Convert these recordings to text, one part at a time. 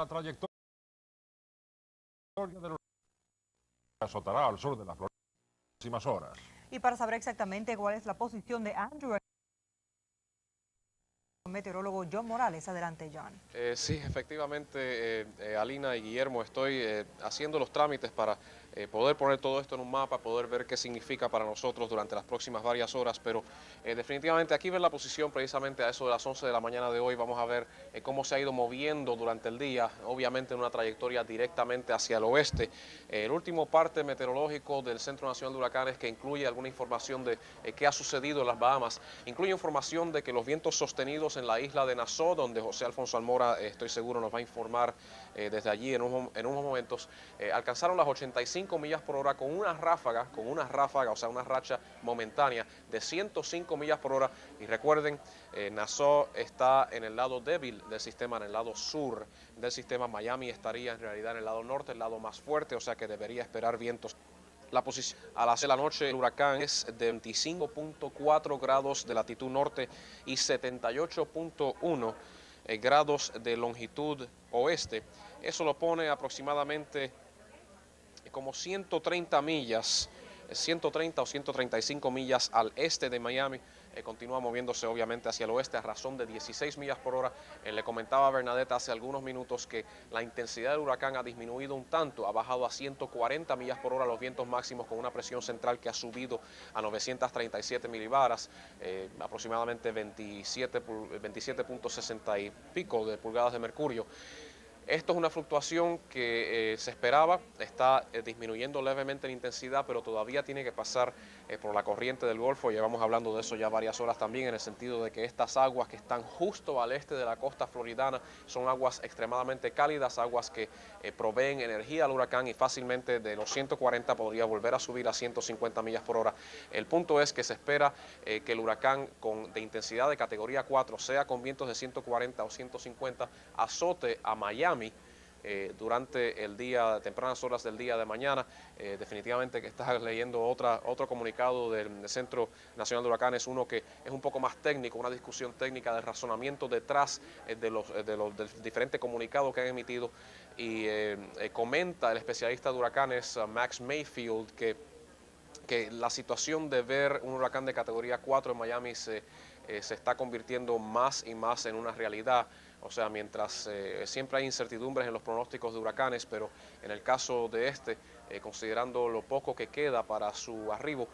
La trayectoria del huracán azotará al sur de la Florida en las próximas horas. Y para saber exactamente cuál es la posición de Andrew, el meteorólogo John Morales. Adelante, John. Sí, efectivamente, Alina y Guillermo, estoy haciendo los trámites para poder poner todo esto en un mapa, poder ver qué significa para nosotros durante las próximas varias horas, pero definitivamente aquí ven la posición precisamente a eso de las 11 de la mañana de hoy. Vamos a ver cómo se ha ido moviendo durante el día, obviamente en una trayectoria directamente hacia el oeste. El último parte meteorológico del Centro Nacional de Huracanes, que incluye alguna información de qué ha sucedido en las Bahamas, incluye información de que los vientos sostenidos en la isla de Nassau, donde José Alfonso Almora, estoy seguro, nos va a informar desde allí en unos momentos, alcanzaron las 85 millas por hora con una ráfaga, o sea, una racha momentánea de 105 millas por hora. Y recuerden, Nassau está en el lado débil del sistema, en el lado sur del sistema. Miami estaría en realidad en el lado norte, el lado más fuerte, o sea que debería esperar vientos. La posición a las 6 de la noche, el huracán es de 25.4 grados de latitud norte y 78.1 grados de longitud oeste. Eso lo pone aproximadamente como 130 millas, 130 o 135 millas al este de Miami. Continúa moviéndose obviamente hacia el oeste a razón de 16 millas por hora. Le comentaba a Bernadette hace algunos minutos que la intensidad del huracán ha disminuido un tanto, ha bajado a 140 millas por hora los vientos máximos, con una presión central que ha subido a 937 milibaras, aproximadamente 27.60 y pico de pulgadas de mercurio. Esto es una fluctuación que se esperaba, está disminuyendo levemente en intensidad, pero todavía tiene que pasar por la corriente del Golfo. Llevamos hablando de eso ya varias horas también, en el sentido de que estas aguas que están justo al este de la costa floridana son aguas extremadamente cálidas, aguas que proveen energía al huracán y fácilmente de los 140 podría volver a subir a 150 millas por hora. El punto es que se espera que el huracán de intensidad de categoría 4, sea con vientos de 140 o 150, azote a Miami durante el día, tempranas horas del día de mañana. Definitivamente que estás leyendo otro comunicado del Centro Nacional de Huracanes, uno que es un poco más técnico, una discusión técnica del razonamiento detrás del diferente comunicado que han emitido, y comenta el especialista de huracanes Max Mayfield que la situación de ver un huracán de categoría 4 en Miami se está convirtiendo más y más en una realidad. O sea, mientras siempre hay incertidumbres en los pronósticos de huracanes, pero en el caso de este, considerando lo poco que queda para su arribo,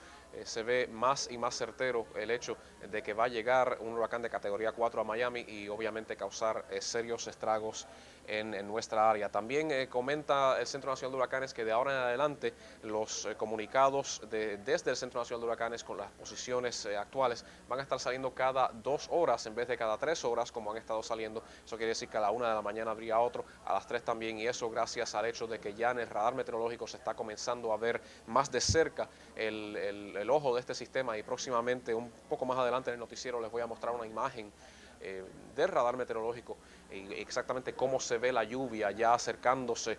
se ve más y más certero el hecho de que va a llegar un huracán de categoría 4 a Miami y obviamente causar serios estragos en nuestra área. También comenta el Centro Nacional de Huracanes que de ahora en adelante los comunicados desde el Centro Nacional de Huracanes con las posiciones actuales van a estar saliendo cada 2 horas en vez de cada 3 horas como han estado saliendo. Eso quiere decir que a la 1 de la mañana habría otro, a las 3 también, y eso gracias al hecho de que ya en el radar meteorológico se está comenzando a ver más de cerca el ojo de este sistema, y próximamente, un poco más adelante en el noticiero, les voy a mostrar una imagen del radar meteorológico y exactamente cómo se ve la lluvia ya acercándose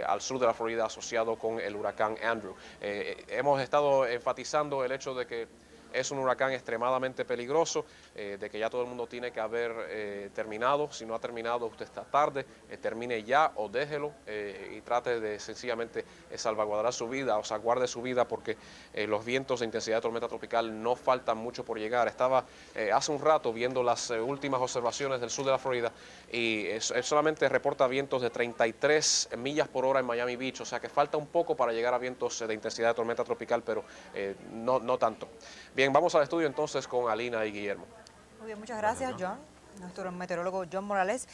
al sur de la Florida asociado con el huracán Andrew. Hemos estado enfatizando el hecho de que es un huracán extremadamente peligroso, de que ya todo el mundo tiene que haber terminado. Si no ha terminado, usted está tarde, termine ya o déjelo y trate de sencillamente salvaguardar su vida, o salvaguarde su vida, porque los vientos de intensidad de tormenta tropical no faltan mucho por llegar. Estaba hace un rato viendo las últimas observaciones del sur de la Florida y él solamente reporta vientos de 33 millas por hora en Miami Beach, o sea que falta un poco para llegar a vientos de intensidad de tormenta tropical, pero no tanto. Bien, vamos al estudio entonces con Alina y Guillermo. Muy bien, muchas gracias, John. Nuestro meteorólogo John Morales.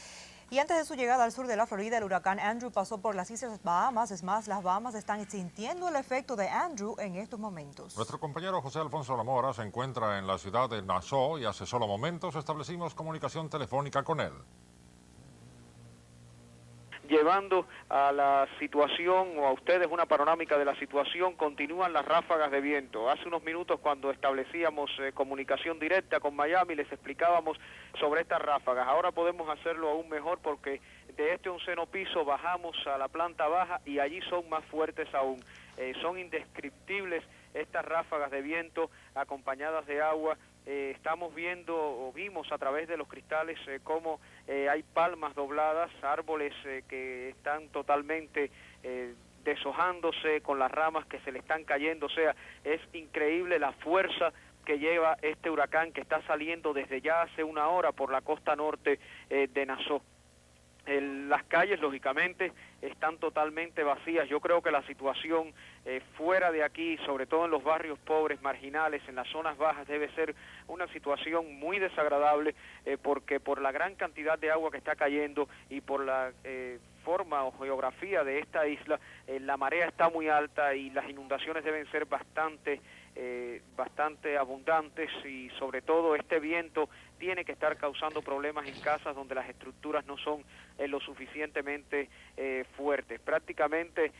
Y antes de su llegada al sur de la Florida, el huracán Andrew pasó por las Islas Bahamas. Es más, las Bahamas están sintiendo el efecto de Andrew en estos momentos. Nuestro compañero José Alfonso Almora se encuentra en la ciudad de Nassau y hace solo momentos establecimos comunicación telefónica con él. Llevando a la situación o a ustedes una panorámica de la situación, continúan las ráfagas de viento. Hace unos minutos, cuando establecíamos comunicación directa con Miami, les explicábamos sobre estas ráfagas. Ahora podemos hacerlo aún mejor porque de este 11º piso bajamos a la planta baja y allí son más fuertes aún. Son indescriptibles estas ráfagas de viento acompañadas de agua estamos viendo o vimos a través de los cristales cómo hay palmas dobladas, árboles que están totalmente deshojándose, con las ramas que se le están cayendo. O sea, es increíble la fuerza que lleva este huracán, que está saliendo desde ya hace una hora por la costa norte de Nassau. Las calles, lógicamente, están totalmente vacías. Yo creo que la situación fuera de aquí, sobre todo en los barrios pobres, marginales, en las zonas bajas, debe ser una situación muy desagradable, porque por la gran cantidad de agua que está cayendo y por la forma o geografía de esta isla, la marea está muy alta y las inundaciones deben ser bastante abundantes, y sobre todo este viento tiene que estar causando problemas en casas donde las estructuras no son lo suficientemente fuertes. Prácticamente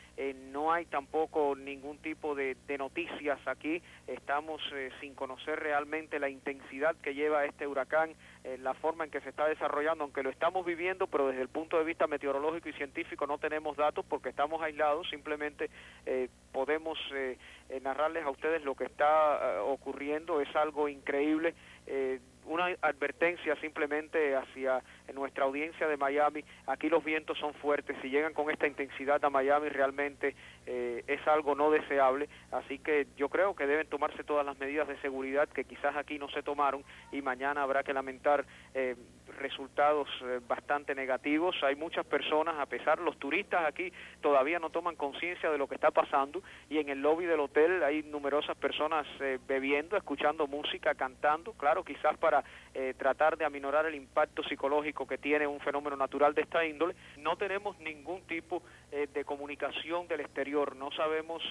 no hay tampoco ningún tipo de noticias aquí. Estamos sin conocer realmente la intensidad que lleva este huracán, la forma en que se está desarrollando, aunque lo estamos viviendo, pero desde el punto de vista meteorológico y científico no tenemos datos porque estamos aislados. Simplemente podemos narrarles a ustedes lo que está ocurriendo. Es algo increíble. Una advertencia simplemente hacia nuestra audiencia de Miami: aquí los vientos son fuertes, si llegan con esta intensidad a Miami realmente es algo no deseable, así que yo creo que deben tomarse todas las medidas de seguridad que quizás aquí no se tomaron, y mañana habrá que lamentar resultados bastante negativos. Hay muchas personas, a pesar, los turistas aquí todavía no toman conciencia de lo que está pasando, y en el lobby del hotel hay numerosas personas bebiendo, escuchando música, cantando, claro, quizás para tratar de aminorar el impacto psicológico que tiene un fenómeno natural de esta índole. No tenemos ningún tipo de comunicación del exterior, no sabemos,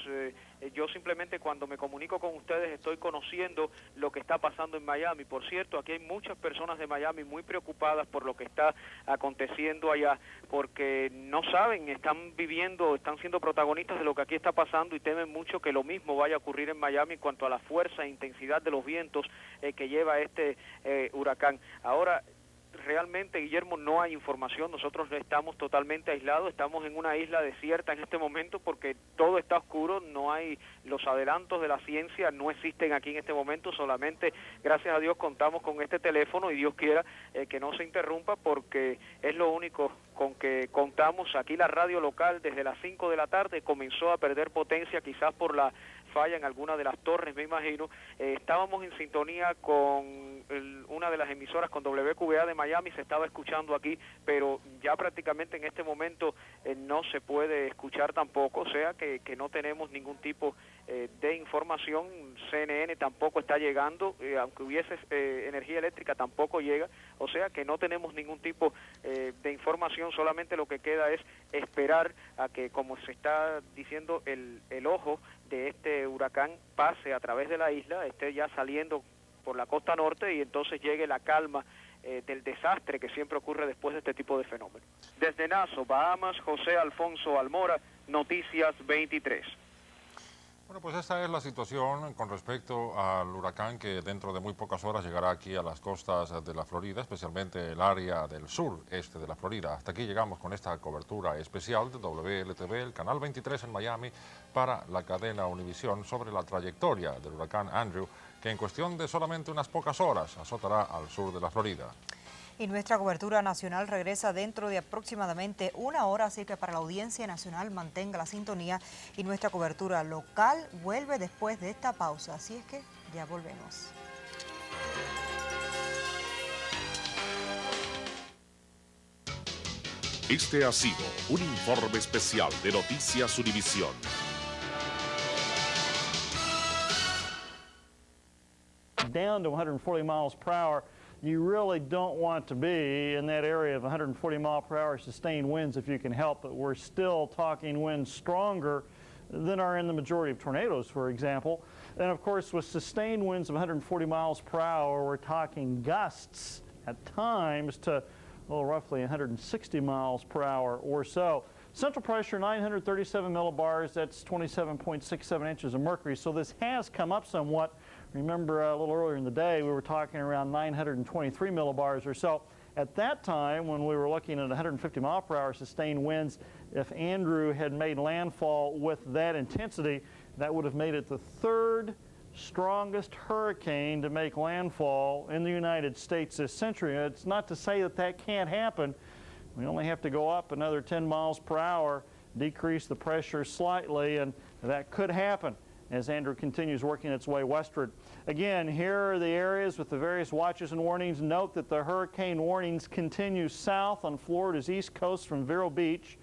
yo simplemente cuando me comunico con ustedes estoy conociendo lo que está pasando en Miami. Por cierto, aquí hay muchas personas de Miami muy preocupadas por lo que está aconteciendo allá, porque no saben, están viviendo, están siendo protagonistas de lo que aquí está pasando y temen mucho que lo mismo vaya a ocurrir en Miami en cuanto a la fuerza e intensidad de los vientos que lleva este huracán. Ahora, realmente, Guillermo, no hay información. Nosotros estamos totalmente aislados, estamos en una isla desierta en este momento porque todo está oscuro, no hay los adelantos de la ciencia, no existen aquí en este momento. Solamente, gracias a Dios, contamos con este teléfono, y Dios quiera que no se interrumpa, porque es lo único con que contamos. Aquí la radio local desde las 5 de la tarde comenzó a perder potencia, quizás por la falla en alguna de las torres, me imagino. Estábamos en sintonía con una de las emisoras, con WQBA de Miami, se estaba escuchando aquí, pero ya prácticamente en este momento no se puede escuchar tampoco, o sea que no tenemos ningún tipo de información. CNN tampoco está llegando, aunque hubiese energía eléctrica tampoco llega, o sea que no tenemos ningún tipo de información. Solamente lo que queda es esperar a que, como se está diciendo, el ojo de este huracán pase a través de la isla, esté ya saliendo por la costa norte, y entonces llegue la calma del desastre que siempre ocurre después de este tipo de fenómenos. Desde Nassau, Bahamas, José Alfonso Almora, Noticias 23. Bueno, pues esta es la situación con respecto al huracán que dentro de muy pocas horas llegará aquí a las costas de la Florida, especialmente el área del sur-este de la Florida. Hasta aquí llegamos con esta cobertura especial de WLTV, el canal 23 en Miami, para la cadena Univisión, sobre la trayectoria del huracán Andrew, que en cuestión de solamente unas pocas horas azotará al sur de la Florida. Y nuestra cobertura nacional regresa dentro de aproximadamente una hora, así que para la audiencia nacional mantenga la sintonía, y nuestra cobertura local vuelve después de esta pausa, así es que ya volvemos. Este ha sido un informe especial de Noticias Univisión. Down to 140 miles per hour, you really don't want to be in that area of 140 mile per hour sustained winds if you can help it. We're still talking winds stronger than are in the majority of tornadoes, for example. And of course, with sustained winds of 140 miles per hour, we're talking gusts at times to roughly 160 miles per hour or so. Central pressure 937 millibars, that's 27.67 inches of mercury. So this has come up somewhat. Remember a little earlier in the day we were talking around 923 millibars or so. At that time, when we were looking at 150 mile per hour sustained winds, if Andrew had made landfall with that intensity, that would have made it the third strongest hurricane to make landfall in the United States this century. It's not to say that that can't happen. We only have to go up another 10 miles per hour, decrease the pressure slightly, and that could happen as Andrew continues working its way westward. Again, here are the areas with the various watches and warnings. Note that the hurricane warnings continue south on Florida's east coast from Vero Beach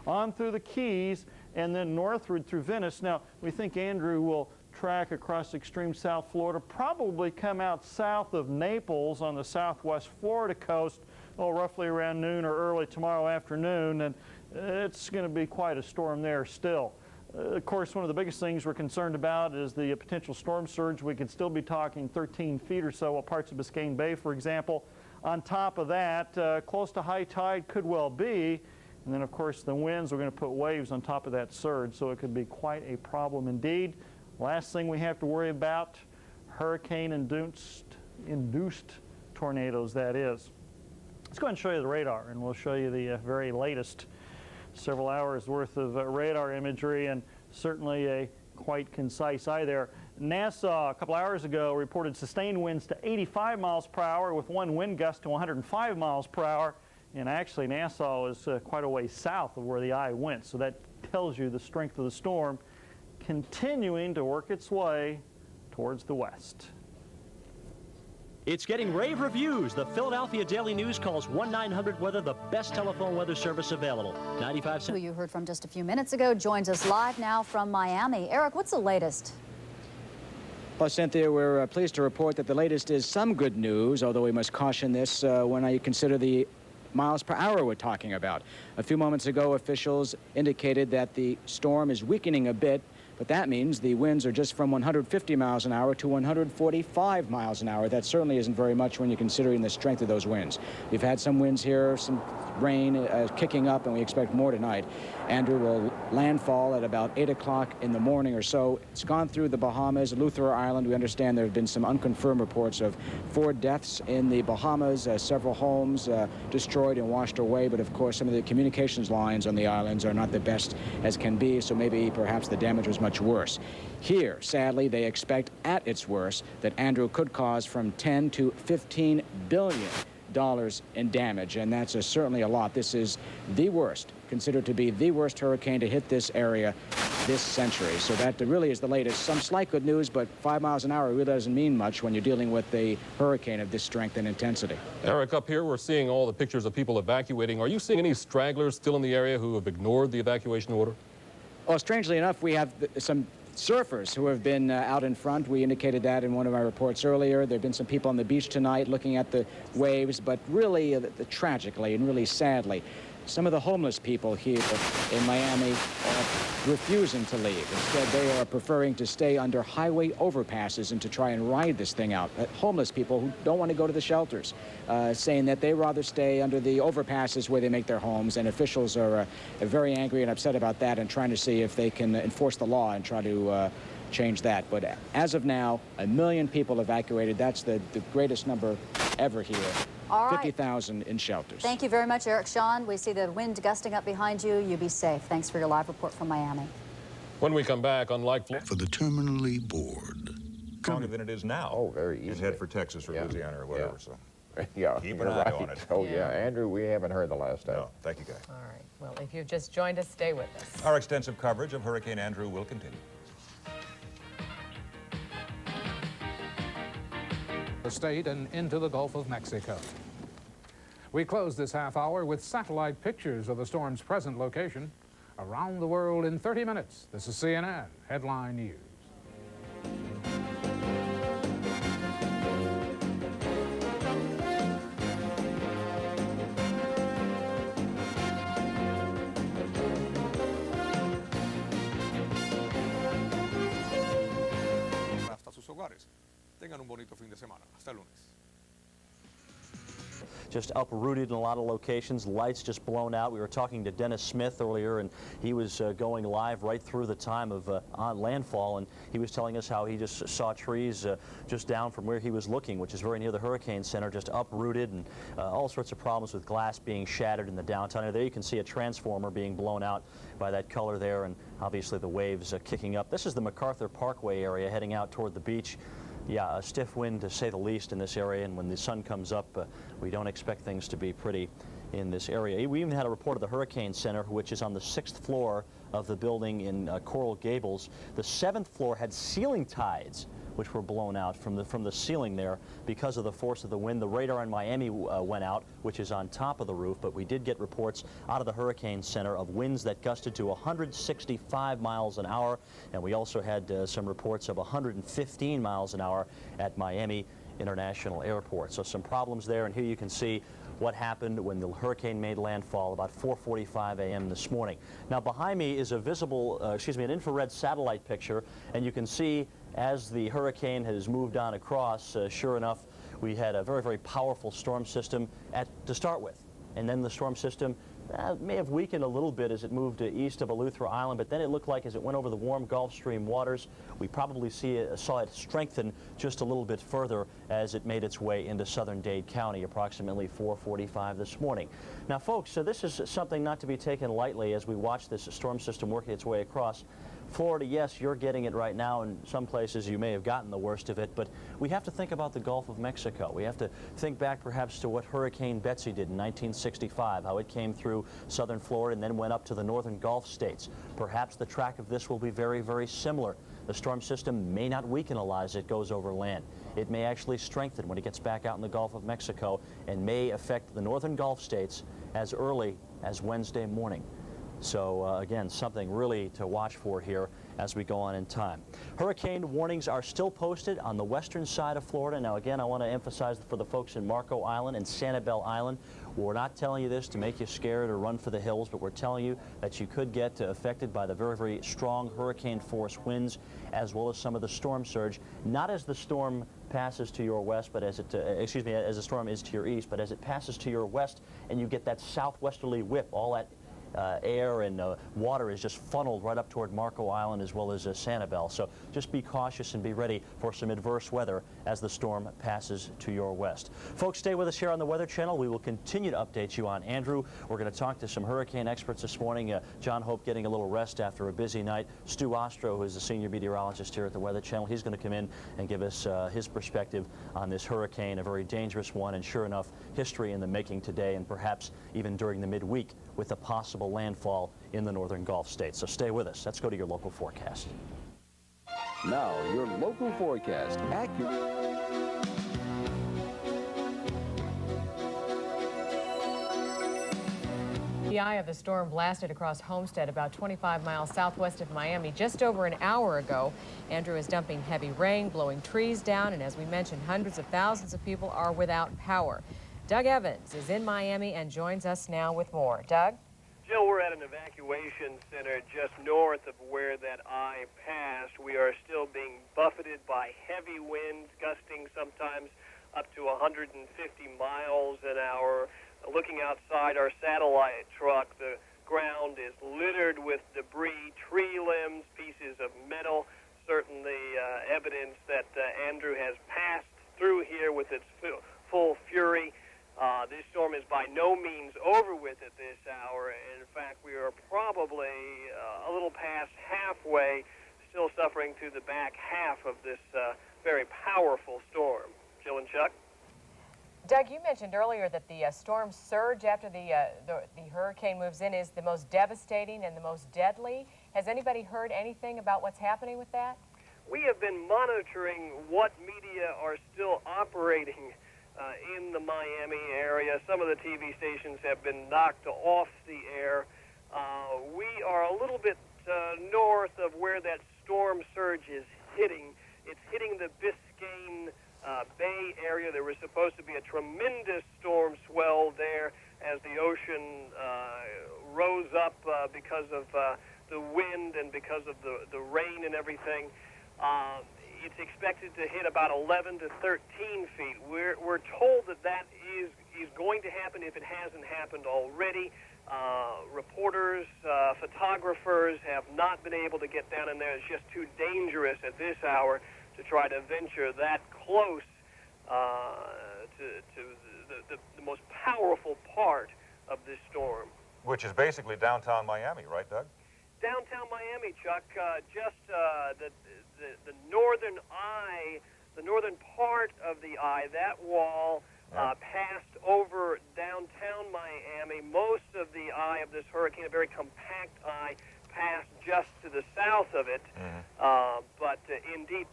on through the Keys and then northward through Venice. Now, we think Andrew will track across extreme South Florida, probably come out south of Naples on the southwest Florida coast, roughly around noon or early tomorrow afternoon, and it's going to be quite a storm there still. Of course, one of the biggest things we're concerned about is the potential storm surge. We could still be talking 13 feet or so at parts of Biscayne Bay, for example. On top of that, close to high tide could well be. And then, of course, the winds are going to put waves on top of that surge, so it could be quite a problem indeed. Last thing we have to worry about, hurricane-induced tornadoes, that is. Let's go ahead and show you the radar, and we'll show you the very latest several hours worth of radar imagery, and certainly a quite concise eye there. NASA a couple hours ago reported sustained winds to 85 miles per hour with one wind gust to 105 miles per hour. And actually, Nassau is quite a way south of where the eye went, so that tells you the strength of the storm continuing to work its way towards the west. It's getting rave reviews. The Philadelphia Daily News calls 1-900-WEATHER the best telephone weather service available. 95 cents. Who you heard from just a few minutes ago joins us live now from Miami. Eric, what's the latest? Well, Cynthia, we're pleased to report that the latest is some good news, although we must caution this when I consider the miles per hour we're talking about. A few moments ago, officials indicated that the storm is weakening a bit, but that means the winds are just from 150 miles an hour to 145 miles an hour. That certainly isn't very much when you're considering the strength of those winds. We've had some winds here, some rain kicking up, and we expect more tonight. Andrew will landfall at about 8 o'clock in the morning or so. It's gone through the Bahamas, Luther Island. We understand there have been some unconfirmed reports of 4 deaths in the Bahamas, several homes destroyed and washed away, but of course some of the communications lines on the islands are not the best as can be, so maybe perhaps the damage was much worse. Here, sadly, they expect at its worst that Andrew could cause from 10 to 15 billion dollars in damage, and that's certainly a lot. This is the worst, considered to be the worst hurricane to hit this area this century. So that really is the latest. Some slight good news, but 5 miles an hour really doesn't mean much when you're dealing with a hurricane of this strength and intensity. Eric, up here we're seeing all the pictures of people evacuating. Are you seeing any stragglers still in the area who have ignored the evacuation order? Well, strangely enough, we have some surfers who have been out in front. We indicated that in one of our reports earlier. There have been some people on the beach tonight looking at the waves, but really, tragically and really sadly, some of the homeless people here in Miami are refusing to leave. Instead, they are preferring to stay under highway overpasses and to try and ride this thing out. Homeless people who don't want to go to the shelters, saying that they rather stay under the overpasses where they make their homes, and officials are very angry and upset about that and trying to see if they can enforce the law and try to change that. But as of now, 1 million people evacuated. That's the greatest number ever here. All right. 50,000 in shelters. Thank you very much, Eric. Sean, we see the wind gusting up behind you. You be safe. Thanks for your live report from Miami. When we come back, unlike for the terminally bored. Stronger than it is now. Oh, very easy. Just head for Texas or Louisiana or whatever. Yeah. So yeah, keep an eye on it. Oh, yeah. Andrew, we haven't heard the last time. No, thank you, guys. All right. Well, if you've just joined us, stay with us. Our extensive coverage of Hurricane Andrew will continue. The state and into the Gulf of Mexico. We close this half hour with satellite pictures of the storm's present location. Around the world in 30 minutes. This is CNN Headline News. Hasta sus hogares. Tengan un bonito fin de semana. Hasta el lunes. just uprooted in a lot of locations, lights just blown out. We were talking to Dennis Smith earlier, and he was going live right through the time of on landfall, and he was telling us how he just saw trees just down from where he was looking, which is very near the Hurricane Center, just uprooted, and all sorts of problems with glass being shattered in the downtown. There you can see a transformer being blown out by that color there, and obviously the waves kicking up. This is the MacArthur Parkway area heading out toward the beach. Yeah, a stiff wind to say the least in this area, and when the sun comes up, we don't expect things to be pretty in this area. We even had a report of the Hurricane Center, which is on the 6th floor of the building in Coral Gables. The 7th floor had ceiling tides, which were blown out from the ceiling there because of the force of the wind. The radar in Miami went out, which is on top of the roof, but we did get reports out of the Hurricane Center of winds that gusted to 165 miles an hour, and we also had some reports of 115 miles an hour at Miami International Airport. So some problems there, and here you can see what happened when the hurricane made landfall about 4:45 a.m. this morning. Now behind me is a an infrared satellite picture, and you can see as the hurricane has moved on across, sure enough, we had a very, very powerful storm system to start with. And then the storm system may have weakened a little bit as it moved east of Eleuthera Island, but then it looked like as it went over the warm Gulf Stream waters, we probably saw it strengthen just a little bit further as it made its way into southern Dade County, approximately 4:45 this morning. Now, folks, so this is something not to be taken lightly as we watch this storm system working its way across. Florida, yes, you're getting it right now. In some places you may have gotten the worst of it, but we have to think about the Gulf of Mexico. We have to think back perhaps to what Hurricane Betsy did in 1965, how it came through southern Florida and then went up to the northern Gulf states. Perhaps the track of this will be very, very similar. The storm system may not weaken a lot as it goes over land. It may actually strengthen when it gets back out in the Gulf of Mexico and may affect the northern Gulf states as early as Wednesday morning. So again, something really to watch for here as we go on in time. Hurricane warnings are still posted on the western side of Florida. Now again, I want to emphasize for the folks in Marco Island and Sanibel Island, we're not telling you this to make you scared or run for the hills, but we're telling you that you could get affected by the very, very strong hurricane force winds as well as some of the storm surge, not as the storm passes to your west, but as it, as the storm is to your east, but as it passes to your west and you get that southwesterly whip, all that air and water is just funneled right up toward Marco Island as well as Sanibel. So just be cautious and be ready for some adverse weather as the storm passes to your west. Folks, stay with us here on the Weather Channel. We will continue to update you on Andrew. We're going to talk to some hurricane experts this morning. John Hope getting a little rest after a busy night. Stu Ostro, who is the senior meteorologist here at the Weather Channel, he's going to come in and give us his perspective on this hurricane, a very dangerous one, and sure enough, history in the making today and perhaps even during the midweek with a possible landfall in the northern Gulf states. So stay with us. Let's go to your local forecast. Now, your local forecast. Accurate. The eye of the storm blasted across Homestead about 25 miles southwest of Miami just over an hour ago. Andrew is dumping heavy rain, blowing trees down, and as we mentioned, hundreds of thousands of people are without power. Doug Evans is in Miami and joins us now with more. Doug? Jill, we're at an evacuation center just north of where that eye passed. We are still being buffeted by heavy winds, gusting sometimes up to 150 miles an hour. Looking outside our satellite truck, the ground is littered with debris, tree limbs, pieces of metal, certainly evidence that Andrew has passed through here with its full fury. This storm is by no means over with at this hour. In fact, we are probably a little past halfway, still suffering through the back half of this very powerful storm. Jill and Chuck? Doug, you mentioned earlier that the storm surge after the hurricane moves in is the most devastating and the most deadly. Has anybody heard anything about what's happening with that? We have been monitoring what media are still operating in the Miami area. Some of the TV stations have been knocked off the air. We are a little bit north of where that storm surge is hitting. It's hitting the Biscayne Bay area. There was supposed to be a tremendous storm swell there as the ocean rose up because of the wind and because of the rain and everything. It's expected to hit about 11 to 13 feet. We're told that is going going to happen if it hasn't happened already. Reporters, photographers have not been able to get down in there. It's just too dangerous at this hour to try to venture that close to the most powerful part of this storm. Which is basically downtown Miami, right, Doug? Downtown Miami, Chuck, just the northern eye, the northern part of the eye, that wall passed over downtown Miami. Most of the eye of this hurricane, a very compact eye, passed just to the south of it. But indeed,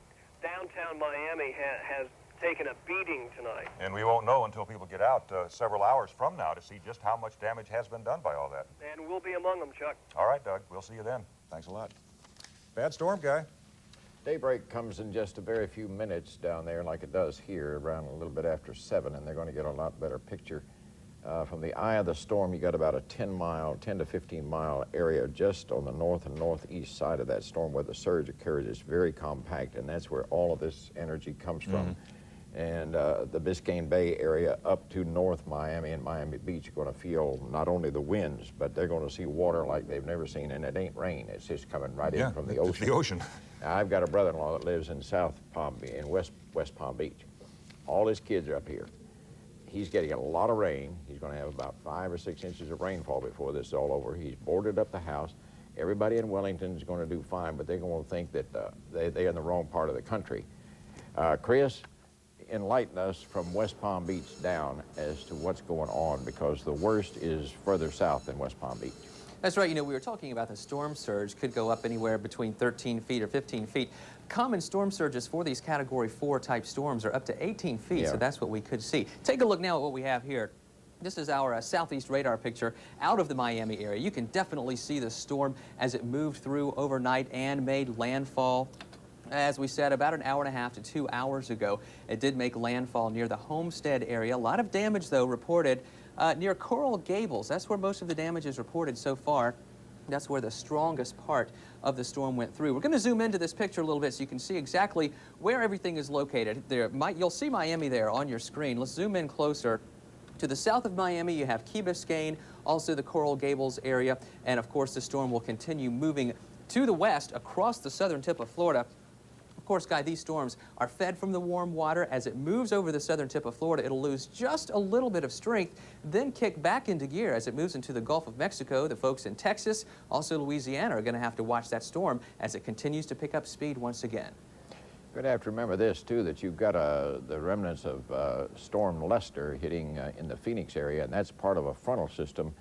downtown Miami has taken a beating tonight. And we won't know until people get out several hours from now to see just how much damage has been done by all that. And we'll be among them, Chuck. All right, Doug. We'll see you then. Thanks a lot. Bad storm, guy. Daybreak comes in just a very few minutes down there like it does here around a little bit after 7, and they're going to get a lot better picture. From the eye of the storm, you got about a 10 to 15 mile area just on the north and northeast side of that storm where the surge occurs. It's very compact, and that's where all of this energy comes from. And the Biscayne Bay area up to North Miami and Miami Beach are going to feel not only the winds, but they're going to see water like they've never seen, and it ain't rain. It's just coming right in from the ocean. It's the ocean. Now, I've got a brother-in-law that lives in West Palm Beach. All his kids are up here. He's getting a lot of rain. He's going to have about 5 or 6 inches of rainfall before this is all over. He's boarded up the house. Everybody in Wellington is going to do fine, but they're going to think that they're in the wrong part of the country. Chris, enlighten us from West Palm Beach down as to what's going on, because the worst is further south than West Palm Beach. That's right. You know, we were talking about the storm surge could go up anywhere between 13 feet or 15 feet. Common storm surges for these Category 4 type storms are up to 18 feet, so that's what we could see. Take a look now at what we have here. This is our southeast radar picture out of the Miami area. You can definitely see the storm as it moved through overnight and made landfall. As we said, about an hour and a half to 2 hours ago, it did make landfall near the Homestead area. A lot of damage, though, reported near Coral Gables. That's where most of the damage is reported so far. That's where the strongest part of the storm went through. We're going to zoom into this picture a little bit so you can see exactly where everything is located. You'll see Miami there on your screen. Let's zoom in closer. To the south of Miami, you have Key Biscayne, also the Coral Gables area, and of course the storm will continue moving to the west across the southern tip of Florida. Of course, Guy, these storms are fed from the warm water. As it moves over the southern tip of Florida, it'll lose just a little bit of strength, then kick back into gear as it moves into the Gulf of Mexico. The folks in Texas, also Louisiana, are going to have to watch that storm as it continues to pick up speed once again. You're going to have to remember this, too, that you've got the remnants of Storm Lester hitting in the Phoenix area, and that's part of a frontal system,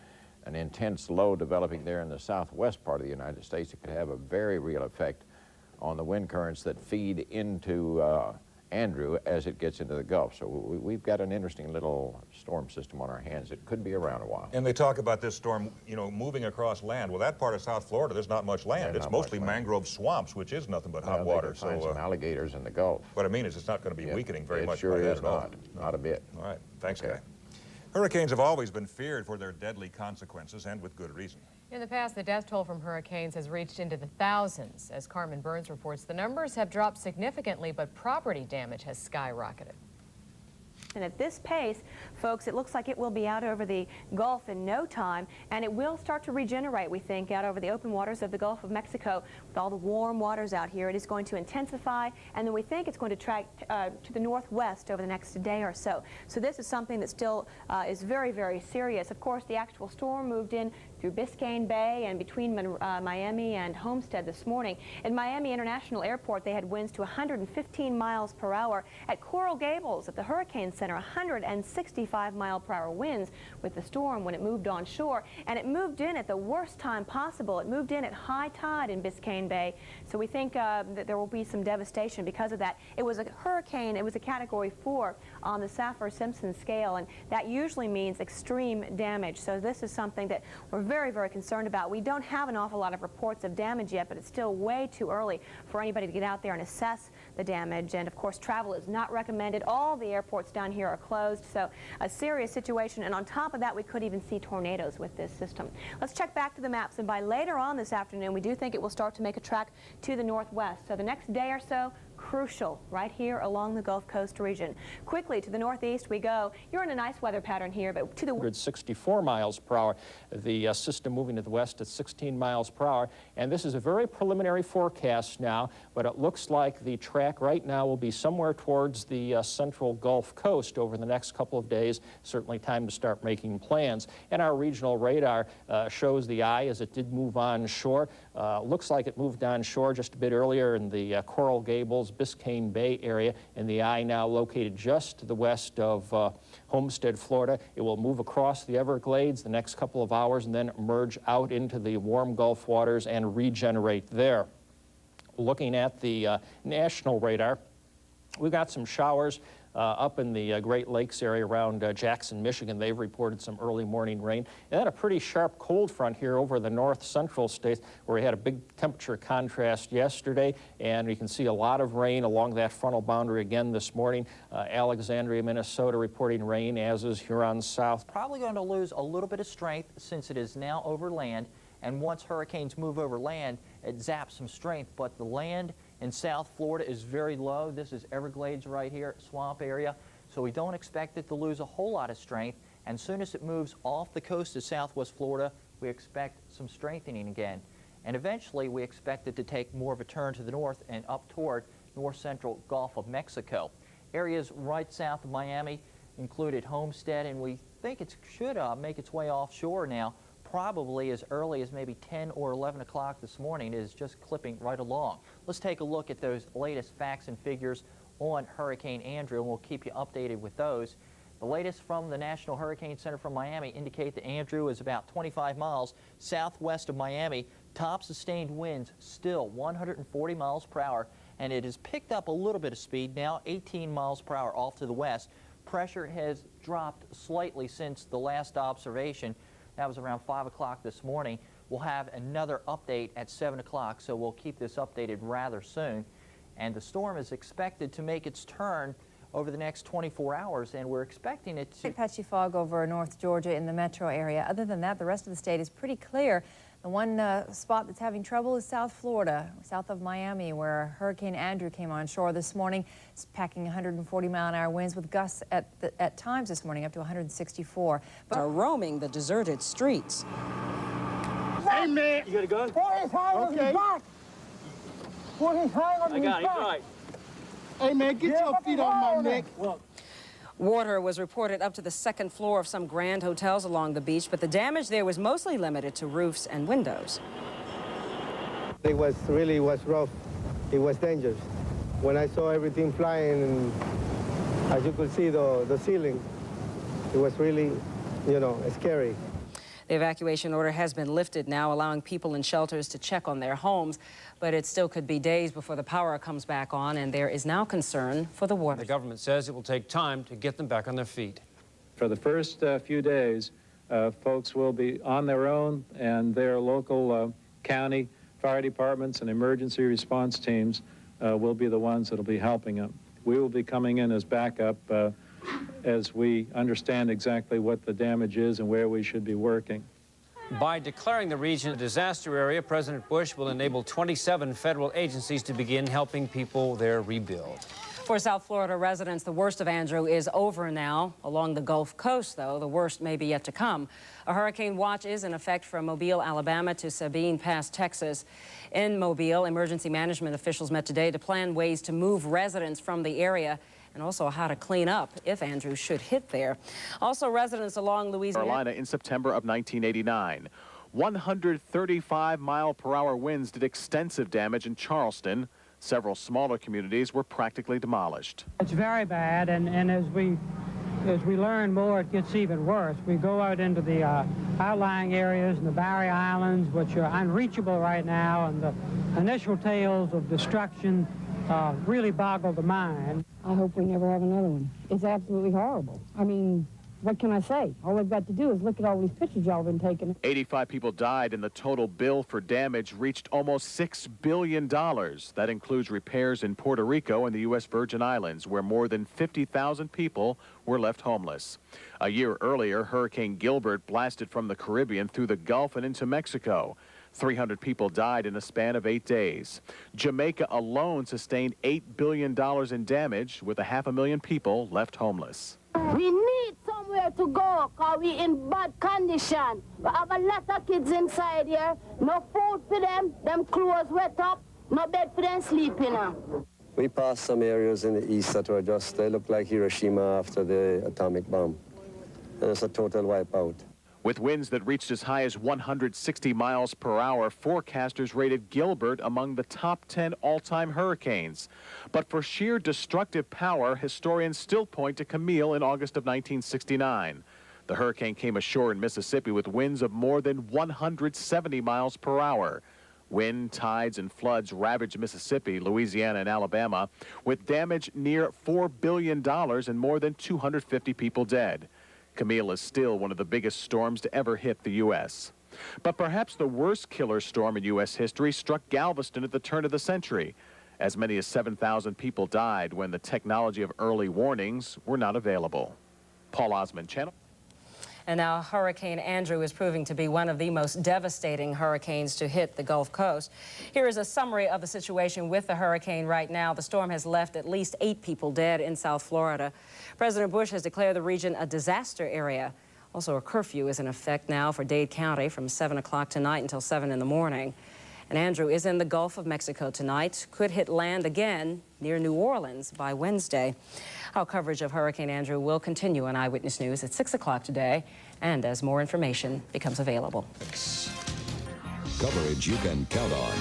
an intense low developing there in the southwest part of the United States. It could have a very real effect on the wind currents that feed into Andrew as it gets into the Gulf. So we've got an interesting little storm system on our hands. It could be around a while. And they talk about this storm, you know, moving across land. Well, that part of South Florida, there's not much land. It's mostly mangrove swamps, which is nothing but hot water. So find some alligators in the Gulf. What I mean is it's not going to be weakening very much. It sure is at all. not a bit. All right, thanks, Guy. Hurricanes have always been feared for their deadly consequences, and with good reason. In the past, the death toll from hurricanes has reached into the thousands. As Carmen Burns reports, the numbers have dropped significantly, but property damage has skyrocketed. And at this pace, folks, it looks like it will be out over the Gulf in no time, and it will start to regenerate, we think, out over the open waters of the Gulf of Mexico. With all the warm waters out here, it is going to intensify, and then we think it's going to track to the northwest over the next day or so. So this is something that still is very, very serious. Of course, the actual storm moved in through Biscayne Bay and between Miami and Homestead this morning. At Miami International Airport, they had winds to 115 miles per hour. At Coral Gables, at the Hurricane Center, 165-mile-per-hour winds with the storm when it moved on shore. And it moved in at the worst time possible. It moved in at high tide in Biscayne Bay. So we think that there will be some devastation because of that. It was a hurricane. It was a Category 4 on the Saffir-Simpson scale, and that usually means extreme damage. So this is something that we're very, very concerned about. We don't have an awful lot of reports of damage yet, but it's still way too early for anybody to get out there and assess the damage. And of course, travel is not recommended. All the airports down here are closed, so a serious situation. And on top of that, we could even see tornadoes with this system. Let's check back to the maps, and by later on this afternoon, we do think it will start to make a track to the northwest. So the next day or so, crucial right here along the Gulf Coast region. Quickly to the northeast we go. You're in a nice weather pattern here, but to the 164 miles per hour. The system moving to the west at 16 miles per hour. And this is a very preliminary forecast now, but it looks like the track right now will be somewhere towards the central Gulf Coast over the next couple of days. Certainly time to start making plans. And our regional radar shows the eye as it did move on shore. Looks like it moved on shore just a bit earlier in the Coral Gables, Biscayne Bay area, and the eye now located just to the west of Homestead, Florida. It will move across the Everglades the next couple of hours and then emerge out into the warm Gulf waters and regenerate there. Looking at the national radar, we've got some showers up in the Great Lakes area around Jackson, Michigan. They've reported some early morning rain. And then a pretty sharp cold front here over the north central states where we had a big temperature contrast yesterday, and you can see a lot of rain along that frontal boundary again this morning. Alexandria, Minnesota reporting rain, as is Huron South. Probably going to lose a little bit of strength since it is now over land, and once hurricanes move over land, it zaps some strength, but the land in South Florida is very low. This is Everglades right here, swamp area. So we don't expect it to lose a whole lot of strength. And as soon as it moves off the coast of Southwest Florida, we expect some strengthening again. And eventually we expect it to take more of a turn to the north and up toward north central Gulf of Mexico. Areas right south of Miami included Homestead, and we think it should make its way offshore now, probably as early as maybe 10 or 11 o'clock this morning. It is just clipping right along. Let's take a look at those latest facts and figures on Hurricane Andrew, and we'll keep you updated with those. The latest from the National Hurricane Center from Miami indicate that Andrew is about 25 miles southwest of Miami. Top sustained winds still 140 miles per hour, and it has picked up a little bit of speed, now 18 miles per hour off to the west. Pressure has dropped slightly since the last observation. That was around 5 o'clock this morning. We'll have another update at 7 o'clock, so we'll keep this updated rather soon. And the storm is expected to make its turn over the next 24 hours, and we're expecting it to... Patchy fog over North Georgia in the metro area. Other than that, the rest of the state is pretty clear. The one spot that's having trouble is South Florida, south of Miami, where Hurricane Andrew came on shore this morning. It's packing 140-mile-an-hour winds with gusts at times this morning up to 164. But are roaming the deserted streets. Hey, man. You got a gun? Put his hand on his back. Put his hand on his back. I got it. Right. Hey, man, get your feet on my neck. Look. Water was reported up to the second floor of some grand hotels along the beach, but the damage there was mostly limited to roofs and windows. It was rough. It was dangerous. When I saw everything flying, and as you could see the ceiling, it was really, scary. The evacuation order has been lifted now, allowing people in shelters to check on their homes, but it still could be days before the power comes back on, and there is now concern for the water. The government says it will take time to get them back on their feet. For the first few days, folks will be on their own, and their local county fire departments and emergency response teams will be the ones that will be helping them. We will be coming in as backup as we understand exactly what the damage is and where we should be working. By declaring the region a disaster area, President Bush will enable 27 federal agencies to begin helping people there rebuild. For South Florida residents, the worst of Andrew is over now. Along the Gulf Coast, though, the worst may be yet to come. A hurricane watch is in effect from Mobile, Alabama to Sabine Pass, Texas. In Mobile, emergency management officials met today to plan ways to move residents from the area and also how to clean up if Andrew should hit there. Also, residents along Louisiana Carolina in September of 1989. 135-mile-per-hour winds did extensive damage in Charleston. Several smaller communities were practically demolished. It's very bad, and as we learn more, it gets even worse. We go out into the outlying areas and the Barrier Islands, which are unreachable right now, and the initial tales of destruction really boggle the mind. I hope we never have another one. It's absolutely horrible. I mean, what can I say? All they've got to do is look at all these pictures y'all been taking. 85 people died, and the total bill for damage reached almost $6 billion. That includes repairs in Puerto Rico and the U.S. Virgin Islands, where more than 50,000 people were left homeless. A year earlier, Hurricane Gilbert blasted from the Caribbean through the Gulf and into Mexico. 300 people died in the span of 8 days. Jamaica alone sustained $8 billion in damage, with 500,000 people left homeless. We need somewhere to go because we in bad condition. We have a lot of kids inside here. No food for them clothes wet up, no bed for them sleeping on. We passed some areas in the east that were just, they look like Hiroshima after the atomic bomb. And it's a total wipeout. With winds that reached as high as 160 miles per hour, forecasters rated Gilbert among the top 10 all-time hurricanes. But for sheer destructive power, historians still point to Camille in August of 1969. The hurricane came ashore in Mississippi with winds of more than 170 miles per hour. Wind, tides, and floods ravaged Mississippi, Louisiana, and Alabama, with damage near $4 billion and more than 250 people dead. Camille is still one of the biggest storms to ever hit the U.S. But perhaps the worst killer storm in U.S. history struck Galveston at the turn of the century. As many as 7,000 people died when the technology of early warnings were not available. Paul Osmond, Channel. And now Hurricane Andrew is proving to be one of the most devastating hurricanes to hit the Gulf Coast. Here is a summary of the situation with the hurricane right now. The storm has left at least 8 people dead in South Florida. President Bush has declared the region a disaster area. Also, a curfew is in effect now for Dade County from 7 o'clock tonight until 7 in the morning. And Andrew is in the Gulf of Mexico tonight, could hit land again near New Orleans by Wednesday. Our coverage of Hurricane Andrew will continue on Eyewitness News at 6 o'clock today, and as more information becomes available. Coverage you can count on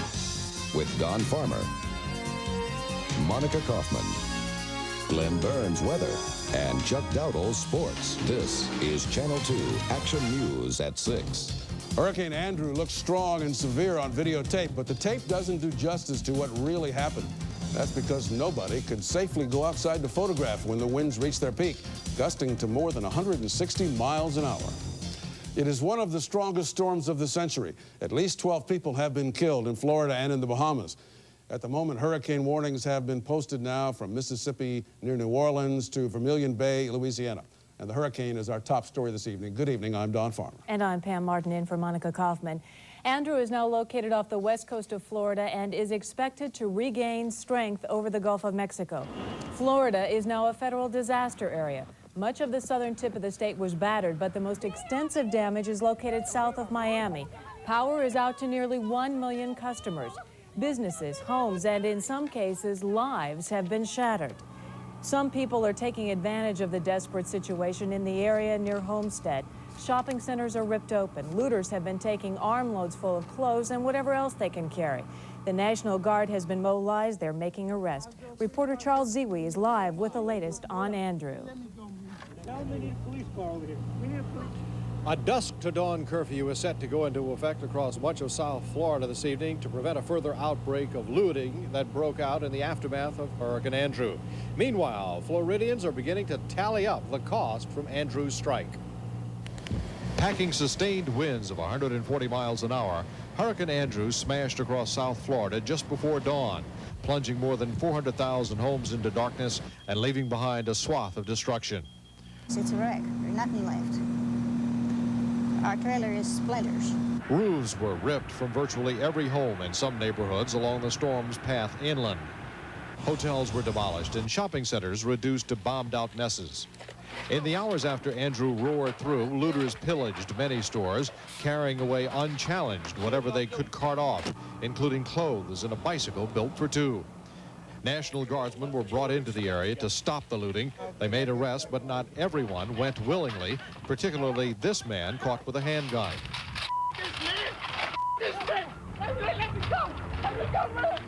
with Don Farmer, Monica Kaufman, Glenn Burns weather, and Chuck Dowdle sports. This is Channel 2 Action News at 6. Hurricane Andrew looks strong and severe on videotape, but the tape doesn't do justice to what really happened. That's because nobody could safely go outside to photograph when the winds reached their peak, gusting to more than 160 miles an hour. It is one of the strongest storms of the century. At least 12 people have been killed in Florida and in the Bahamas. At the moment, hurricane warnings have been posted now from Mississippi near New Orleans to Vermilion Bay, Louisiana. And the hurricane is our top story this evening. Good evening, I'm Don Farmer. And I'm Pam Martin in for Monica Kaufman. Andrew is now located off the west coast of Florida and is expected to regain strength over the Gulf of Mexico. Florida is now a federal disaster area. Much of the southern tip of the state was battered, but the most extensive damage is located south of Miami. Power is out to nearly 1 million customers. Businesses, homes, and in some cases, lives have been shattered. Some people are taking advantage of the desperate situation in the area near Homestead. Shopping centers are ripped open. Looters have been taking armloads full of clothes and whatever else they can carry. The National Guard has been mobilized. They're making arrests. Reporter Charles Ziwi is live with the latest on Andrew. A dusk to dawn curfew is set to go into effect across much of South Florida this evening to prevent a further outbreak of looting that broke out in the aftermath of Hurricane Andrew. Meanwhile, Floridians are beginning to tally up the cost from Andrew's strike. Packing sustained winds of 140 miles an hour, Hurricane Andrew smashed across South Florida just before dawn, plunging more than 400,000 homes into darkness and leaving behind a swath of destruction. It's a wreck. There's nothing left. Our trailer is splinters. Roofs were ripped from virtually every home in some neighborhoods along the storm's path inland. Hotels were demolished and shopping centers reduced to bombed-out messes. In the hours after Andrew roared through, looters pillaged many stores, carrying away unchallenged whatever they could cart off, including clothes and a bicycle built for two. National Guardsmen were brought into the area to stop the looting. They made arrests, but not everyone went willingly, particularly this man caught with a handgun. This man! Let me go! Let me go, man!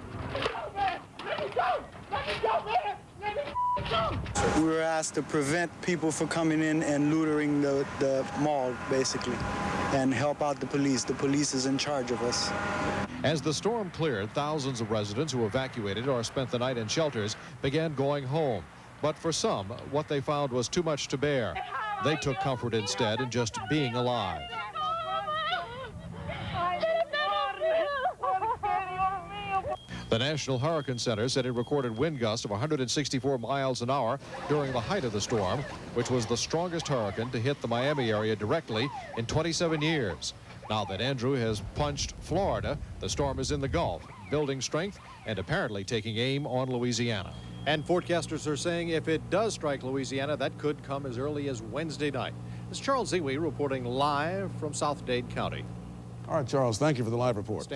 Let me go! Let me go, man! Let me go! We were asked to prevent people from coming in and looting the mall, basically, and help out the police. The police is in charge of us. As the storm cleared, thousands of residents who evacuated or spent the night in shelters began going home. But for some, what they found was too much to bear. They took comfort instead in just being alive. The National Hurricane Center said it recorded wind gusts of 164 miles an hour during the height of the storm, which was the strongest hurricane to hit the Miami area directly in 27 years. Now that Andrew has punched Florida, the storm is in the Gulf, building strength and apparently taking aim on Louisiana. And forecasters are saying if it does strike Louisiana, that could come as early as Wednesday night. This is Charles Zewey reporting live from South Dade County. All right, Charles, thank you for the live report.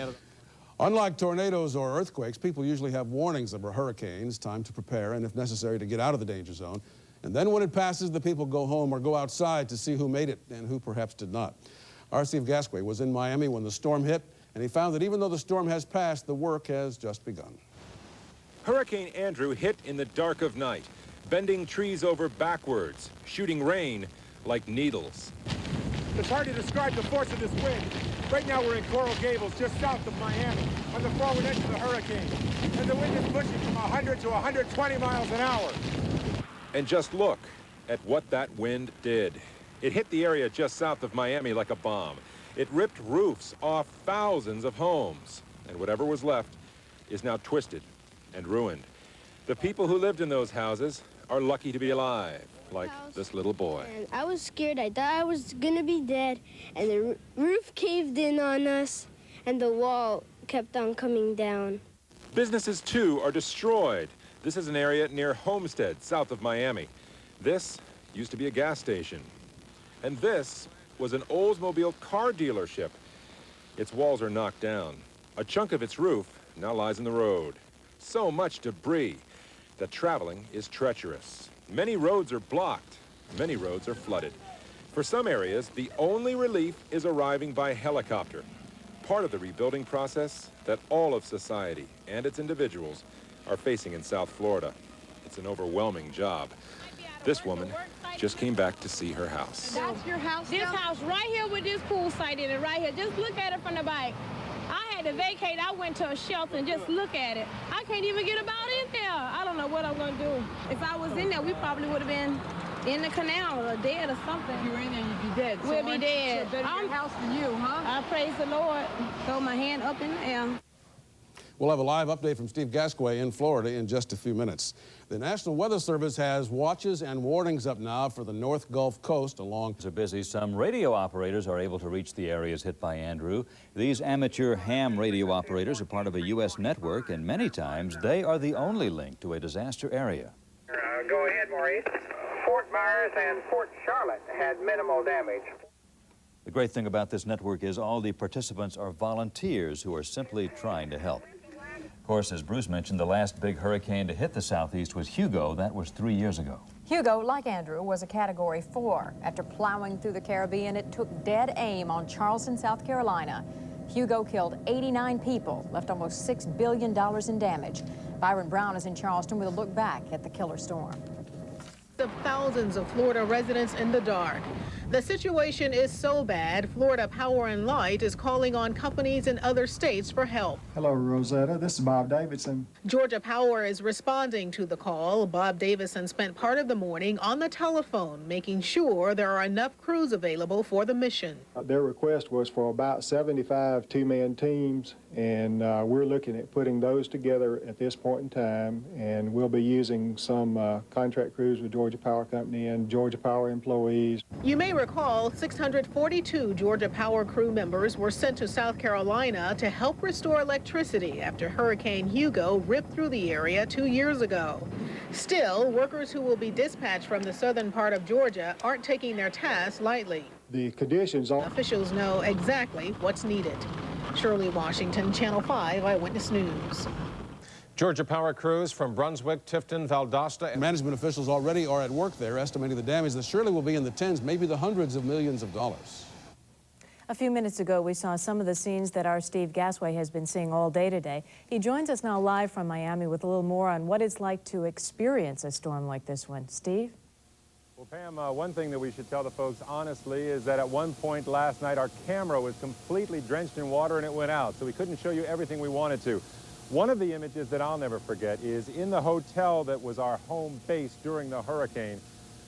Unlike tornadoes or earthquakes, people usually have warnings of hurricanes, time to prepare, and if necessary, to get out of the danger zone. And then when it passes, the people go home or go outside to see who made it and who perhaps did not. Our Steve Gasquet was in Miami when the storm hit, and he found that even though the storm has passed, the work has just begun. Hurricane Andrew hit in the dark of night, bending trees over backwards, shooting rain like needles. It's hard to describe the force of this wind. Right now we're in Coral Gables, just south of Miami, on the forward edge of the hurricane. And the wind is pushing from 100 to 120 miles an hour. And just look at what that wind did. It hit the area just south of Miami like a bomb. It ripped roofs off thousands of homes. And whatever was left is now twisted and ruined. The people who lived in those houses are lucky to be alive, like this little boy. And I was scared. I thought I was gonna be dead, and the roof caved in on us, and the wall kept on coming down. Businesses, too, are destroyed. This is an area near Homestead, south of Miami. This used to be a gas station. And this was an Oldsmobile car dealership. Its walls are knocked down. A chunk of its roof now lies in the road. So much debris that traveling is treacherous. Many roads are blocked. Many roads are flooded. For some areas, the only relief is arriving by helicopter. Part of the rebuilding process that all of society and its individuals are facing in South Florida. It's an overwhelming job. This woman just came back to see her house. That's your house? This house right here with this pool site in it right here. Just look at it from the back. I had to vacate. I went to a shelter and just look at it. I can't even get about in there. I don't know what I'm going to do. If I was in there, we probably would have been in the canal or dead or something. If you were in there, you'd be dead. We'll be dead. So better your house than you, huh? I praise the Lord. Throw my hand up in the air. We'll have a live update from Steve Gasquet in Florida in just a few minutes. The National Weather Service has watches and warnings up now for the North Gulf Coast along. So busy, some radio operators are able to reach the areas hit by Andrew. These amateur ham radio operators are part of a U.S. network, and many times they are the only link to a disaster area. Go ahead, Maurice. Fort Myers and Fort Charlotte had minimal damage. The great thing about this network is all the participants are volunteers who are simply trying to help. Of course, as Bruce mentioned, the last big hurricane to hit the southeast was Hugo. That was 3 years ago. Hugo, like Andrew, was a Category 4. After plowing through the Caribbean, it took dead aim on Charleston, South Carolina. Hugo killed 89 people, left almost $6 billion in damage. Byron Brown is in Charleston with a look back at the killer storm. Of thousands of Florida residents in the dark. The situation is so bad, Florida Power and Light is calling on companies in other states for help. Hello, Rosetta. This is Bob Davidson. Georgia Power is responding to the call. Bob Davison spent part of the morning on the telephone, making sure there are enough crews available for the mission. Their request was for about 75 two-man teams, and we're looking at putting those together at this point in time, and we'll be using some contract crews with Georgia Power Company and Georgia Power employees. You may recall 642 Georgia Power crew members were sent to South Carolina to help restore electricity after Hurricane Hugo ripped through the area 2 years ago. Still, workers who will be dispatched from the southern part of Georgia aren't taking their tasks lightly. The conditions are... Officials know exactly what's needed. Shirley Washington, Channel 5 Eyewitness News. Georgia Power crews from Brunswick, Tifton, Valdosta, and management officials already are at work there, estimating the damage that surely will be in the tens, maybe the hundreds of millions of dollars. A few minutes ago, we saw some of the scenes that our Steve Gasquet has been seeing all day today. He joins us now live from Miami with a little more on what it's like to experience a storm like this one. Steve? Well, Pam, one thing that we should tell the folks honestly is that at one point last night, our camera was completely drenched in water and it went out, so we couldn't show you everything we wanted to. One of the images that I'll never forget is in the hotel that was our home base during the hurricane.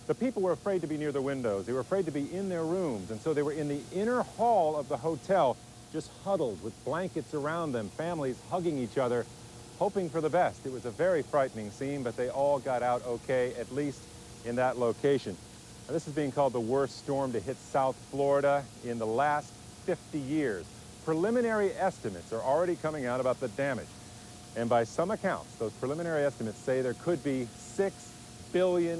The people were afraid to be near the windows. They were afraid to be in their rooms, and so they were in the inner hall of the hotel, just huddled with blankets around them, families hugging each other, hoping for the best. It was a very frightening scene, but they all got out okay, at least in that location. Now, this is being called the worst storm to hit South Florida in the last 50 years. Preliminary estimates are already coming out about the damage. And by some accounts, those preliminary estimates say there could be $6 billion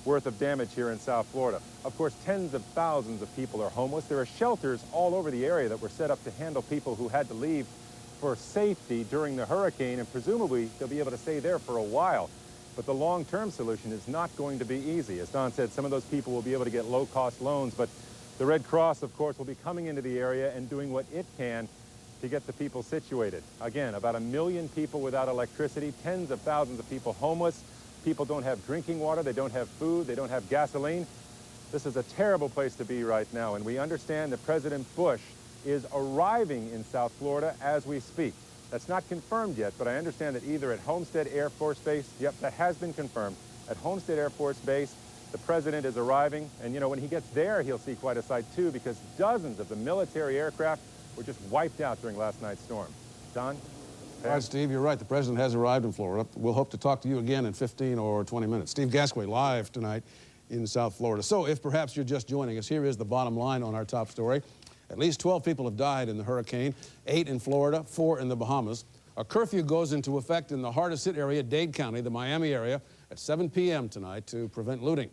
worth of damage here in South Florida. Of course, tens of thousands of people are homeless. There are shelters all over the area that were set up to handle people who had to leave for safety during the hurricane, and presumably they'll be able to stay there for a while. But the long-term solution is not going to be easy. As Don said, some of those people will be able to get low-cost loans, but the Red Cross, of course, will be coming into the area and doing what it can to get the people situated. Again, about 1 million people without electricity, tens of thousands of people homeless. People don't have drinking water, they don't have food, they don't have gasoline. This is a terrible place to be right now, and we understand that President Bush is arriving in South Florida as we speak. That's not confirmed yet, but I understand that either at Homestead Air Force Base, yep, that has been confirmed. At Homestead Air Force Base, the president is arriving, and you know, when he gets there, he'll see quite a sight too, because dozens of the military aircraft were just wiped out during last night's storm. Don? All right, Steve, you're right. The president has arrived in Florida. We'll hope to talk to you again in 15 or 20 minutes. Steve Gasquet live tonight in South Florida. So if perhaps you're just joining us, here is the bottom line on our top story. At least 12 people have died in the hurricane, 8 in Florida, 4 in the Bahamas. A curfew goes into effect in the hardest hit area, Dade County, the Miami area, at 7 p.m. tonight to prevent looting.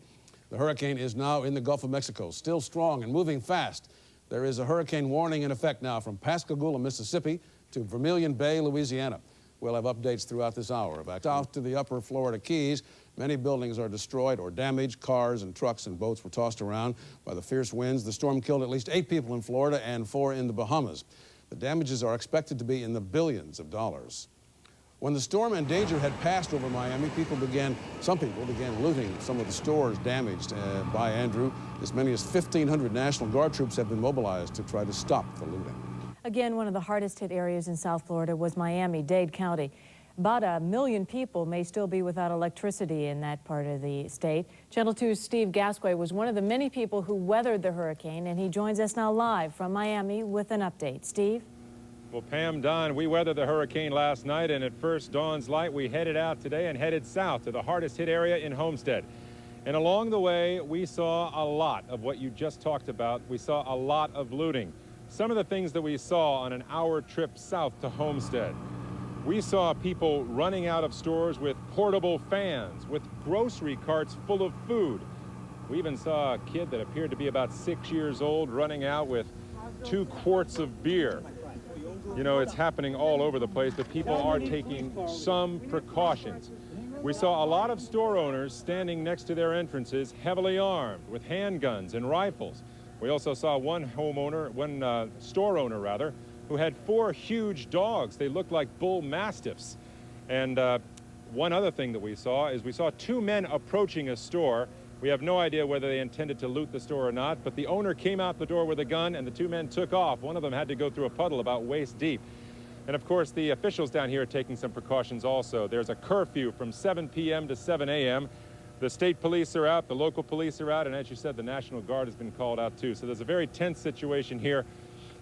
The hurricane is now in the Gulf of Mexico, still strong and moving fast. There is a hurricane warning in effect now from Pascagoula, Mississippi to Vermilion Bay, Louisiana. We'll have updates throughout this hour. Back south to the upper Florida Keys, many buildings are destroyed or damaged. Cars and trucks and boats were tossed around by the fierce winds. The storm killed at least 8 people in Florida and 4 in the Bahamas. The damages are expected to be in the billions of dollars. When the storm and danger had passed over Miami, some people began looting some of the stores damaged by Andrew. As many as 1,500 National Guard troops have been mobilized to try to stop the looting. Again, one of the hardest hit areas in South Florida was Miami, Dade County. About 1 million people may still be without electricity in that part of the state. Channel 2's Steve Gasquet was one of the many people who weathered the hurricane, and he joins us now live from Miami with an update. Steve? Well, Pam, Don, we weathered the hurricane last night, and at first dawn's light, we headed out today and headed south to the hardest hit area in Homestead. And along the way, we saw a lot of what you just talked about. We saw a lot of looting. Some of the things that we saw on an hour trip south to Homestead. We saw people running out of stores with portable fans, with grocery carts full of food. We even saw a kid that appeared to be about 6 years old running out with 2 quarts of beer. You know, it's happening all over the place, but people are taking some precautions. We saw a lot of store owners standing next to their entrances, heavily armed with handguns and rifles. We also saw one store owner, who had 4 huge dogs. They looked like bull mastiffs. And one other thing that we saw is we saw 2 men approaching a store. We have no idea whether they intended to loot the store or not, but the owner came out the door with a gun and the 2 men took off. One of them had to go through a puddle about waist deep. And of course, the officials down here are taking some precautions also. There's a curfew from 7 p.m. to 7 a.m. The state police are out, the local police are out, and as you said, the National Guard has been called out too. So there's a very tense situation here.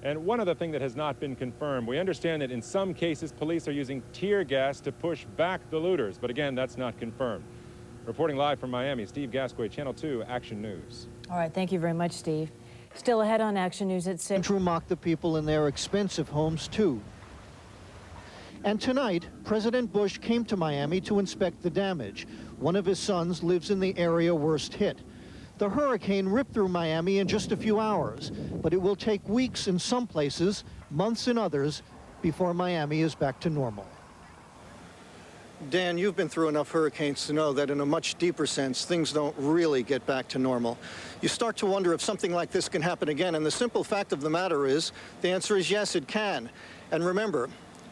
And one other thing that has not been confirmed, we understand that in some cases, police are using tear gas to push back the looters. But again, that's not confirmed. Reporting live from Miami, Steve Gasquet, Channel 2 Action News. All right, thank you very much, Steve. Still ahead on Action News at 6. Andrew mocked the people in their expensive homes, too. And tonight, President Bush came to Miami to inspect the damage. One of his sons lives in the area worst hit. The hurricane ripped through Miami in just a few hours, but it will take weeks in some places, months in others, before Miami is back to normal. Dan, you've been through enough hurricanes to know that in a much deeper sense, things don't really get back to normal. You start to wonder if something like this can happen again, and the simple fact of the matter is, the answer is yes, it can. And remember,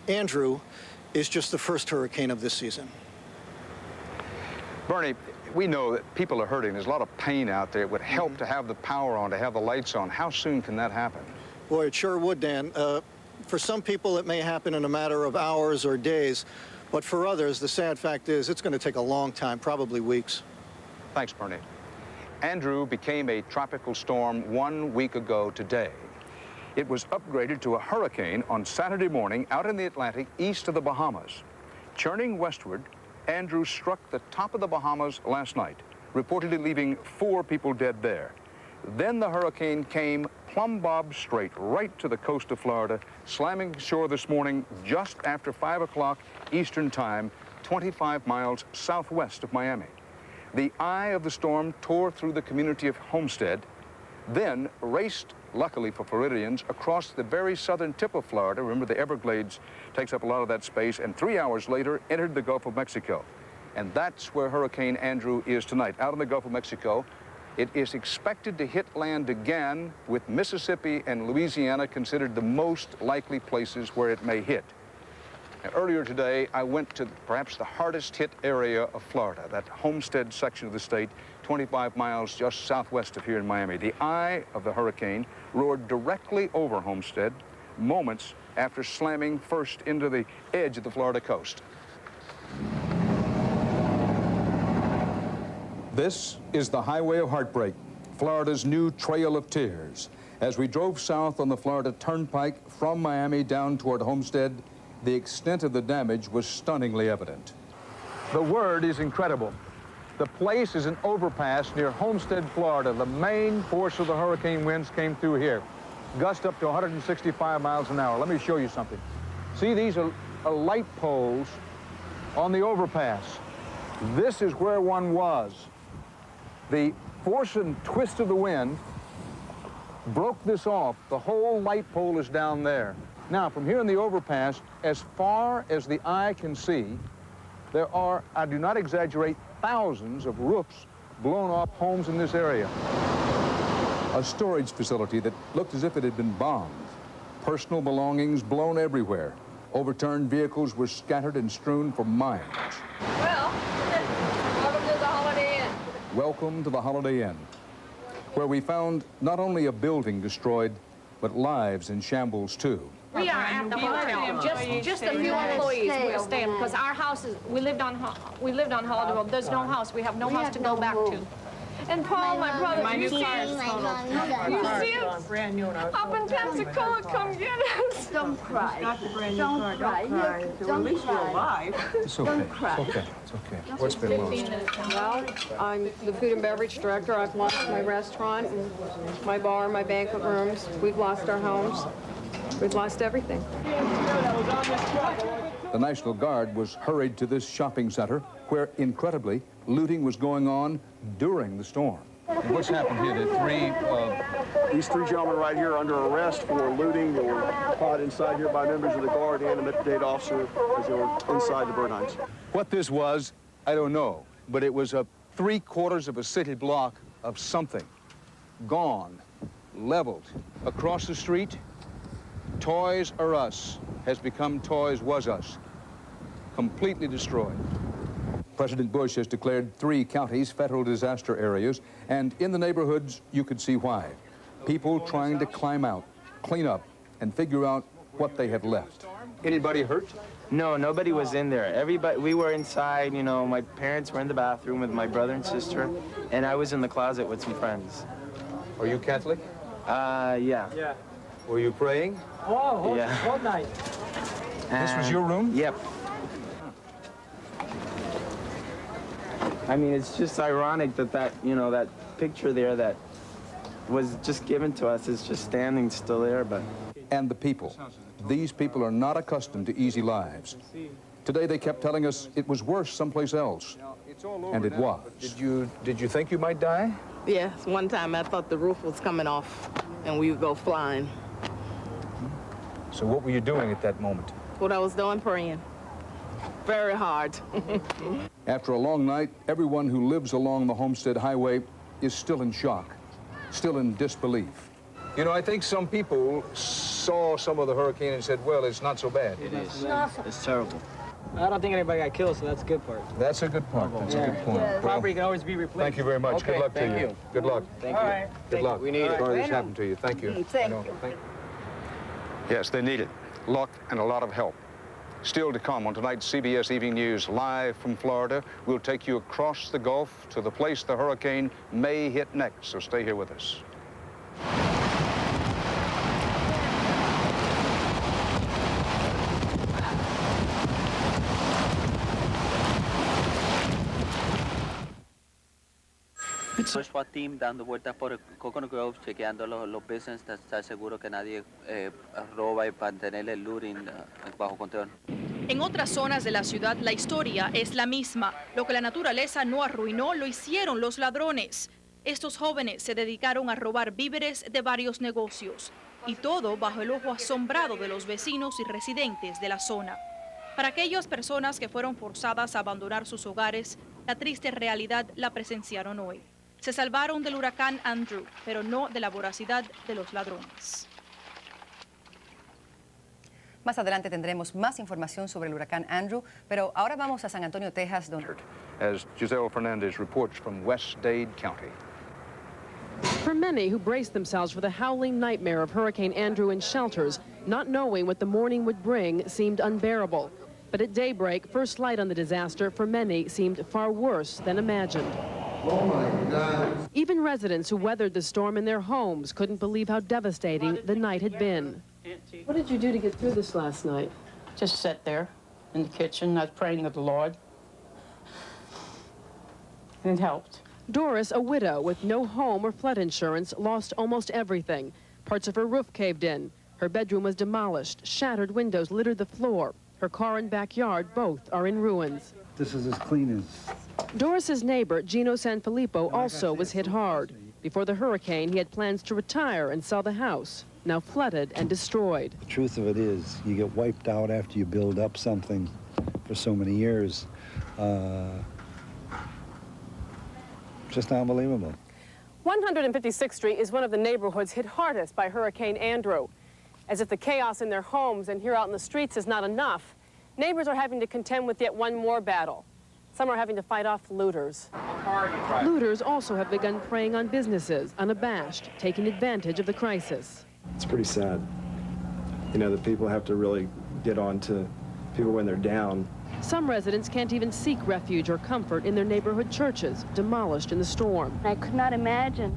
Andrew is just the first hurricane of this season. Bernie, we know that people are hurting. There's a lot of pain out there. It would help to have the power on, to have the lights on. How soon can that happen? Boy, it sure would, Dan. For some people, it may happen in a matter of hours or days. But for others, the sad fact is it's going to take a long time, probably weeks. Thanks, Bernie. Andrew became a tropical storm 1 week ago today. It was upgraded to a hurricane on Saturday morning out in the Atlantic east of the Bahamas. Churning westward, Andrew struck the top of the Bahamas last night, reportedly leaving 4 people dead there. Then the hurricane came plumb bob straight right to the coast of Florida, slamming shore this morning just after 5 o'clock Eastern Time, 25 miles southwest of Miami. The eye of the storm tore through the community of Homestead, then raced, luckily for Floridians, across the very southern tip of Florida. Remember, the Everglades takes up a lot of that space, and 3 hours later entered the Gulf of Mexico. And that's where Hurricane Andrew is tonight, out in the Gulf of Mexico. It is expected to hit land again, with Mississippi and Louisiana considered the most likely places where it may hit. Now, earlier today, I went to perhaps the hardest hit area of Florida, that Homestead section of the state, 25 miles just southwest of here in Miami. The eye of the hurricane roared directly over Homestead moments after slamming first into the edge of the Florida coast. This is the Highway of Heartbreak, Florida's new Trail of Tears. As we drove south on the Florida Turnpike from Miami down toward Homestead, the extent of the damage was stunningly evident. The word is incredible. The place is an overpass near Homestead, Florida. The main force of the hurricane winds came through here. Gust up to 165 miles an hour. Let me show you something. See, these are light poles on the overpass. This is where one was. The force and twist of the wind broke this off. The whole light pole is down there. Now, from here in the overpass, as far as the eye can see, there are, I do not exaggerate, thousands of roofs blown off homes in this area. A storage facility that looked as if it had been bombed. Personal belongings blown everywhere. Overturned vehicles were scattered and strewn for miles. Well, welcome to the Holiday Inn. Welcome to the Holiday Inn, where we found not only a building destroyed, but lives in shambles too. We are at the hotel. Just a few employees we're staying because our house is. We lived on Holiday Road. There's no house. We have no house to go back to. And Paul, my brother, you see it? Brand new. Up in Pensacola, come get us. Don't cry. Got the brand new Don't car. cry. At least we're alive. It's okay. Don't cry. It's okay. It's okay. What's been lost? Well, I'm the food and beverage director. I've lost my restaurant, and my bar, my banquet rooms. We've lost our homes. We've lost everything. The National Guard was hurried to this shopping center where, incredibly, looting was going on during the storm. And what's happened here? These three gentlemen right here are under arrest for looting. They were caught inside here by members of the Guard and a Met-to-Date officer as they were inside the Bernheims. What this was, I don't know, but it was a 3/4 of a city block of something. Gone, leveled. Across the street, Toys R Us has become Toys Was Us. Completely destroyed. President Bush has declared 3 counties federal disaster areas, and in the neighborhoods, you could see why. People trying to climb out, clean up, and figure out what they have left. Anybody hurt? No, nobody was in there. Everybody, we were inside, you know, my parents were in the bathroom with my brother and sister, and I was in the closet with some friends. Are you Catholic? Yeah. Yeah. Were you praying? Oh, yeah. Whole night. This was your room? Yep. I mean, it's just ironic that you know, that picture there that was just given to us is just standing still there, but... And the people. These people are not accustomed to easy lives. Today they kept telling us it was worse someplace else. And it was. Did you think you might die? Yes, one time I thought the roof was coming off and we would go flying. So what were you doing at that moment? What I was doing, praying. Very hard. After a long night, everyone who lives along the Homestead Highway is still in shock, still in disbelief. You know, I think some people saw some of the hurricane and said, well, it's not so bad. It is. It's terrible. I don't think anybody got killed, so that's a good part. That's a good part. That's a good point. Well, Property can always be replaced. thank you very much. Okay, Good luck to you. Good luck. Thank you. All right. Good luck. We need it. Sorry this happened to you. Thank you. Thank you. Yes, they need it. Luck and a lot of help. Still to come on tonight's CBS Evening News, live from Florida. We'll take you across the Gulf to the place the hurricane may hit next, so stay here with us. SWAT team dando vueltas por Coconut Grove, chequeando los business, estar seguro que nadie roba y mantener el looting bajo control. En otras zonas de la ciudad la historia es la misma. Lo que la naturaleza no arruinó lo hicieron los ladrones. Estos jóvenes se dedicaron a robar víveres de varios negocios. Y todo bajo el ojo asombrado de los vecinos y residentes de la zona. Para aquellas personas que fueron forzadas a abandonar sus hogares, la triste realidad la presenciaron hoy. Se salvaron del huracán Andrew, pero no de la voracidad de los ladrones. Más adelante tendremos más información sobre el huracán Andrew, pero ahora vamos a San Antonio, Texas, donde... As Giselle Fernandez reports from West Dade County. For many who braced themselves for the howling nightmare of Hurricane Andrew in shelters, not knowing what the morning would bring seemed unbearable. But at daybreak, first light on the disaster for many seemed far worse than imagined. Oh my God. Even residents who weathered the storm in their homes couldn't believe how devastating the night had been. What did you do to get through this last night? Just sat there in the kitchen. I was praying to the Lord. And it helped. Doris, a widow with no home or flood insurance, lost almost everything. Parts of her roof caved in. Her bedroom was demolished. Shattered windows littered the floor. Her car and backyard both are in ruins. This is as clean as... Doris's neighbor, Gino Sanfilippo, also was hit hard. Before the hurricane, he had plans to retire and sell the house, now flooded and destroyed. The truth of it is, you get wiped out after you build up something for so many years. Just unbelievable. 156th Street is one of the neighborhoods hit hardest by Hurricane Andrew. As if the chaos in their homes and here out in the streets is not enough, neighbors are having to contend with yet one more battle. Some are having to fight off looters. Looters also have begun preying on businesses, unabashed, taking advantage of the crisis. It's pretty sad. You know, that people have to really get on to people when they're down. Some residents can't even seek refuge or comfort in their neighborhood churches, demolished in the storm. I could not imagine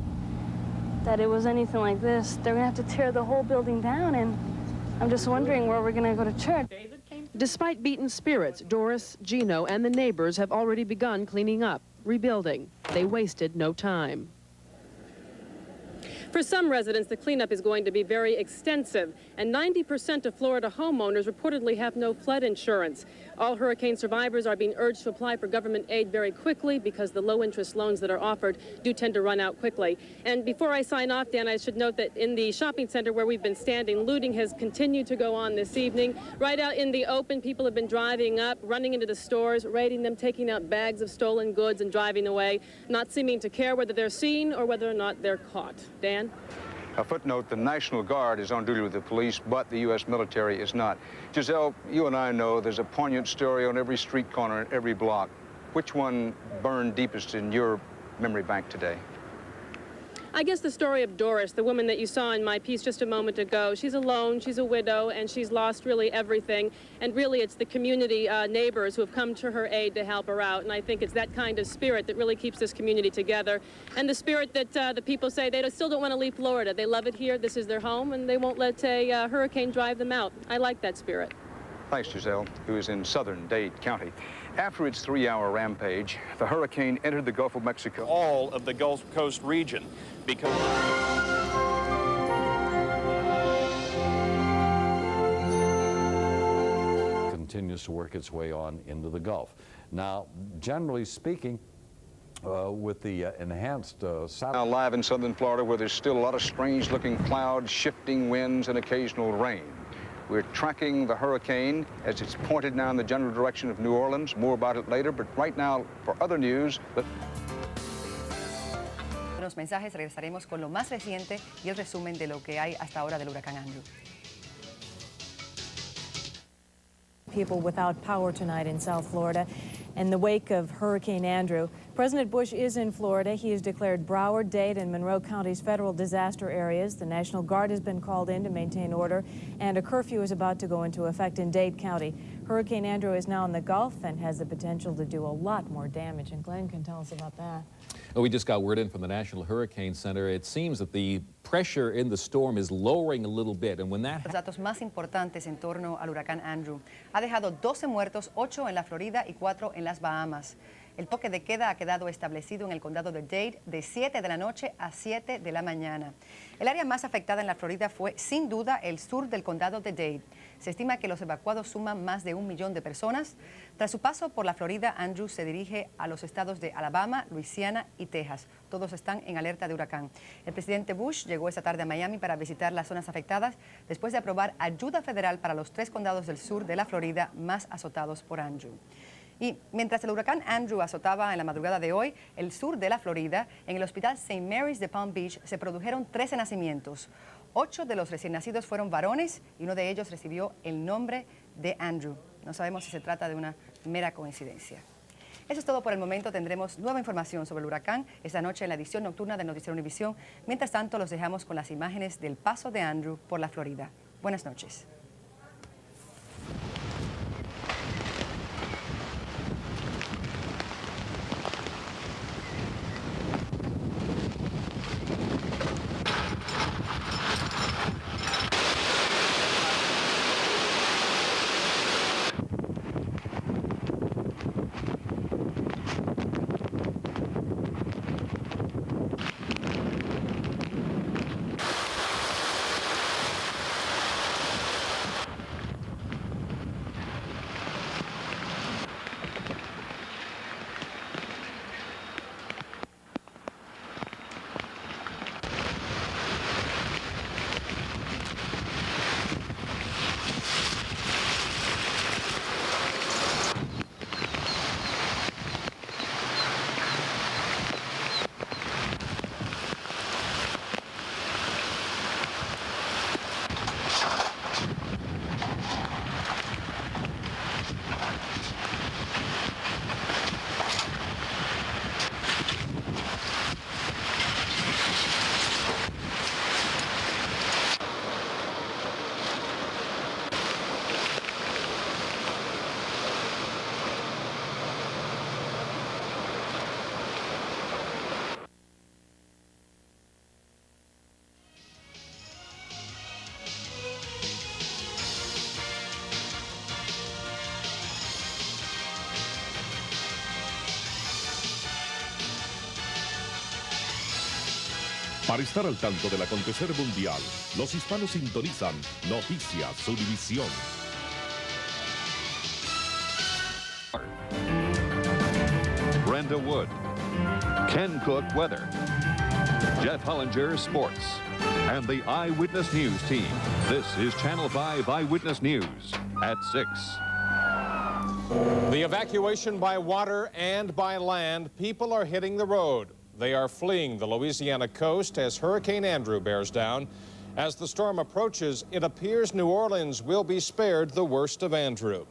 that it was anything like this. They're going to have to tear the whole building down, and I'm just wondering where we're going to go to church. Despite beaten spirits, Doris, Gino, and the neighbors have already begun cleaning up, rebuilding. They wasted no time. For some residents, the cleanup is going to be very extensive, and 90% of Florida homeowners reportedly have no flood insurance. All hurricane survivors are being urged to apply for government aid very quickly because the low-interest loans that are offered do tend to run out quickly. And before I sign off, Dan, I should note that in the shopping center where we've been standing, looting has continued to go on this evening. Right out in the open, people have been driving up, running into the stores, raiding them, taking out bags of stolen goods and driving away, not seeming to care whether they're seen or whether or not they're caught. Dan? A footnote, the National Guard is on duty with the police, but the U.S. military is not. Giselle, you and I know there's a poignant story on every street corner and every block. Which one burned deepest in your memory bank today? I guess the story of Doris, the woman that you saw in my piece just a moment ago, she's alone, she's a widow, and she's lost really everything. And really, it's the community neighbors who have come to her aid to help her out. And I think it's that kind of spirit that really keeps this community together. And the spirit that the people say they still don't want to leave Florida. They love it here, this is their home, and they won't let a hurricane drive them out. I like that spirit. Thanks, Giselle, who is in southern Dade County. After its 3-hour rampage, the hurricane entered the Gulf of Mexico. All of the Gulf Coast region because... continues to work its way on into the Gulf. Now, generally speaking, with the enhanced satellite... Now live in southern Florida, where there's still a lot of strange-looking clouds, shifting winds, and occasional rain. We're tracking the hurricane as it's pointed now in the general direction of New Orleans. More about it later, but right now, for other news... Los mensajes, regresaremos con lo más reciente y el resumen de lo que hay hasta ahora del huracán Andrew. People without power tonight in South Florida in the wake of Hurricane Andrew. President Bush is in Florida. He has declared Broward, Dade, and Monroe counties federal disaster areas. The National Guard has been called in to maintain order, and a curfew is about to go into effect in Dade County. Hurricane Andrew is now in the Gulf and has the potential to do a lot more damage, and Glenn can tell us about that. Well, we just got word in from the National Hurricane Center. It seems that the pressure in the storm is lowering a little bit, and when that Los datos más importantes en torno al huracán Andrew ha dejado 12 muertos, 8 en la Florida y 4 en las Bahamas. El toque de queda ha quedado establecido en el condado de Dade de 7 de la noche a 7 de la mañana. El área más afectada en la Florida fue, sin duda, el sur del condado de Dade. Se estima que los evacuados suman más de 1 millón de personas. Tras su paso por la Florida, Andrew se dirige a los estados de Alabama, Luisiana y Texas. Todos están en alerta de huracán. El presidente Bush llegó esta tarde a Miami para visitar las zonas afectadas después de aprobar ayuda federal para los 3 condados del sur de la Florida más azotados por Andrew. Y mientras el huracán Andrew azotaba en la madrugada de hoy el sur de la Florida, en el hospital St. Mary's de Palm Beach se produjeron 13 nacimientos. 8 de los recién nacidos fueron varones y uno de ellos recibió el nombre de Andrew. No sabemos si se trata de una mera coincidencia. Eso es todo por el momento. Tendremos nueva información sobre el huracán esta noche en la edición nocturna del Noticiero Univisión. Mientras tanto, los dejamos con las imágenes del paso de Andrew por la Florida. Buenas noches. Para estar al tanto del acontecer mundial, los hispanos sintonizan Noticias Univisión. Brenda Wood, Ken Cook Weather, Jeff Hollinger Sports, and the Eyewitness News team. This is Channel 5 Eyewitness News at 6. The evacuation by water and by land, people are hitting the road. They are fleeing the Louisiana coast as Hurricane Andrew bears down. As the storm approaches, it appears New Orleans will be spared the worst of Andrew.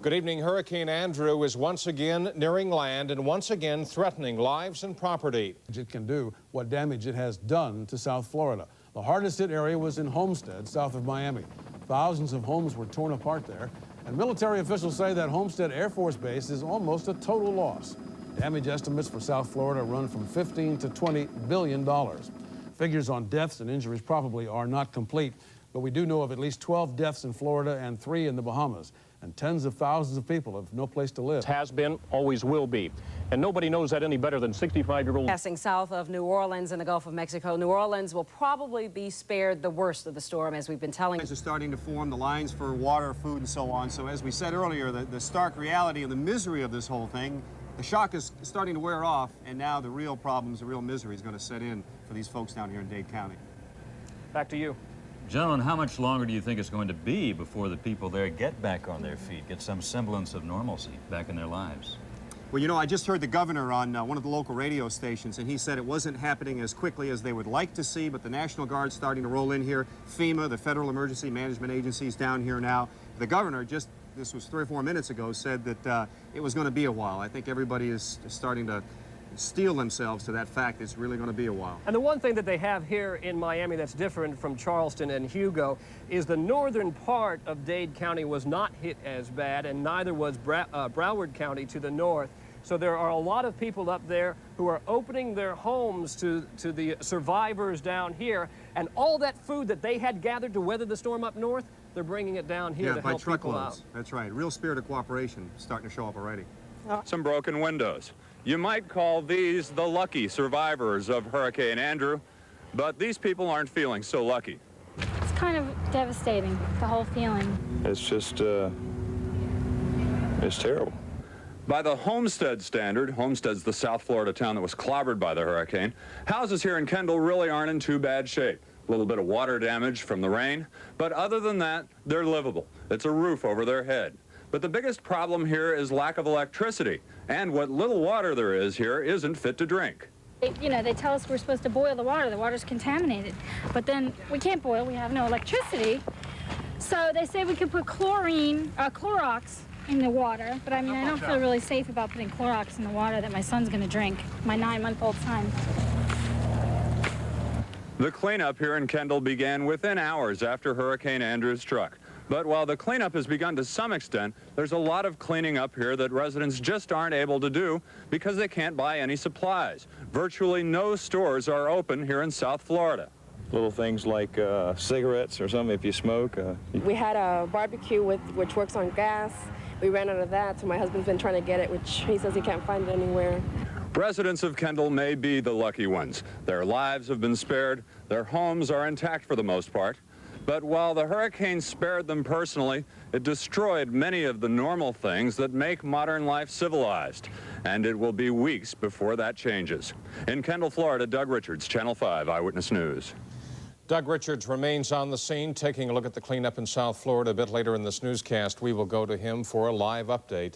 Good evening. Hurricane Andrew is once again nearing land and once again threatening lives and property. It can do what damage it has done to South Florida. The hardest hit area was in Homestead, south of Miami. Thousands of homes were torn apart there, and military officials say that Homestead Air Force Base is almost a total loss. Damage estimates for South Florida run from $15 to $20 billion. Figures on deaths and injuries probably are not complete, but we do know of at least 12 deaths in Florida and 3 in the Bahamas, and tens of thousands of people have no place to live. Has been, always will be. And nobody knows that any better than 65-year-old. Passing south of New Orleans in the Gulf of Mexico, New Orleans will probably be spared the worst of the storm, as we've been telling. Are starting to form the lines for water, food, and so on. So as we said earlier, the stark reality and the misery of this whole thing, the shock is starting to wear off, and now the real problems, the real misery is going to set in for these folks down here in Dade County. Back to you. Gentlemen, how much longer do you think it's going to be before the people there get back on their feet, get some semblance of normalcy back in their lives? Well, you know, I just heard the governor on one of the local radio stations, and he said it wasn't happening as quickly as they would like to see, but the National Guard's starting to roll in here. FEMA, the Federal Emergency Management Agency, is down here now. The governor just, this was 3 or 4 minutes ago, said that it was going to be a while. I think everybody is starting to steel themselves to that fact it's really going to be a while. And the one thing that they have here in Miami that's different from Charleston and Hugo is the northern part of Dade County was not hit as bad, and neither was Broward County to the north. So there are a lot of people up there who are opening their homes to the survivors down here, and all that food that they had gathered to weather the storm up north, they're bringing it down here to help people out. That's right. Real spirit of cooperation starting to show up already. Some broken windows. You might call these the lucky survivors of Hurricane Andrew, but these people aren't feeling so lucky. It's kind of devastating, the whole feeling. It's just, it's terrible. By the Homestead standard, Homestead's the South Florida town that was clobbered by the hurricane, houses here in Kendall really aren't in too bad shape. A little bit of water damage from the rain, but other than that, they're livable. It's a roof over their head. But the biggest problem here is lack of electricity, and what little water there is here isn't fit to drink. You know, they tell us we're supposed to boil the water's contaminated, but then we can't boil, we have no electricity. So they say we could put Clorox in the water, but I mean, I don't feel really safe about putting Clorox in the water that my son's gonna drink, my 9-month-old son. The cleanup here in Kendall began within hours after Hurricane Andrew struck. But while the cleanup has begun to some extent, there's a lot of cleaning up here that residents just aren't able to do because they can't buy any supplies. Virtually no stores are open here in South Florida. Little things like cigarettes or something if you smoke. We had a barbecue which works on gas. We ran out of that, so my husband's been trying to get it, which he says he can't find it anywhere. Residents of Kendall may be the lucky ones. Their lives have been spared. Their homes are intact for the most part. But while the hurricane spared them personally, it destroyed many of the normal things that make modern life civilized. And it will be weeks before that changes. In Kendall, Florida, Doug Richards, Channel 5 Eyewitness News. Doug Richards remains on the scene, taking a look at the cleanup in South Florida. A bit later in this newscast, we will go to him for a live update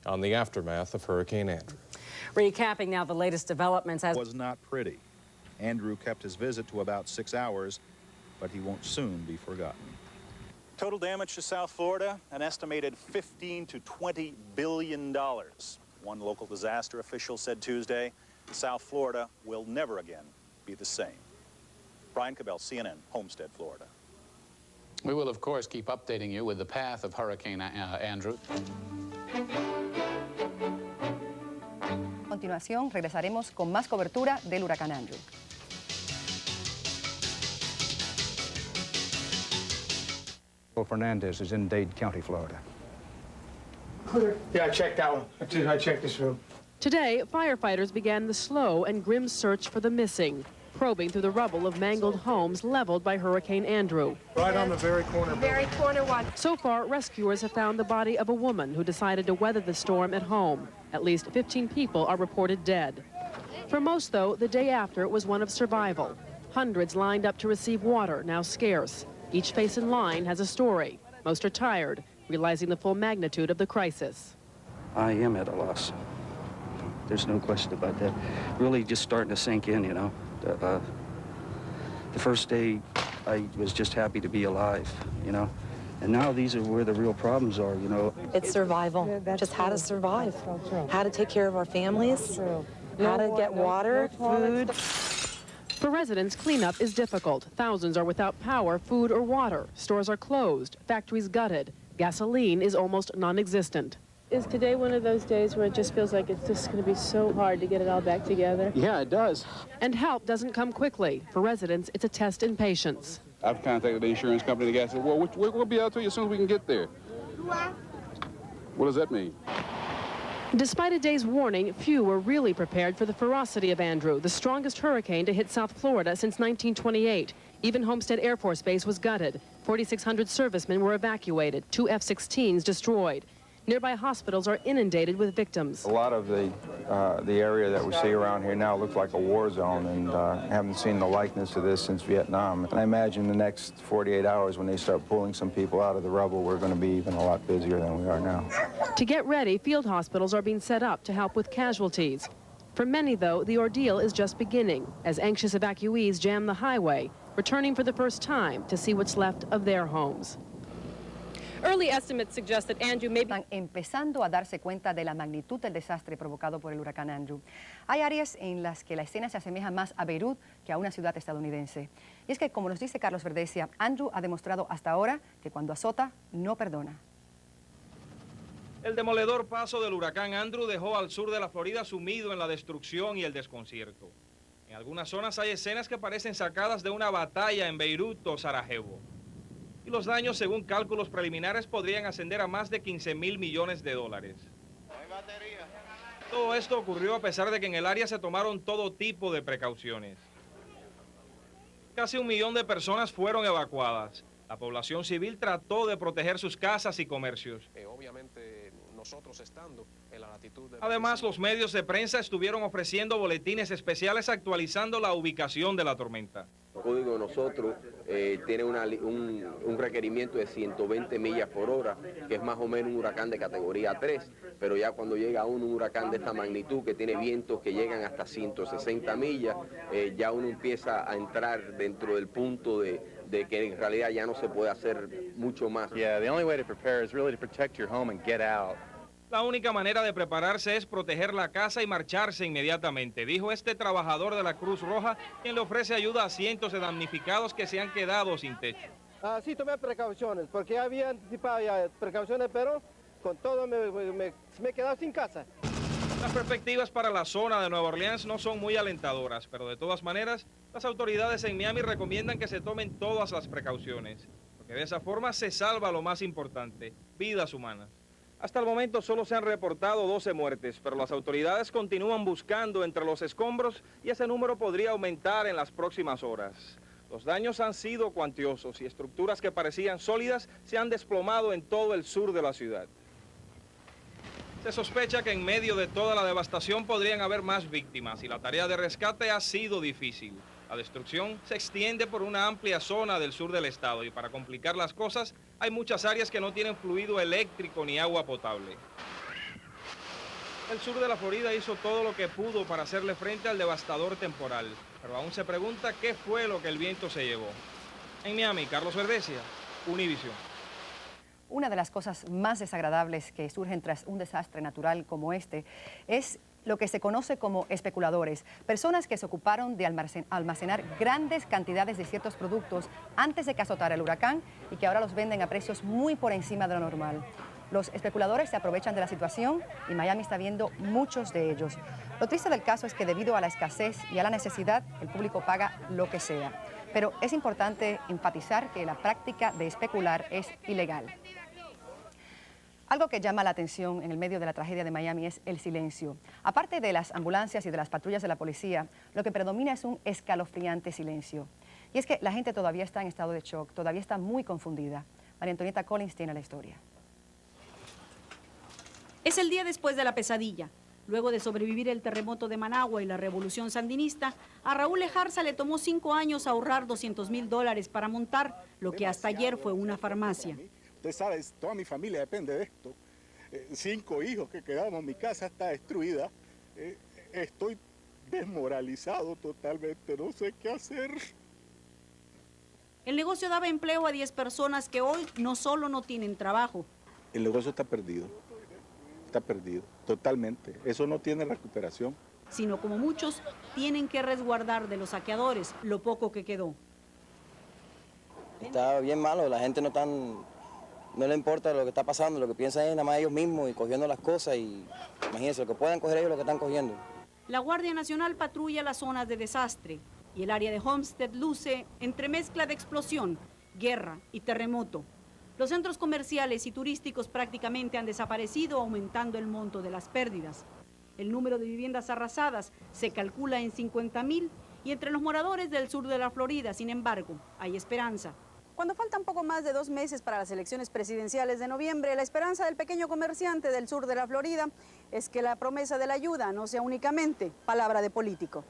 on the aftermath of Hurricane Andrew. Recapping now the latest developments. It was not pretty. Andrew kept his visit to about 6 hours, but he won't soon be forgotten. Total damage to South Florida, an estimated $15 to $20 billion. One local disaster official said Tuesday, South Florida will never again be the same. Brian Cabell, CNN, Homestead, Florida. We will, of course, keep updating you with the path of Hurricane Andrew. A continuación, regresaremos con más cobertura del huracán Andrew. Fernandez is in Dade County, Florida. Clear. Yeah, I checked that one. I checked this room. Today, firefighters began the slow and grim search for the missing, probing through the rubble of mangled homes leveled by Hurricane Andrew. Right on the very corner. Very corner one. So far, rescuers have found the body of a woman who decided to weather the storm at home. At least 15 people are reported dead. For most, though, the day after was one of survival. Hundreds lined up to receive water, now scarce. Each face in line has a story. Most are tired, realizing the full magnitude of the crisis. I am at a loss. There's no question about that. Really just starting to sink in, you know. The first day, I was just happy to be alive, you know. And now these are where the real problems are, you know. It's survival, just how to survive, how to take care of our families, how to get water, food. For residents, cleanup is difficult. Thousands are without power, food, or water. Stores are closed, factories gutted. Gasoline is almost non-existent. Is today one of those days where it just feels like it's just going to be so hard to get it all back together? Yeah, it does. And help doesn't come quickly. For residents, it's a test in patience. I've contacted the insurance company. The guy said, well, we'll be out to you as soon as we can get there. What does that mean? Despite a day's warning, few were really prepared for the ferocity of Andrew, the strongest hurricane to hit South Florida since 1928. Even Homestead Air Force Base was gutted. 4,600 servicemen were evacuated, 2 F-16s destroyed. Nearby hospitals are inundated with victims. A lot of the area that we see around here now looks like a war zone, and haven't seen the likeness of this since Vietnam. And I imagine the next 48 hours when they start pulling some people out of the rubble, we're going to be even a lot busier than we are now. To get ready, field hospitals are being set up to help with casualties. For many, though, the ordeal is just beginning, as anxious evacuees jam the highway, returning for the first time to see what's left of their homes. Early estimates suggest that Andrew may be... Están empezando a darse cuenta de la magnitud del desastre provocado por el huracán Andrew. Hay áreas en las que la escena se asemeja más a Beirut que a una ciudad estadounidense. Y es que, como nos dice Carlos Verdecia, Andrew ha demostrado hasta ahora que cuando azota, no perdona. El demoledor paso del huracán Andrew dejó al sur de la Florida sumido en la destrucción y el desconcierto. En algunas zonas hay escenas que parecen sacadas de una batalla en Beirut o Sarajevo. Y los daños, según cálculos preliminares, podrían ascender a más de $15.000 millones. Todo esto ocurrió a pesar de que en el área se tomaron todo tipo de precauciones. Casi 1 millón de personas fueron evacuadas. La población civil trató de proteger sus casas y comercios. Obviamente, nosotros estando en la latitud de... Además, los medios de prensa estuvieron ofreciendo boletines especiales actualizando la ubicación de la tormenta. El código de nosotros tiene un requerimiento de 120 millas por hora, que es más o menos un huracán de categoría 3, pero ya cuando llega un huracán de esta magnitud, que tiene vientos que llegan hasta 160 millas, ya uno empieza a entrar dentro del punto de que en realidad ya no se puede hacer mucho más. Yeah, the only way to prepare is really to protect your home and get out. La única manera de prepararse es proteger la casa y marcharse inmediatamente, dijo este trabajador de la Cruz Roja, quien le ofrece ayuda a cientos de damnificados que se han quedado sin techo. Sí tomé precauciones, porque ya había anticipado ya precauciones, pero con todo me he quedado sin casa. Las perspectivas para la zona de Nueva Orleans no son muy alentadoras, pero de todas maneras, las autoridades en Miami recomiendan que se tomen todas las precauciones, porque de esa forma se salva lo más importante, vidas humanas. Hasta el momento solo se han reportado 12 muertes, pero las autoridades continúan buscando entre los escombros y ese número podría aumentar en las próximas horas. Los daños han sido cuantiosos y estructuras que parecían sólidas se han desplomado en todo el sur de la ciudad. Se sospecha que en medio de toda la devastación podrían haber más víctimas y la tarea de rescate ha sido difícil. La destrucción se extiende por una amplia zona del sur del estado y para complicar las cosas hay muchas áreas que no tienen fluido eléctrico ni agua potable. El sur de la Florida hizo todo lo que pudo para hacerle frente al devastador temporal, pero aún se pregunta qué fue lo que el viento se llevó. En Miami, Carlos Verdecia, Univision. Una de las cosas más desagradables que surgen tras un desastre natural como este es lo que se conoce como especuladores, personas que se ocuparon de almacenar grandes cantidades de ciertos productos antes de que azotara el huracán y que ahora los venden a precios muy por encima de lo normal. Los especuladores se aprovechan de la situación y Miami está viendo muchos de ellos. Lo triste del caso es que debido a la escasez y a la necesidad, el público paga lo que sea. Pero es importante enfatizar que la práctica de especular es ilegal. Algo que llama la atención en el medio de la tragedia de Miami es el silencio. Aparte de las ambulancias y de las patrullas de la policía, lo que predomina es un escalofriante silencio. Y es que la gente todavía está en estado de shock, todavía está muy confundida. María Antonieta Collins tiene la historia. Es el día después de la pesadilla. Luego de sobrevivir el terremoto de Managua y la revolución sandinista, a Raúl Lejarza le tomó 5 años ahorrar $200,000 para montar lo que hasta ayer fue una farmacia. Usted sabe, toda mi familia depende de esto. 5 hijos que quedamos, mi casa está destruida. Estoy desmoralizado totalmente, no sé qué hacer. El negocio daba empleo a 10 personas que hoy no solo no tienen trabajo. El negocio está perdido, totalmente. Eso no tiene recuperación. Sino como muchos, tienen que resguardar de los saqueadores lo poco que quedó. Está bien malo, la gente no le importa lo que está pasando, lo que piensan es nada más ellos mismos y cogiendo las cosas y imagínense, lo que puedan coger ellos lo que están cogiendo. La Guardia Nacional patrulla las zonas de desastre y el área de Homestead luce entre mezcla de explosión, guerra y terremoto. Los centros comerciales y turísticos prácticamente han desaparecido, aumentando el monto de las pérdidas. El número de viviendas arrasadas se calcula en 50,000 y entre los moradores del sur de la Florida, sin embargo, hay esperanza. Cuando faltan poco más de 2 meses para las elecciones presidenciales de noviembre, la esperanza del pequeño comerciante del sur de la Florida es que la promesa de la ayuda no sea únicamente palabra de político.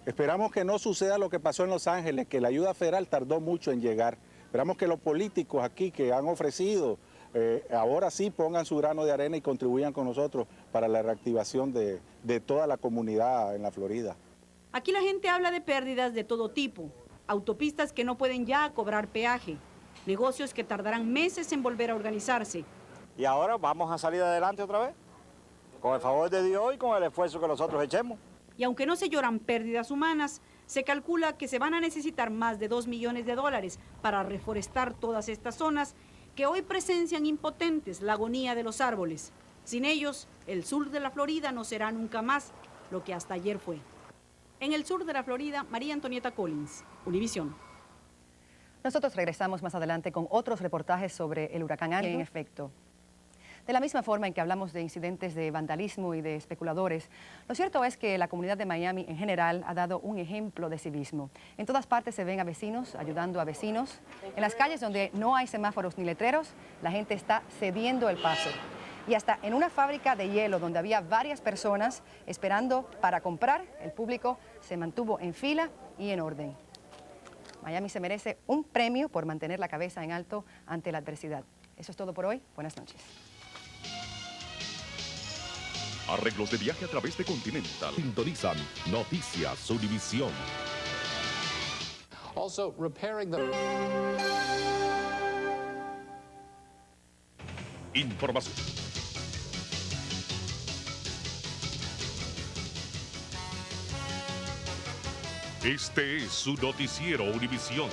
Esperamos que no suceda lo que pasó en Los Ángeles, que la ayuda federal tardó mucho en llegar. Esperamos que los políticos aquí que han ofrecido, ahora sí pongan su grano de arena y contribuyan con nosotros para la reactivación de toda la comunidad en la Florida. Aquí la gente habla de pérdidas de todo tipo. Autopistas que no pueden ya cobrar peaje, negocios que tardarán meses en volver a organizarse. Y ahora vamos a salir adelante otra vez, con el favor de Dios y con el esfuerzo que nosotros echemos. Y aunque no se lloran pérdidas humanas, se calcula que se van a necesitar más de $2 millones para reforestar todas estas zonas que hoy presencian impotentes la agonía de los árboles. Sin ellos, el sur de la Florida no será nunca más lo que hasta ayer fue. En el sur de la Florida, María Antonieta Collins, Univision. Nosotros regresamos más adelante con otros reportajes sobre el huracán Andrew. En efecto, De la misma forma en que hablamos de incidentes de vandalismo y de especuladores, lo cierto es que la comunidad de Miami en general ha dado un ejemplo de civismo. En todas partes se ven a vecinos ayudando a vecinos. En las calles donde no hay semáforos ni letreros, la gente está cediendo el paso. Y hasta en una fábrica de hielo donde había varias personas esperando para comprar, el público se mantuvo en fila y en orden. Miami se merece un premio por mantener la cabeza en alto ante la adversidad. Eso es todo por hoy. Buenas noches. Arreglos de viaje a través de Continental. Sintonizan Noticias Univisión. Also, repairing the... Información. Este es su noticiero Univisión.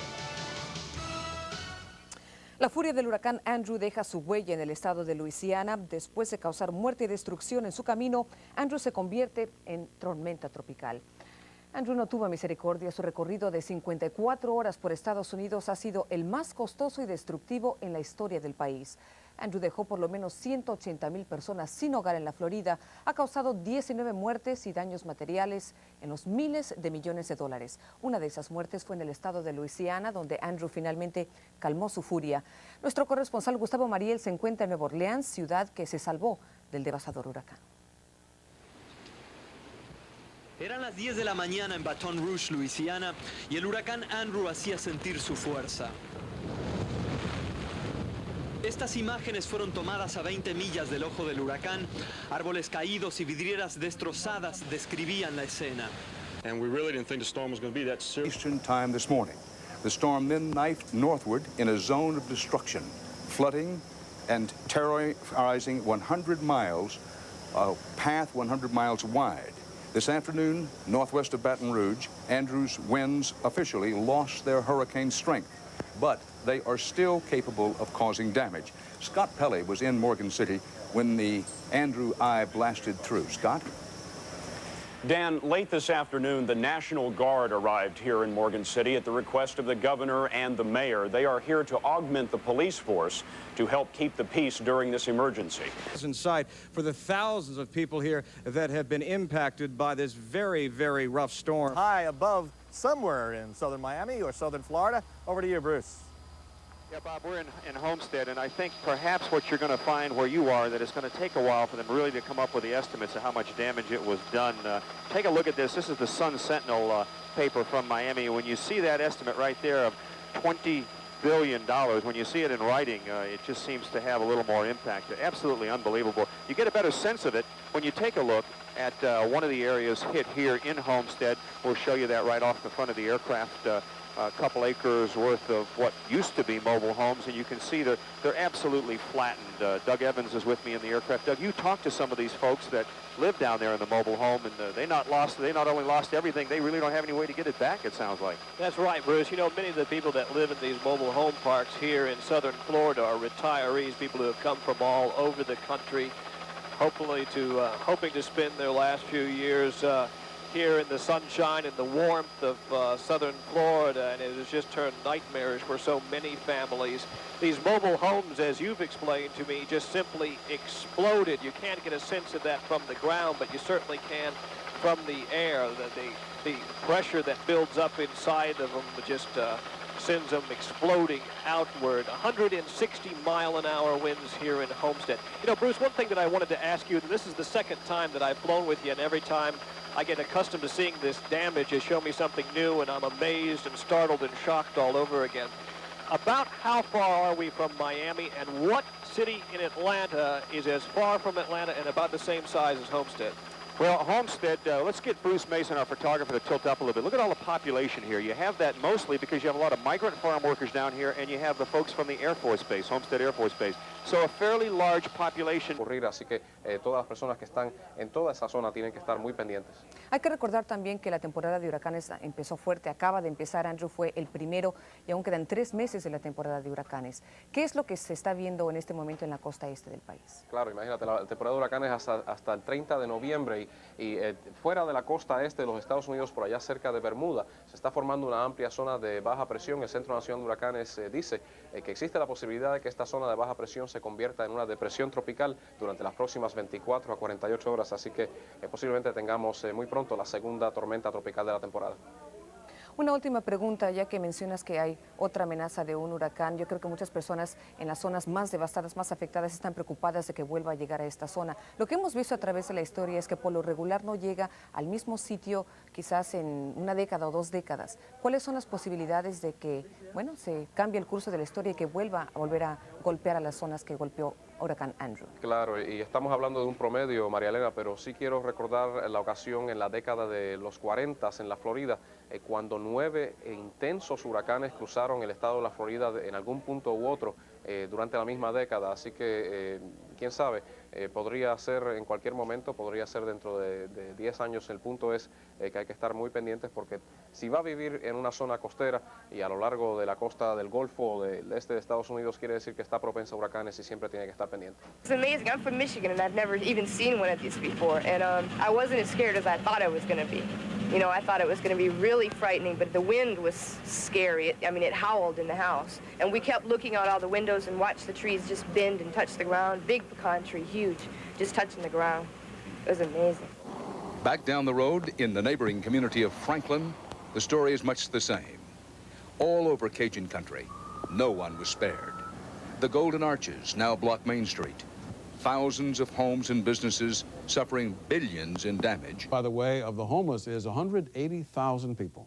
La furia del huracán Andrew deja su huella en el estado de Luisiana. Después de causar muerte y destrucción en su camino, Andrew se convierte en tormenta tropical. Andrew no tuvo misericordia. Su recorrido de 54 horas por Estados Unidos ha sido el más costoso y destructivo en la historia del país. Andrew dejó por lo menos 180,000 personas sin hogar en la Florida, ha causado 19 muertes y daños materiales en los miles de millones de dólares. Una de esas muertes fue en el estado de Luisiana, donde Andrew finalmente calmó su furia. Nuestro corresponsal Gustavo Mariel se encuentra en Nueva Orleans, ciudad que se salvó del devastador huracán. Eran las 10 de la mañana en Baton Rouge, Luisiana, y el huracán Andrew hacía sentir su fuerza. Estas imágenes fueron tomadas a 20 millas del ojo del huracán. Árboles caídos y vidrieras destrozadas describían la escena. And we really didn't think the storm was going to be that serious. Eastern time this morning, the storm then knifed northward in a zone of destruction, flooding and terrorizing 100 miles, a path 100 miles wide. This afternoon, northwest of Baton Rouge, Andrew's winds officially lost their hurricane strength, but they are still capable of causing damage. Scott Pelley was in Morgan City when the Andrew eye blasted through. Scott? Dan, late this afternoon, the National Guard arrived here in Morgan City at the request of the governor and the mayor. They are here to augment the police force to help keep the peace during this emergency. Inside for the thousands of people here that have been impacted by this very, very rough storm. High above somewhere in southern Miami or southern Florida. Over to you, Bruce. Yeah, Bob, we're in Homestead, and I think perhaps what you're going to find where you are, that it's going to take a while for them really to come up with the estimates of how much damage it was done. Take a look at this. This is the Sun Sentinel paper from Miami. When you see that estimate right there of $20 billion, when you see it in writing, it just seems to have a little more impact. Absolutely unbelievable. You get a better sense of it when you take a look at one of the areas hit here in Homestead. We'll show you that right off the front of the aircraft. A couple acres worth of what used to be mobile homes, and you can see that they're absolutely flattened. Doug Evans is with me in the aircraft. Doug, you talked to some of these folks that live down there in the mobile home, and they not only lost everything, they really don't have any way to get it back, it sounds like. That's right, Bruce. You know, many of the people that live in these mobile home parks here in southern Florida are retirees, people who have come from all over the country, hoping to spend their last few years here in the sunshine and the warmth of southern Florida, and it has just turned nightmarish for so many families. These mobile homes, as you've explained to me, just simply exploded. You can't get a sense of that from the ground, but you certainly can from the air. The pressure that builds up inside of them just sends them exploding outward. 160-mile-an-hour winds here in Homestead. You know, Bruce, one thing that I wanted to ask you, and this is the second time that I've flown with you, and every time I get accustomed to seeing this damage, you show me something new, and I'm amazed and startled and shocked all over again. About how far are we from Miami, and what city in Atlanta is as far from Atlanta and about the same size as Homestead? Well, Homestead, let's get Bruce Mason, our photographer, to tilt up a little bit. Look at all the population here. You have that mostly because you have a lot of migrant farm workers down here, and you have the folks from the Air Force Base, Homestead Air Force Base. So a fairly large population. Así que todas las personas que están en toda esa zona tienen que estar muy pendientes. Hay que recordar también que la temporada de huracanes empezó fuerte, acaba de empezar. Andrew fue el primero y aún quedan 3 meses de la temporada de huracanes. ¿Qué es lo que se está viendo en este momento en la costa este del país? Claro, imagínate, la temporada de huracanes hasta el 30 de noviembre Y fuera de la costa este de los Estados Unidos, por allá cerca de Bermuda, se está formando una amplia zona de baja presión. El Centro Nacional de Huracanes dice que existe la posibilidad de que esta zona de baja presión se convierta en una depresión tropical durante las próximas 24 a 48 horas, así que posiblemente tengamos muy pronto la segunda tormenta tropical de la temporada. Una última pregunta, ya que mencionas que hay otra amenaza de un huracán. Yo creo que muchas personas en las zonas más devastadas, más afectadas, están preocupadas de que vuelva a llegar a esta zona. Lo que hemos visto a través de la historia es que por lo regular no llega al mismo sitio quizás en una década o 2 décadas. ¿Cuáles son las posibilidades de que, bueno, se cambie el curso de la historia y que vuelva a volver a golpear a las zonas que golpeó Huracán Andrew? Claro, y estamos hablando de un promedio, María Elena, pero sí quiero recordar la ocasión en la década de los 40 en la Florida, cuando 9 intensos huracanes cruzaron el estado de la Florida en algún punto u otro durante la misma década, así que quién sabe, podría ser en cualquier momento, podría ser dentro de 10 años. El punto es que hay que estar muy pendientes, porque si va a vivir en una zona costera y a lo largo de la costa del Golfo o del este de Estados Unidos, quiere decir que está propensa a huracanes y siempre tiene que estar pendiente. It's amazing. I'm from Michigan and I've never even seen one of these before, and I wasn't as scared as I thought I was going to be. You know, I thought it was going to be really frightening, but the wind was scary. It howled in the house. And we kept looking out all the windows and watched the trees just bend and touch the ground. Big pecan tree, huge, just touching the ground. It was amazing. Back down the road in the neighboring community of Franklin, the story is much the same. All over Cajun country, no one was spared. The Golden Arches now block Main Street. Thousands of homes and businesses suffering billions in damage. By the way, of the homeless is 180,000 people.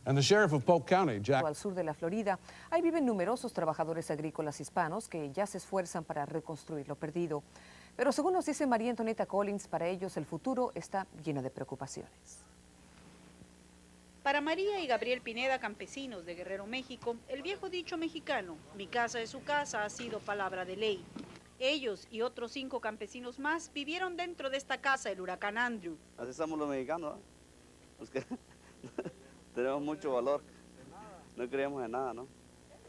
And the sheriff of Polk County, Jack... Al sur de la Florida, ahí viven numerosos trabajadores agrícolas hispanos que ya se esfuerzan para reconstruir lo perdido. Pero según nos dice María Antonieta Collins, para ellos el futuro está lleno de preocupaciones. Para María y Gabriel Pineda, campesinos de Guerrero, México, el viejo dicho mexicano, mi casa es su casa, ha sido palabra de ley. Ellos y otros 5 campesinos más vivieron dentro de esta casa del huracán Andrew. Así somos los mexicanos, ¿eh? Los que tenemos mucho valor, no creemos en nada, ¿no?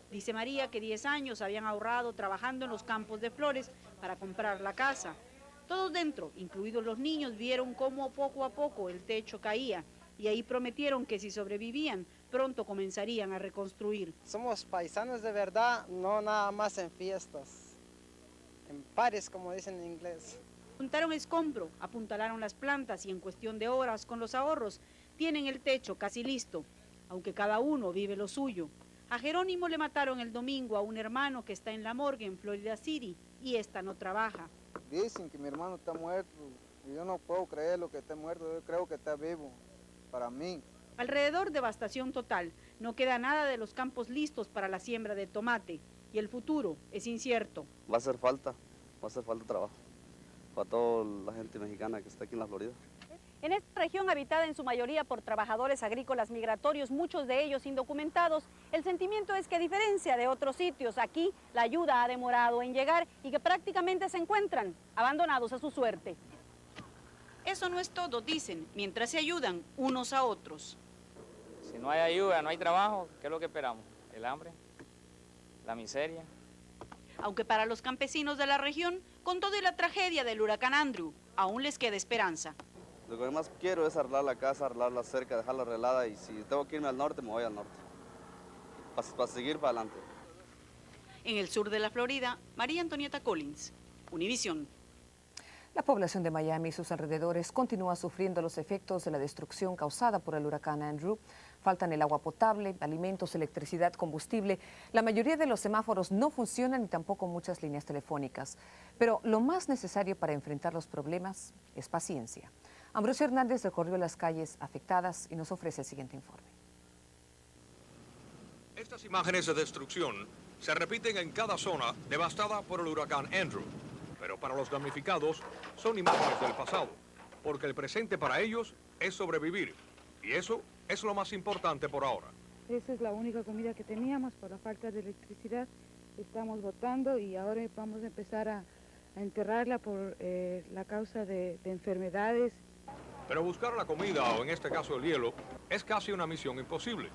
Dice María que 10 años habían ahorrado trabajando en los campos de flores para comprar la casa. Todos dentro, incluidos los niños, vieron cómo poco a poco el techo caía y ahí prometieron que si sobrevivían, pronto comenzarían a reconstruir. Somos paisanos de verdad, no nada más en fiestas, en pares, como dicen en inglés. Juntaron escombro, apuntalaron las plantas y en cuestión de horas, con los ahorros, tienen el techo casi listo, aunque cada uno vive lo suyo. A Jerónimo le mataron el domingo a un hermano que está en la morgue en Florida City y esta no trabaja. Dicen que mi hermano está muerto y yo no puedo creer lo que está muerto, yo creo que está vivo, para mí. Alrededor, devastación total. No queda nada de los campos listos para la siembra de tomate y el futuro es incierto. Va a hacer falta trabajo para toda la gente mexicana que está aquí en la Florida. En esta región habitada en su mayoría por trabajadores agrícolas migratorios, muchos de ellos indocumentados, el sentimiento es que a diferencia de otros sitios, aquí la ayuda ha demorado en llegar y que prácticamente se encuentran abandonados a su suerte. Eso no es todo, dicen, mientras se ayudan unos a otros. Si no hay ayuda, no hay trabajo, ¿qué es lo que esperamos? ¿El hambre? ¿La miseria? Aunque para los campesinos de la región, con todo y la tragedia del huracán Andrew, aún les queda esperanza. Lo que más quiero es arreglar la casa, arreglar la cerca, dejarla arreglada, y si tengo que irme al norte, me voy al norte, para seguir para adelante. En el sur de la Florida, María Antonieta Collins, Univisión. La población de Miami y sus alrededores continúa sufriendo los efectos de la destrucción causada por el huracán Andrew. Faltan el agua potable, alimentos, electricidad, combustible. La mayoría de los semáforos no funcionan y tampoco muchas líneas telefónicas. Pero lo más necesario para enfrentar los problemas es paciencia. Ambrosio Hernández recorrió las calles afectadas y nos ofrece el siguiente informe. Estas imágenes de destrucción se repiten en cada zona devastada por el huracán Andrew. Pero para los damnificados son imágenes del pasado, porque el presente para ellos es sobrevivir. Y eso es lo más importante por ahora. Esa es la única comida que teníamos por la falta de electricidad. Estamos botando y ahora vamos a empezar a enterrarla por la causa de enfermedades. Pero buscar la comida, o en este caso el hielo, es casi una misión imposible.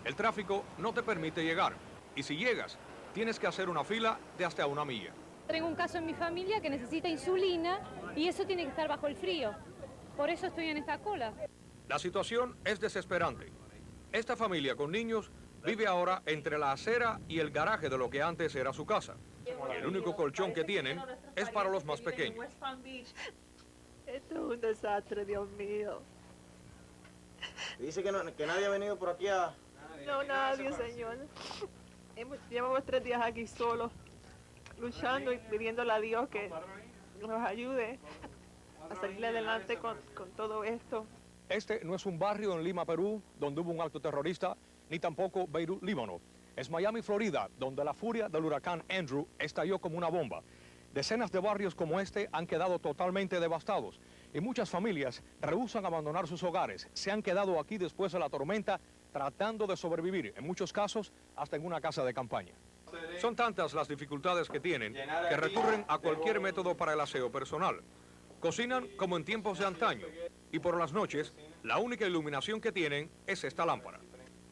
El tráfico no te permite llegar. Y si llegas, tienes que hacer una fila de hasta 1 milla. tengo un caso en mi familia que necesita insulina y eso tiene que estar bajo el frío. Por eso estoy en esta cola. La situación es desesperante. Esta familia con niños vive ahora entre la acera y el garaje de lo que antes era su casa. El único colchón que tienen es para los más pequeños. Esto es un desastre, Dios mío. Dice que nadie ha venido por aquí a... No, nadie, señor. Llevamos 3 días aquí solos, luchando y pidiéndole a Dios que nos ayude a salir adelante con todo esto. Este no es un barrio en Lima, Perú, donde hubo un acto terrorista, ni tampoco Beirut, Líbano. Es Miami, Florida, donde la furia del huracán Andrew estalló como una bomba. Decenas de barrios como este han quedado totalmente devastados y muchas familias rehúsan abandonar sus hogares. Se han quedado aquí después de la tormenta tratando de sobrevivir, en muchos casos hasta en una casa de campaña. Son tantas las dificultades que tienen que recurren a cualquier método para el aseo personal. Cocinan como en tiempos de antaño y por las noches la única iluminación que tienen es esta lámpara.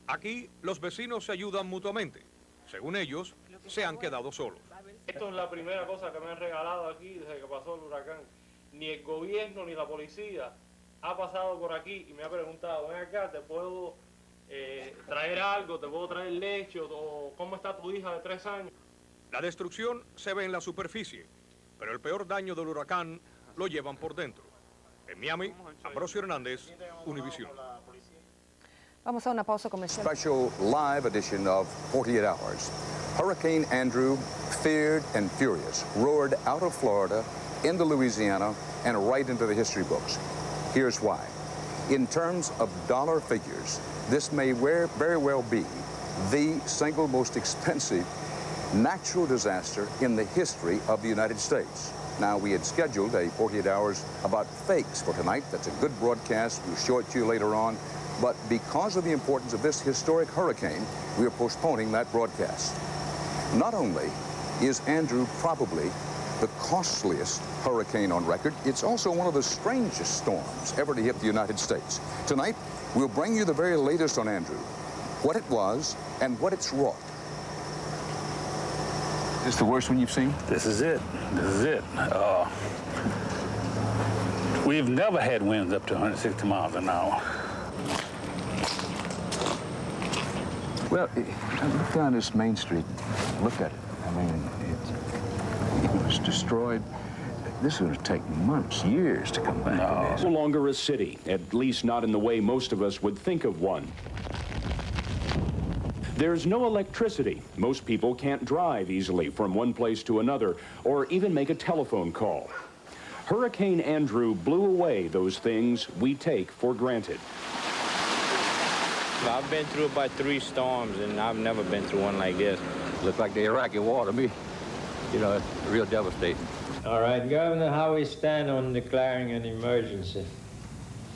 Aquí los vecinos se ayudan mutuamente. Según ellos, se han quedado solos. Esto es la primera cosa que me han regalado aquí desde que pasó el huracán. Ni el gobierno ni la policía ha pasado por aquí y me ha preguntado, ven acá, ¿te puedo traer algo? ¿Te puedo traer leche? ¿O cómo está tu hija de 3 años? La destrucción se ve en la superficie, pero el peor daño del huracán lo llevan por dentro. En Miami, Ambrosio Hernández, Univisión. Vamos a una pausa comercial. Special live edition of 48 Hours. Hurricane Andrew, feared and furious, roared out of Florida into Louisiana and right into the history books. Here's why. In terms of dollar figures, this may very well be the single most expensive natural disaster in the history of the United States. Now, we had scheduled a 48 Hours about fakes for tonight. That's a good broadcast. We'll show it to you later on. But because of the importance of this historic hurricane, we are postponing that broadcast. Not only is Andrew probably the costliest hurricane on record, it's also one of the strangest storms ever to hit the United States. Tonight, we'll bring you the very latest on Andrew, what it was and what it's wrought. Is this the worst one you've seen? This is it. This is it. We've never had winds up to 160 miles an hour. Well, look down this Main Street. Look at it. I mean, it was destroyed. This is going to take months, years to come back. No longer a city, at least not in the way most of us would think of one. There's no electricity. Most people can't drive easily from one place to another or even make a telephone call. Hurricane Andrew blew away those things we take for granted. I've been through about 3 storms, and I've never been through one like this. Looks like the Iraqi war to me. You know, real devastating. All right, Governor, how we stand on declaring an emergency?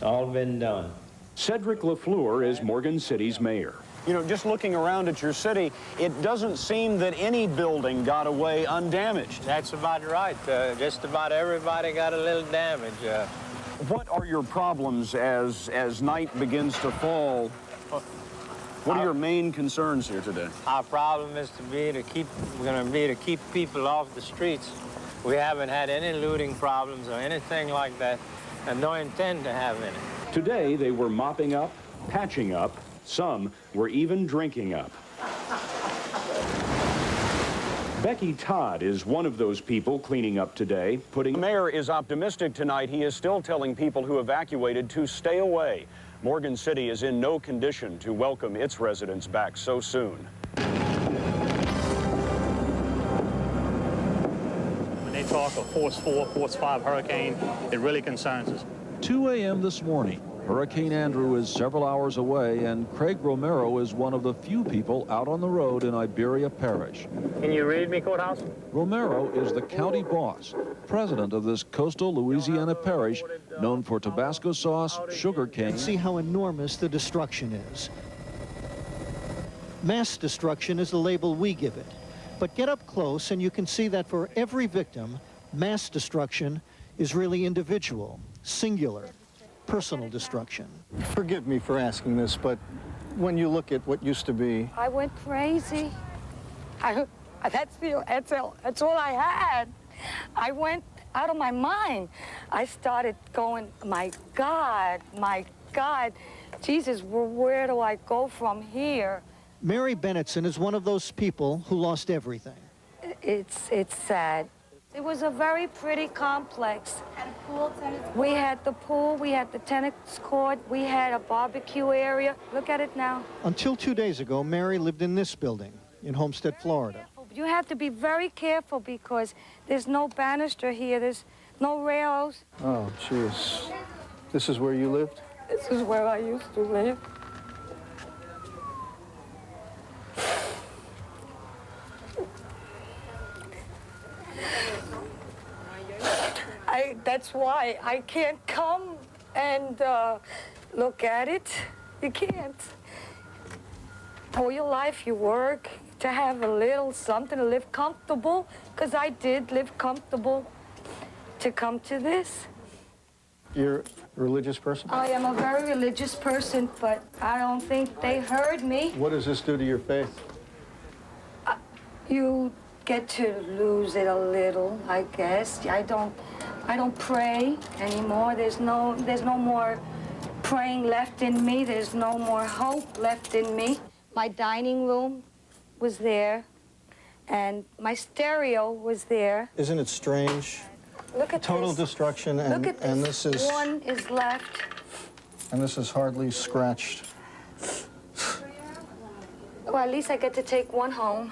All been done. Cedric LaFleur is Morgan City's mayor. You know, just looking around at your city, it doesn't seem that any building got away undamaged. That's about right. Just about everybody got a little damage. What are your problems as night begins to fall? What are your main concerns here today? Our problem is to keep people off the streets. We haven't had any looting problems or anything like that, and don't intend to have any. Today, they were mopping up, patching up. Some were even drinking up. Becky Todd is one of those people cleaning up today, The mayor is optimistic tonight. He is still telling people who evacuated to stay away. Morgan City is in no condition to welcome its residents back so soon. When they talk of Force 4, Force 5 hurricane, it really concerns us. 2 a.m. this morning. Hurricane Andrew is several hours away, and Craig Romero is one of the few people out on the road in Iberia Parish. Can you read me, Courthouse? Romero is the county boss, president of this coastal Louisiana parish, known for Tabasco sauce, sugar cane. See how enormous the destruction is. Mass destruction is the label we give it. But get up close and you can see that for every victim, mass destruction is really individual, singular, personal destruction. Forgive me for asking this, but when you look at what used to be... I went crazy. That's all I had. I went out of my mind. I started going, my God, Jesus, where do I go from here? Mary Bennetson is one of those people who lost everything. It's sad. It was a very pretty complex. We had the pool, we had the tennis court, we had a barbecue area. Look at it now. Until 2 days ago, Mary lived in this building in Homestead, Florida. You have to be very careful because there's no banister here, there's no rails. Oh, jeez. This is where you lived? This is where I used to live. That's why I can't come and look at it. You can't. All your life you work to have a little something to live comfortable, because I did live comfortable to come to this. You're a religious person? I am a very religious person, but I don't think they heard me. What does this do to your faith? You get to lose it a little, I guess. I don't pray anymore. There's no more praying left in me. There's no more hope left in me. My dining room was there, and my stereo was there. Isn't it strange? Look at Total this. destruction, and, Look at this. and this is One is left. and this is hardly scratched. Well, at least I get to take one home.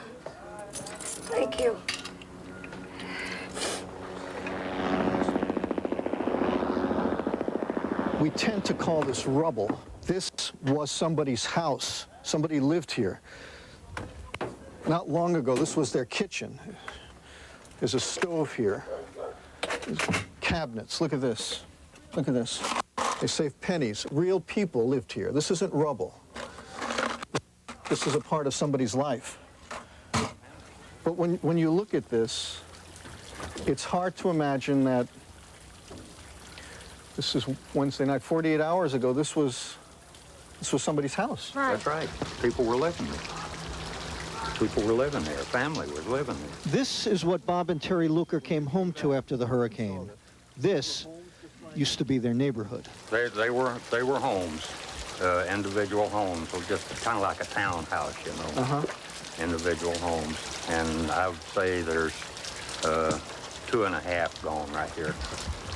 Thank you. We tend to call this rubble. This was somebody's house. Somebody lived here. Not long ago, this was their kitchen. There's a stove here. There's cabinets. Look at this. Look at this. They saved pennies. Real people lived here. This isn't rubble. This is a part of somebody's life. But when you look at this, it's hard to imagine that this is Wednesday night, 48 hours ago, this was somebody's house. That's right. People were living there. People were living there. Family was living there. This is what Bob and Terry Luker came home to after the hurricane. This used to be their neighborhood. They were homes, individual homes, so just kind of like a townhouse, you know. Uh-huh. Individual homes. And I would say there's 2.5 gone right here.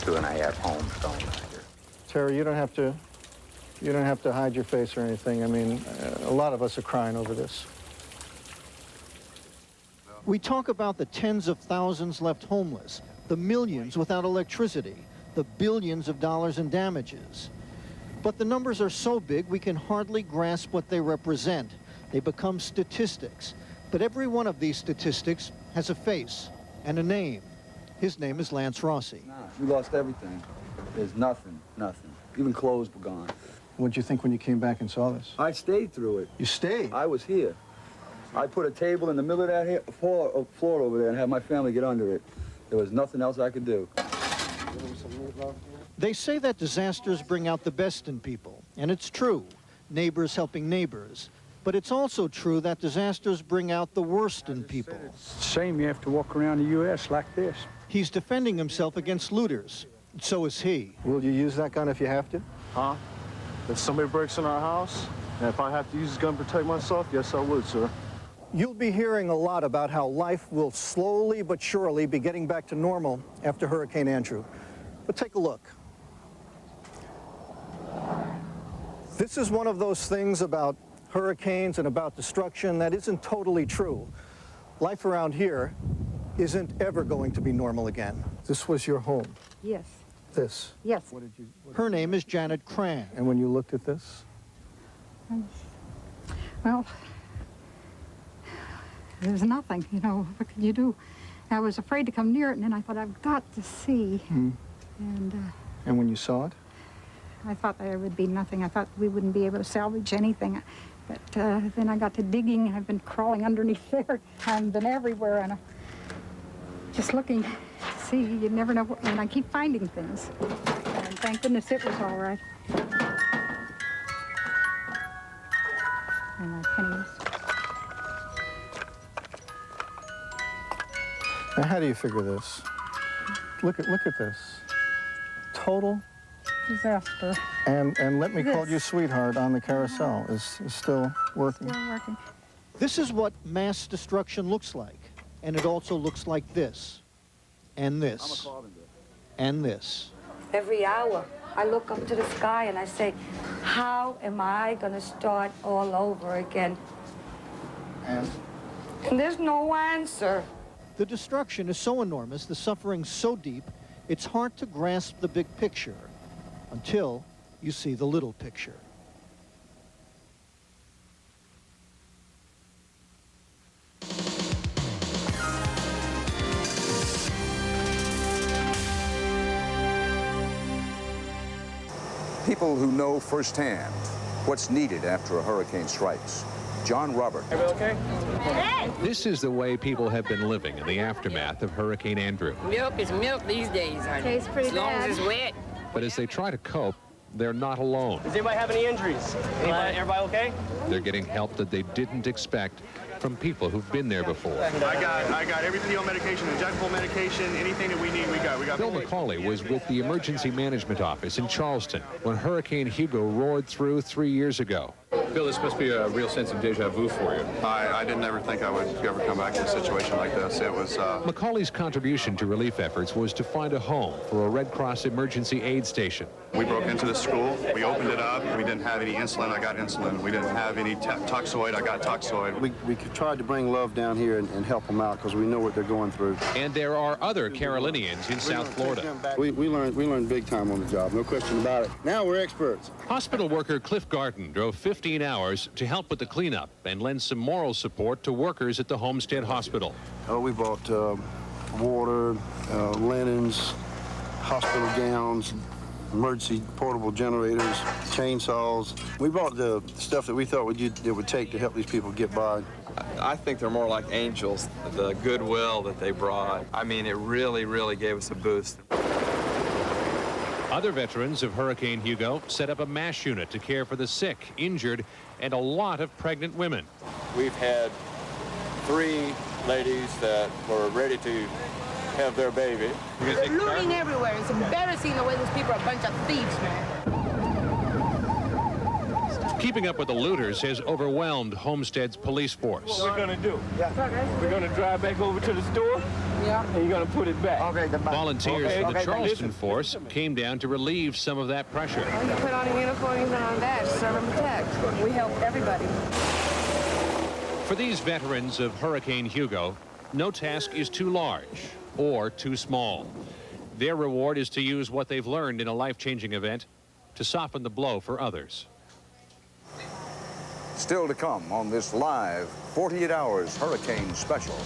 2.5 homes gone right here. Terry, you don't have to hide your face or anything. I mean, a lot of us are crying over this. We talk about the tens of thousands left homeless, the millions without electricity, the billions of dollars in damages. But the numbers are so big we can hardly grasp what they represent. They become statistics. But every one of these statistics has a face and a name. His name is Lance Rossi. We lost everything. There's nothing. Even clothes were gone. What did you think when you came back and saw this? I stayed through it. You stayed? I was here. I put a table in the middle of that floor over there and had my family get under it. There was nothing else I could do. They say that disasters bring out the best in people, and it's true. Neighbors helping neighbors. But it's also true that disasters bring out the worst in people. Shame you have to walk around the U.S. like this. He's defending himself against looters. So is he. Will you use that gun if you have to? Huh? If somebody breaks in our house, and if I have to use this gun to protect myself, yes, I would, sir. You'll be hearing a lot about how life will slowly but surely be getting back to normal after Hurricane Andrew. But take a look. This is one of those things about hurricanes and about destruction that isn't totally true. Life around here isn't ever going to be normal again. This was your home? Yes. This? Yes. Her name is Janet Cran. And when you looked at this? Well, there's nothing, you know, what can you do? I was afraid to come near it, and then I thought, I've got to see. And when you saw it? I thought there would be nothing. I thought we wouldn't be able to salvage anything. But then I got to digging. I've been crawling underneath there. I've been everywhere, and just looking to see. You never know, and I keep finding things. And thank goodness it was all right. And my pennies. Now, how do you figure this? Look at this. Total disaster. And let me call This. you sweetheart on the carousel is still working. Still working. This is what mass destruction looks like. And it also looks like this, and this, and this. Every hour, I look up to the sky and I say, how am I going to start all over again? And there's no answer. The destruction is so enormous, the suffering so deep, it's hard to grasp the big picture until you see the little picture. People who know firsthand what's needed after a hurricane strikes. John Roberts. Okay? This is the way people have been living in the aftermath of Hurricane Andrew. Milk is milk these days, honey. Tastes pretty as long bad. as it's wet. But as they try to cope, they're not alone. Does anybody have any injuries? Everybody okay? They're getting help that they didn't expect from people who've been there before. I got every PO medication, injectable medication, anything that we need, we got. Bill McCauley was with the Emergency Management Office in Charleston when Hurricane Hugo roared through 3 years ago. Bill, this must be a real sense of deja vu for you. I didn't ever think I would ever come back to a situation like this. It was... McCauley's contribution to relief efforts was to find a home for a Red Cross emergency aid station. We broke into the school, we opened it up, we didn't have any insulin, I got insulin. We didn't have any toxoid, I got toxoid. We tried to bring love down here and help them out because we know what they're going through. And there are other Carolinians in South Florida. We learned big time on the job, no question about it. Now we're experts. Hospital worker Cliff Garton drove 15 hours to help with the cleanup and lend some moral support to workers at the Homestead Hospital. Oh, we bought water, linens, hospital gowns, emergency portable generators, chainsaws. We bought the stuff that we thought it would take to help these people get by. I think they're more like angels, the goodwill that they brought. I mean, it really, really gave us a boost. Other veterans of Hurricane Hugo set up a MASH unit to care for the sick, injured, and a lot of pregnant women. We've had 3 ladies that were ready to have their baby. They're looting everywhere. It's embarrassing the way those people are a bunch of thieves, man. Keeping up with the looters has overwhelmed Homestead's police force. What we're gonna do? We're gonna drive back over to the store. Yeah. And you're gonna put it back. Okay. Volunteers from the Charleston force came down to relieve some of that pressure. Well, you put on a uniform, you put on a badge, serve and protect. We help everybody. For these veterans of Hurricane Hugo, no task is too large or too small. Their reward is to use what they've learned in a life-changing event to soften the blow for others. Still to come on this live 48 Hours Hurricane Special.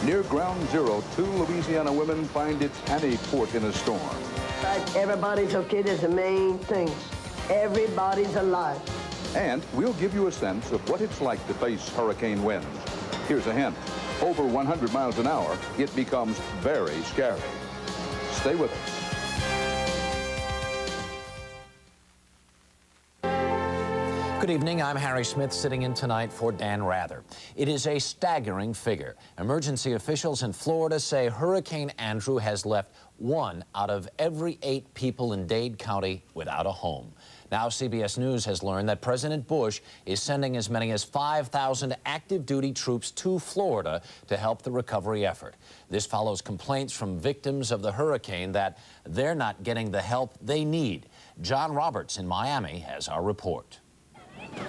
Near Ground Zero, 2 Louisiana women find its Annie port in a storm. Everybody's okay, that's the main thing. Everybody's alive. And we'll give you a sense of what it's like to face hurricane winds. Here's a hint. Over 100 miles an hour, it becomes very scary. Stay with us. Good evening, I'm Harry Smith, sitting in tonight for Dan Rather. It is a staggering figure. Emergency officials in Florida say Hurricane Andrew has left 1 out of every 8 people in Dade County without a home. Now CBS News has learned that President Bush is sending as many as 5,000 active duty troops to Florida to help the recovery effort. This follows complaints from victims of the hurricane that they're not getting the help they need. John Roberts in Miami has our report.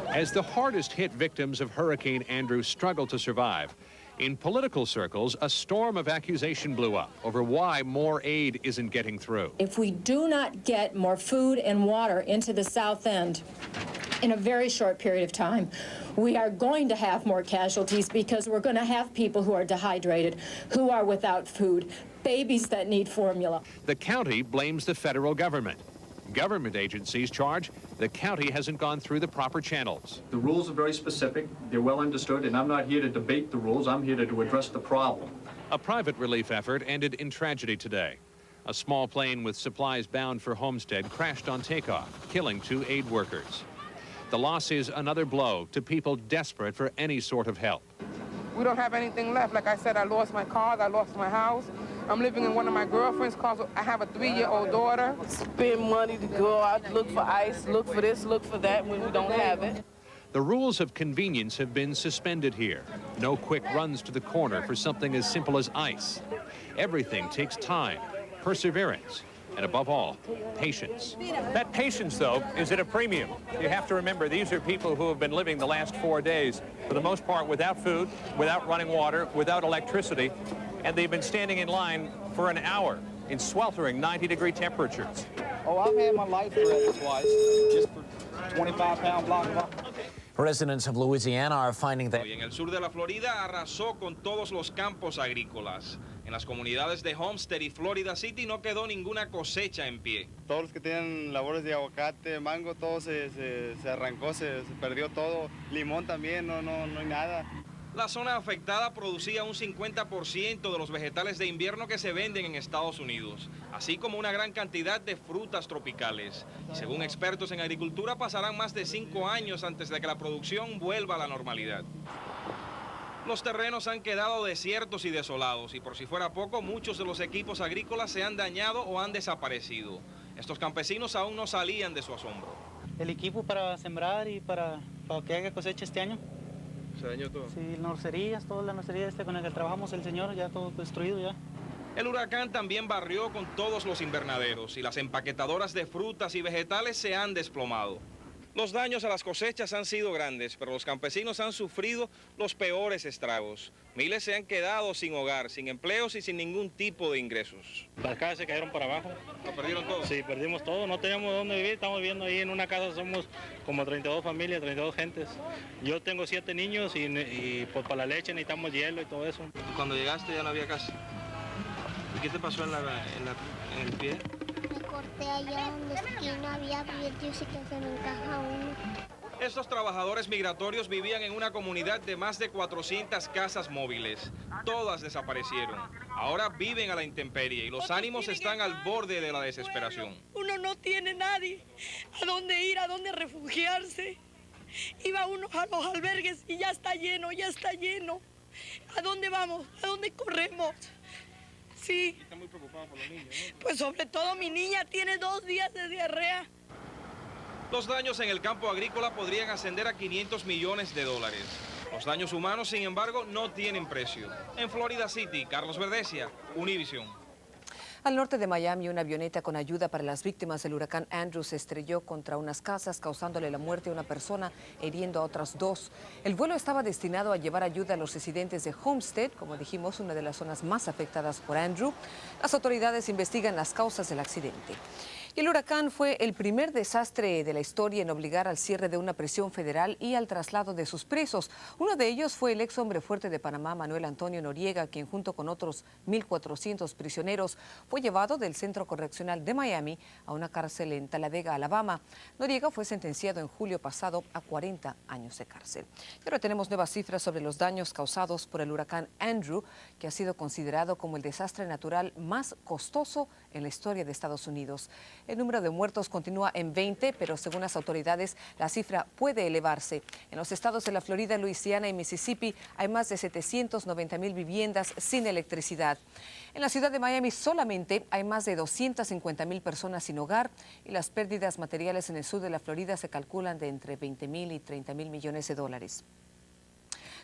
As the hardest hit victims of Hurricane Andrew struggle to survive, in political circles, a storm of accusation blew up over why more aid isn't getting through. If we do not get more food and water into the South End in a very short period of time, we are going to have more casualties because we're going to have people who are dehydrated, who are without food, babies that need formula. The county blames the federal government. Government agencies charge the county hasn't gone through the proper channels. The rules are very specific, they're well understood, and I'm not here to debate the rules, I'm here to address the problem. A private relief effort ended in tragedy today. A small plane with supplies bound for Homestead crashed on takeoff, killing 2 aid workers. The loss is another blow to people desperate for any sort of help. We don't have anything left. Like I said, I lost my cars, I lost my house. I'm living in one of my girlfriend's cars. I have a 3-year-old daughter. Spend money to go out, look for ice, look for this, look for that when we don't have it. The rules of convenience have been suspended here. No quick runs to the corner for something as simple as ice. Everything takes time, perseverance, and above all, patience. That patience, though, is at a premium. You have to remember, these are people who have been living the last 4 days, for the most part, without food, without running water, without electricity, and they've been standing in line for an hour in sweltering 90-degree temperatures. Oh, I've had my life threatened twice, just for 25-pound block of ice. Residents of Louisiana are finding that En el sur de la Florida arrasó con todos los campos agrícolas. En las comunidades de Homestead y Florida City no quedó ninguna cosecha en pie. Todos los que tienen labores de aguacate, mango, todo se arrancó, se perdió todo. Limón también, no hay nada. La zona afectada producía un 50% de los vegetales de invierno que se venden en Estados Unidos, así como una gran cantidad de frutas tropicales. Según expertos en agricultura, pasarán más de 5 años antes de que la producción vuelva a la normalidad. Los terrenos han quedado desiertos y desolados, y por si fuera poco, muchos de los equipos agrícolas se han dañado o han desaparecido. Estos campesinos aún no salían de su asombro. El equipo para sembrar y para que haga cosecha este año. ¿Se dañó todo? Sí, nurserías, toda la nursería con la que trabajamos el señor, ya todo destruido ya. El huracán también barrió con todos los invernaderos y las empaquetadoras de frutas y vegetales se han desplomado. Los daños a las cosechas han sido grandes, pero los campesinos han sufrido los peores estragos. Miles se han quedado sin hogar, sin empleos y sin ningún tipo de ingresos. Las casas se cayeron para abajo. ¿Lo perdieron todo? Sí, perdimos todo. No teníamos dónde vivir. Estamos viviendo ahí en una casa. Somos como 32 familias, 32 gentes. Yo tengo 7 niños y pues para la leche necesitamos hielo y todo eso. Cuando llegaste ya no había casa. ¿Y qué te pasó en el pie? Corté allá donde esquina había vidrios y que se me encaja uno. Estos trabajadores migratorios vivían en una comunidad de más de 400 casas móviles. Todas desaparecieron. Ahora viven a la intemperie y los ánimos están al borde de la desesperación. Uno no tiene nadie a dónde ir, a dónde refugiarse. Iba uno a los albergues y ya está lleno, ya está lleno. ¿A dónde vamos? ¿A dónde corremos? Sí. Está muy preocupado por los niños, ¿no? Pues sobre todo mi niña tiene 2 días de diarrea. Los daños en el campo agrícola podrían ascender a $500 millones. Los daños humanos, sin embargo, no tienen precio. En Florida City, Carlos Verdecia, Univision. Al norte de Miami, una avioneta con ayuda para las víctimas del huracán Andrew se estrelló contra unas casas, causándole la muerte a una persona, hiriendo a otras 2. El vuelo estaba destinado a llevar ayuda a los residentes de Homestead, como dijimos, una de las zonas más afectadas por Andrew. Las autoridades investigan las causas del accidente. Y el huracán fue el primer desastre de la historia en obligar al cierre de una prisión federal y al traslado de sus presos. Uno de ellos fue el ex hombre fuerte de Panamá, Manuel Antonio Noriega, quien junto con otros 1.400 prisioneros fue llevado del Centro Correccional de Miami a una cárcel en Talladega, Alabama. Noriega fue sentenciado en julio pasado a 40 años de cárcel. Y ahora tenemos nuevas cifras sobre los daños causados por el huracán Andrew, que ha sido considerado como el desastre natural más costoso en la historia de Estados Unidos. El número de muertos continúa en 20, pero según las autoridades, la cifra puede elevarse. En los estados de la Florida, Luisiana y Mississippi hay más de 790,000 viviendas sin electricidad. En la ciudad de Miami solamente hay más de 250,000 personas sin hogar y las pérdidas materiales en el sur de la Florida se calculan de entre 20,000 y 30,000 millones de dólares.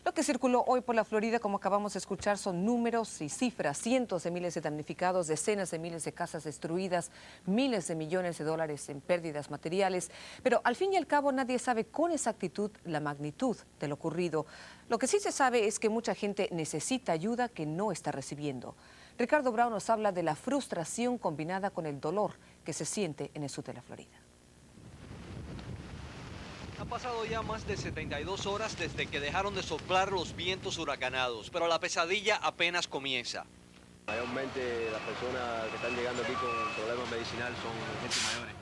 Lo que circuló hoy por la Florida, como acabamos de escuchar, son números y cifras. Cientos de miles de damnificados, decenas de miles de casas destruidas, miles de millones de dólares en pérdidas materiales. Pero al fin y al cabo nadie sabe con exactitud la magnitud de lo ocurrido. Lo que sí se sabe es que mucha gente necesita ayuda que no está recibiendo. Ricardo Brown nos habla de la frustración combinada con el dolor que se siente en el sur de la Florida. Han pasado ya más de 72 horas desde que dejaron de soplar los vientos huracanados, pero la pesadilla apenas comienza. Mayormente las personas que están llegando aquí con problemas medicinales son gente mayores,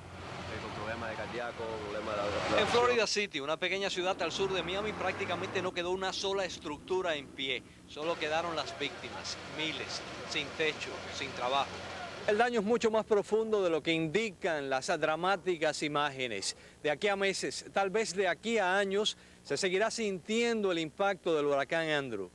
con problemas de cardíaco, problemas de... En Florida City, una pequeña ciudad al sur de Miami, prácticamente no quedó una sola estructura en pie. Solo quedaron las víctimas, miles, sin techo, sin trabajo. El daño es mucho más profundo de lo que indican las dramáticas imágenes. De aquí a meses, tal vez de aquí a años, se seguirá sintiendo el impacto del huracán Andrew.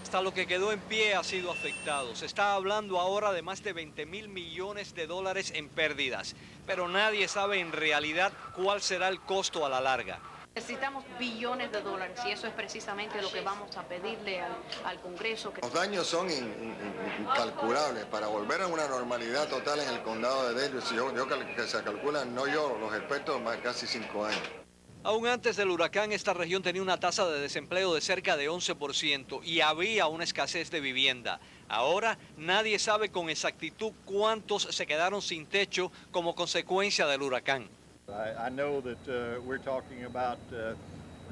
Hasta lo que quedó en pie ha sido afectado. Se está hablando ahora de más de 20.000 millones de dólares en pérdidas, pero nadie sabe en realidad cuál será el costo a la larga. Necesitamos billones de dólares y eso es precisamente lo que vamos a pedirle al Congreso. Los daños son incalculables. Para volver a una normalidad total en el condado de Davis, que se calculan, no yo, los expertos, más casi 5 años. Aún antes del huracán, esta región tenía una tasa de desempleo de cerca de 11% y había una escasez de vivienda. Ahora nadie sabe con exactitud cuántos se quedaron sin techo como consecuencia del huracán. I know that we're talking about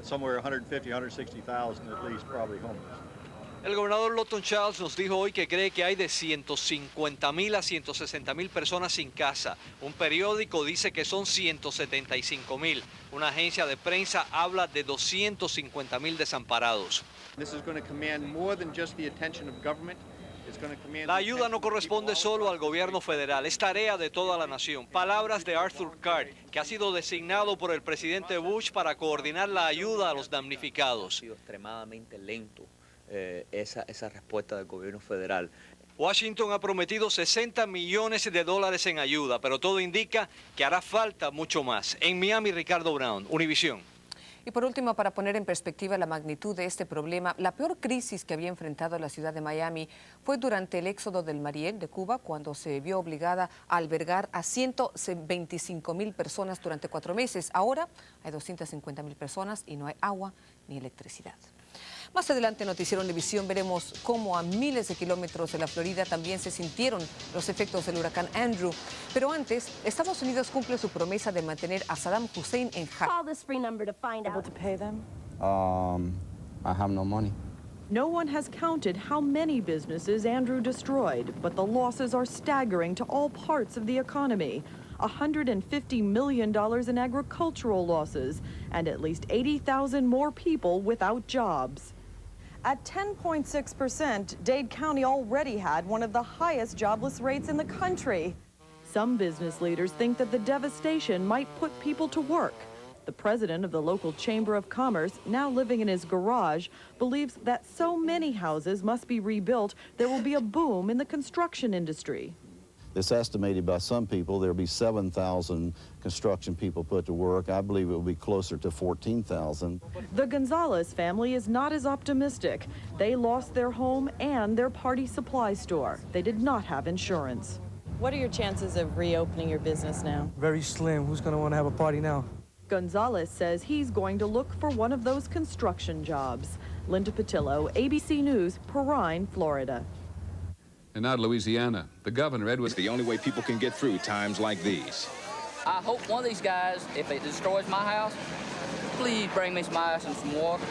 somewhere 150, 160,000 at least probably homeless. El gobernador Lawton Childs nos dijo hoy que cree que hay de 150.000 a 160.000 personas sin casa. Un periódico dice que son 175.000. Una agencia de prensa habla de 250.000 desamparados. This is going to command more than just the attention of government. La ayuda no corresponde solo al gobierno federal, es tarea de toda la nación. Palabras de Arthur Card, que ha sido designado por el presidente Bush para coordinar la ayuda a los damnificados. Ha sido extremadamente lento esa respuesta del gobierno federal. Washington ha prometido 60 millones de dólares en ayuda, pero todo indica que hará falta mucho más. En Miami, Ricardo Brown, Univisión. Y por último, para poner en perspectiva la magnitud de este problema, la peor crisis que había enfrentado la ciudad de Miami fue durante el éxodo del Mariel de Cuba, cuando se vio obligada a albergar a 125.000 personas durante 4 meses. Ahora hay 250.000 personas y no hay agua ni electricidad. Más adelante en Noticiero Univisión veremos cómo a miles de kilómetros de la Florida también se sintieron los efectos del huracán Andrew. Pero antes, Estados Unidos cumple su promesa de mantener a Saddam Hussein en jaque. I have no money. No one has counted how many businesses Andrew destroyed, but the losses are staggering to all parts of the economy. $150 million in agricultural losses, and at least 80,000 more people without jobs. At 10.6%, Dade County already had one of the highest jobless rates in the country. Some business leaders think that the devastation might put people to work. The president of the local Chamber of Commerce, now living in his garage, believes that so many houses must be rebuilt, there will be a boom in the construction industry. It's estimated by some people there'll be 7,000 construction people put to work. I believe it will be closer to 14,000. The Gonzalez family is not as optimistic. They lost their home and their party supply store. They did not have insurance. What are your chances of reopening your business now? Very slim. Who's going to want to have a party now? Gonzalez says he's going to look for one of those construction jobs. Linda Patillo, ABC News, Perrine, Florida. And now to Louisiana. The governor, Edward... It's the only way people can get through times like these. I hope one of these guys, if it destroys my house, please bring me some ice and some water.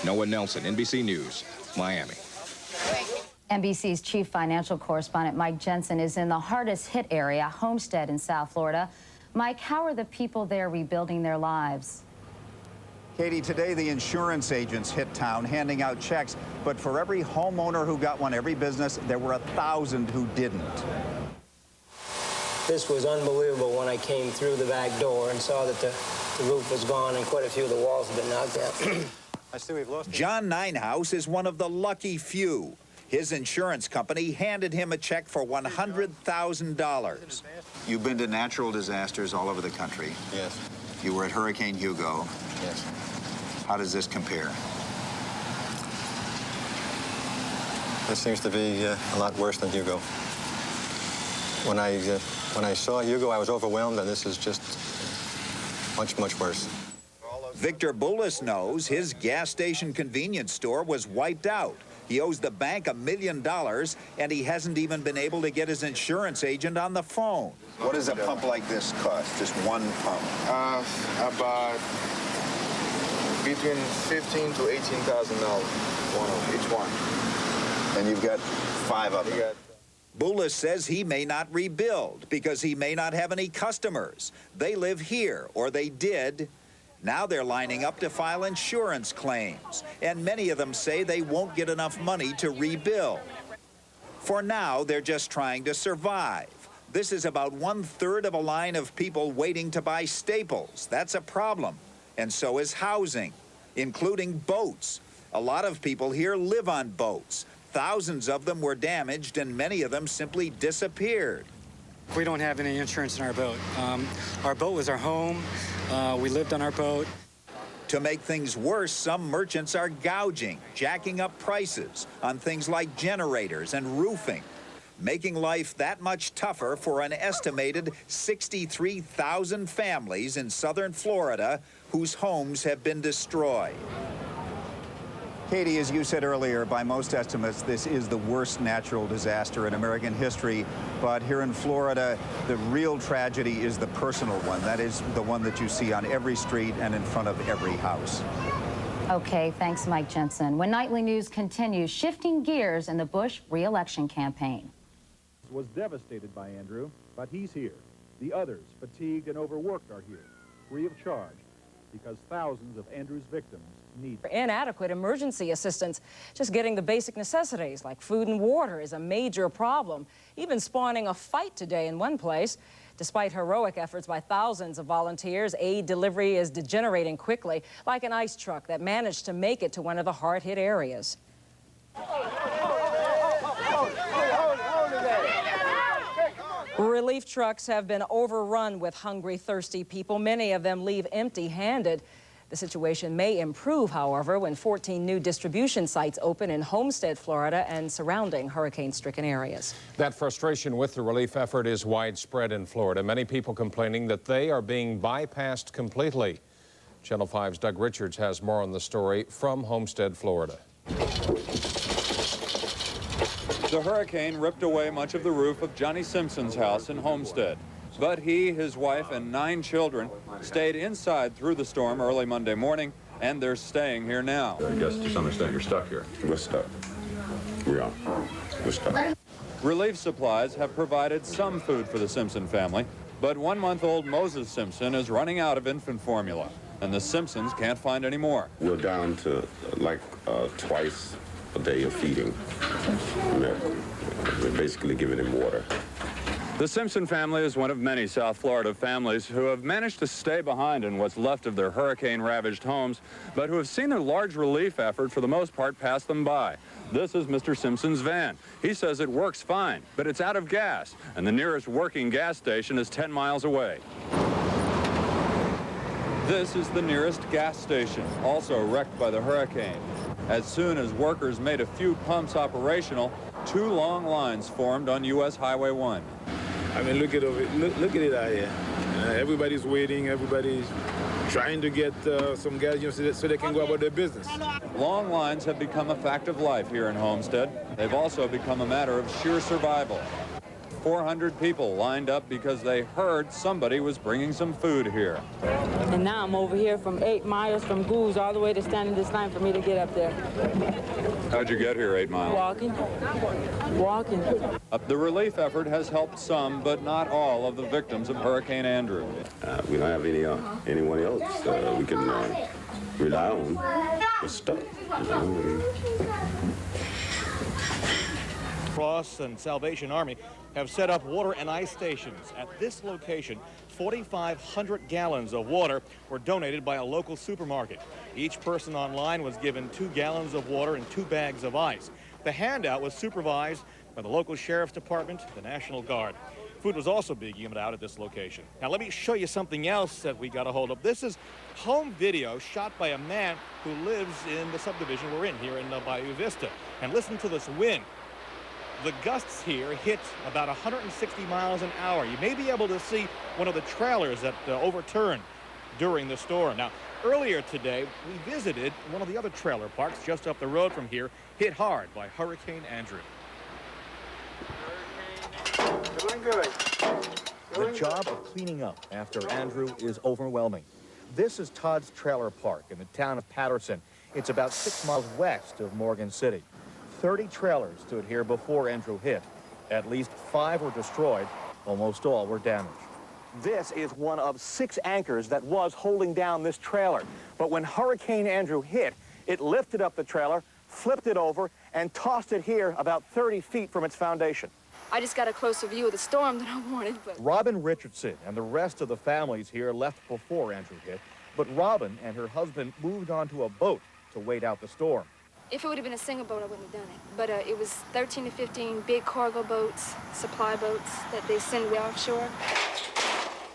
Noah Nelson, NBC News, Miami. NBC's chief financial correspondent Mike Jensen is in the hardest hit area, Homestead in South Florida. Mike, how are the people there rebuilding their lives? Katie, today the insurance agents hit town handing out checks, but for every homeowner who got one, every business, there were 1,000 who didn't. This was unbelievable when I came through the back door and saw that the roof was gone and quite a few of the walls had been knocked out. I see we've lost. John Ninehouse is one of the lucky few. His insurance company handed him a check for $100,000. You've been to natural disasters all over the country. Yes. You were at Hurricane Hugo. Yes. How does this compare? This seems to be a lot worse than Hugo. When I saw Hugo, I was overwhelmed, and this is just much, much worse. Victor Bullis knows his gas station convenience store was wiped out. He owes the bank $1 million, and he hasn't even been able to get his insurance agent on the phone. What does a pump like this cost? Just one pump? About between $15,000 to $18,000, one of each one. And you've got 5 of them. Bullis says he may not rebuild because he may not have any customers. They live here, or they did. Now they're lining up to file insurance claims, and many of them say they won't get enough money to rebuild. For now, they're just trying to survive. This is about 1/3 of a line of people waiting to buy staples. That's a problem. And so is housing, including boats. A lot of people here live on boats. Thousands of them were damaged, and many of them simply disappeared. We don't have any insurance in our boat. Our boat was our home. We lived on our boat. To make things worse, some merchants are gouging, jacking up prices on things like generators and roofing, making life that much tougher for an estimated 63,000 families in southern Florida whose homes have been destroyed. Katie, as you said earlier, by most estimates, this is the worst natural disaster in American history. But here in Florida, the real tragedy is the personal one. That is the one that you see on every street and in front of every house. Okay, thanks, Mike Jensen. When Nightly News continues, shifting gears in the Bush re-election campaign. Was devastated by Andrew, but he's here. The others, fatigued and overworked, are here, free of charge, because thousands of Andrew's victims need inadequate emergency assistance. Just getting the basic necessities like food and water is a major problem, even spawning a fight today in one place. Despite heroic efforts by thousands of volunteers, aid delivery is degenerating quickly, like an ice truck that managed to make it to one of the hard-hit areas. Relief trucks have been overrun with hungry, thirsty people. Many of them leave empty-handed. The situation may improve, however, when 14 new distribution sites open in Homestead, Florida, and surrounding hurricane-stricken areas. That frustration with the relief effort is widespread in Florida. Many people complaining that they are being bypassed completely. Channel 5's Doug Richards has more on the story from Homestead, Florida. The hurricane ripped away much of the roof of Johnny Simpson's house in Homestead. But he, his wife, and 9 children stayed inside through the storm early Monday morning, and they're staying here now. I guess to some extent you're stuck here. We're stuck. We are. We're stuck. Relief supplies have provided some food for the Simpson family, but 1-month-old Moses Simpson is running out of infant formula, and the Simpsons can't find any more. We're down to like twice a day of feeding. We're basically giving him water. The Simpson family is one of many South Florida families who have managed to stay behind in what's left of their hurricane-ravaged homes, but who have seen their large relief effort for the most part pass them by. This is Mr. Simpson's van. He says it works fine, but it's out of gas, and the nearest working gas station is 10 miles away. This is the nearest gas station, also wrecked by the hurricane. As soon as workers made a few pumps operational, 2 long lines formed on U.S. Highway 1. I mean, look at it out here. Everybody's waiting. Everybody's trying to get some gas, so they can go about their business. Long lines have become a fact of life here in Homestead. They've also become a matter of sheer survival. 400 people lined up because they heard somebody was bringing some food here. And now I'm over here from 8 miles from Goose all the way to stand in this line for me to get up there. How'd you get here 8 miles? Walking. The relief effort has helped some, but not all, of the victims of Hurricane Andrew. We don't have anyone else we can rely on. We're stuck. Cross and Salvation Army have set up water and ice stations. At this location, 4,500 gallons of water were donated by a local supermarket. Each person online was given 2 gallons of water and 2 bags of ice. The handout was supervised by the local sheriff's department, the National Guard. Food was also being given out at this location. Now let me show you something else that we got a hold of. This is home video shot by a man who lives in the subdivision we're in here in Bayou Vista. And listen to this wind. The gusts here hit about 160 miles an hour. You may be able to see one of the trailers that overturned during the storm. Now, earlier today, we visited one of the other trailer parks just up the road from here, hit hard by Hurricane Andrew. Doing good. The job of cleaning up after Andrew is overwhelming. This is Todd's Trailer Park in the town of Patterson. It's about 6 miles west of Morgan City. 30 trailers stood here before Andrew hit. At least 5 were destroyed. Almost all were damaged. This is one of 6 anchors that was holding down this trailer. But when Hurricane Andrew hit, it lifted up the trailer, flipped it over, and tossed it here about 30 feet from its foundation. I just got a closer view of the storm than I wanted, but... Robin Richardson and the rest of the families here left before Andrew hit, but Robin and her husband moved onto a boat to wait out the storm. If it would have been a single boat, I wouldn't have done it. But it was 13 to 15 big cargo boats, supply boats that they send way offshore.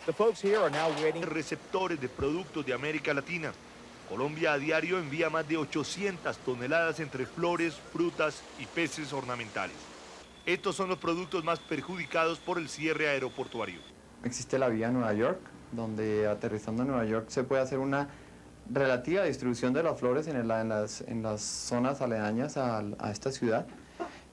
The folks here are now waiting. Receptores de productos de América Latina. Colombia a diario envía más de 800 toneladas entre flores, frutas y peces ornamentales. Estos son los productos más perjudicados por el cierre aeroportuario. Existe la vía Nueva York, donde aterrizando en Nueva York se puede hacer una relativa distribución de las flores en las zonas aledañas a esta ciudad,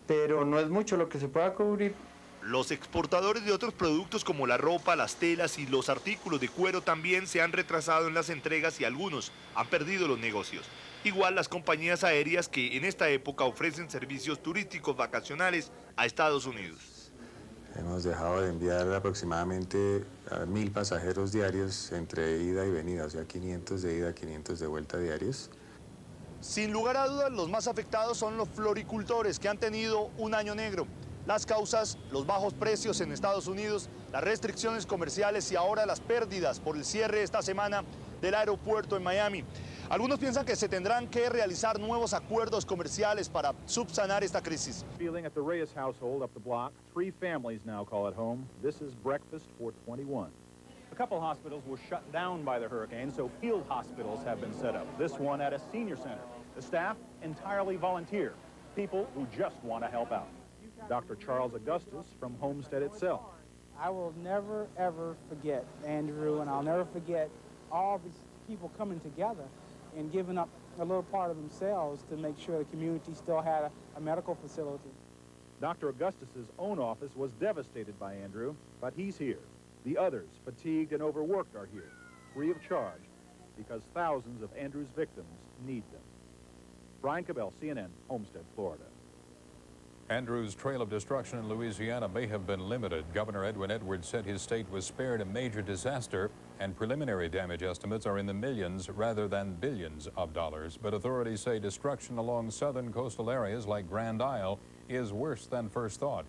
pero no es mucho lo que se pueda cubrir. Los exportadores de otros productos como la ropa, las telas y los artículos de cuero también se han retrasado en las entregas y algunos han perdido los negocios. Igual las compañías aéreas que en esta época ofrecen servicios turísticos vacacionales a Estados Unidos. Hemos dejado de enviar aproximadamente a 1.000 pasajeros diarios entre ida y venida, o sea, 500 de ida, 500 de vuelta diarios. Sin lugar a dudas, los más afectados son los floricultores que han tenido un año negro. Las causas, los bajos precios en Estados Unidos, las restricciones comerciales y ahora las pérdidas por el cierre esta semana del aeropuerto en Miami. Algunos piensan que se tendrán que realizar nuevos acuerdos comerciales para subsanar esta crisis. Feeling at the Reyes household up the block, 3 families now call it home. This is breakfast for 21. A couple hospitals were shut down by the hurricane, so field hospitals have been set up. This one at a senior center. The staff entirely volunteer, people who just want to help out. Dr. Charles Augustus from Homestead itself. I will never, ever forget Andrew, and I'll never forget all these people coming together and giving up a little part of themselves to make sure the community still had a medical facility. Dr. Augustus's own office was devastated by Andrew, but he's here. The others, fatigued and overworked, are here, free of charge, because thousands of Andrew's victims need them. Brian Cabell, CNN, Homestead, Florida. Andrew's trail of destruction in Louisiana may have been limited. Governor Edwin Edwards said his state was spared a major disaster, and preliminary damage estimates are in the millions rather than billions of dollars. But authorities say destruction along southern coastal areas like Grand Isle is worse than first thought.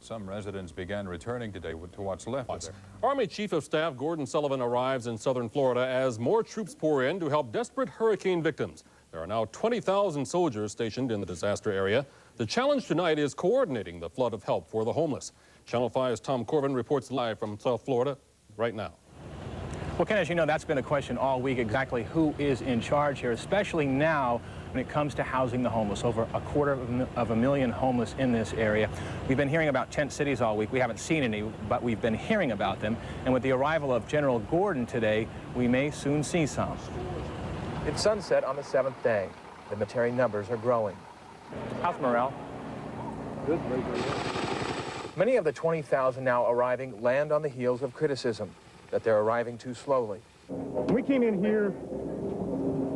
Some residents began returning today to what's left of there. Army Chief of Staff Gordon Sullivan arrives in southern Florida as more troops pour in to help desperate hurricane victims. There are now 20,000 soldiers stationed in the disaster area. The challenge tonight is coordinating the flood of help for the homeless. Channel 5's Tom Corvin reports live from South Florida right now. Well, Ken, as you know, that's been a question all week, exactly who is in charge here, especially now when it comes to housing the homeless. Over 250,000 homeless in this area. We've been hearing about tent cities all week. We haven't seen any, but we've been hearing about them. And with the arrival of General Gordon today, we may soon see some. It's sunset on the 7th day. The military numbers are growing. How's morale? Good, very good. Many of the 20,000 now arriving land on the heels of criticism that they're arriving too slowly. We came in here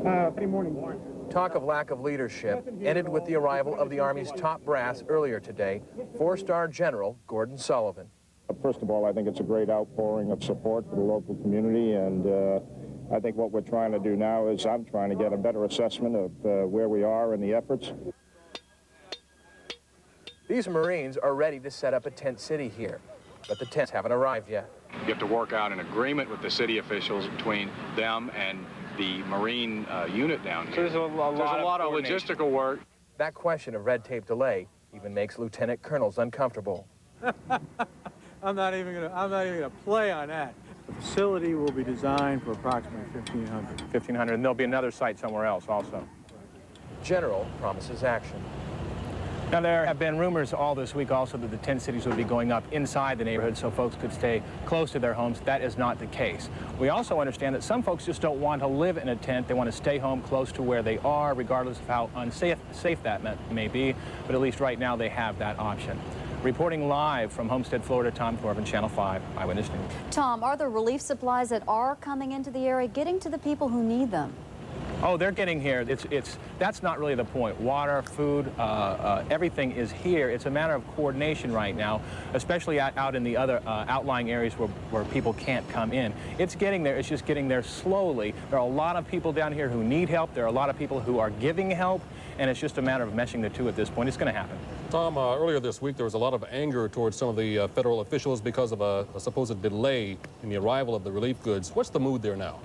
Friday morning. Talk of lack of leadership ended with the arrival of the Army's top brass earlier today, 4-star General Gordon Sullivan. First of all, I think it's a great outpouring of support for the local community, and I think what we're trying to do now is I'm trying to get a better assessment of where we are in the efforts. These Marines are ready to set up a tent city here, but the tents haven't arrived yet. You have to work out an agreement with the city officials between them and the Marine unit down here. So there's a lot of logistical work. That question of red tape delay even makes lieutenant colonels uncomfortable. I'm not even gonna play on that. The facility will be designed for approximately 1,500. 1,500, and there'll be another site somewhere else also. General promises action. Now, there have been rumors all this week also that the tent cities would be going up inside the neighborhood so folks could stay close to their homes. That is not the case. We also understand that some folks just don't want to live in a tent. They want to stay home close to where they are, regardless of how unsafe that may be. But at least right now they have that option. Reporting live from Homestead, Florida, Tom Corvin, Channel 5 Eyewitness News. Tom, are the relief supplies that are coming into the area getting to the people who need them? Oh, they're getting here. That's not really the point. Water, food, everything is here. It's a matter of coordination right now, especially out in the other outlying areas where people can't come in. It's getting there. It's just getting there slowly. There are a lot of people down here who need help. There are a lot of people who are giving help, and it's just a matter of meshing the two at this point. It's going to happen. Tom, earlier this week, there was a lot of anger towards some of the federal officials because of a supposed delay in the arrival of the relief goods. What's the mood there now?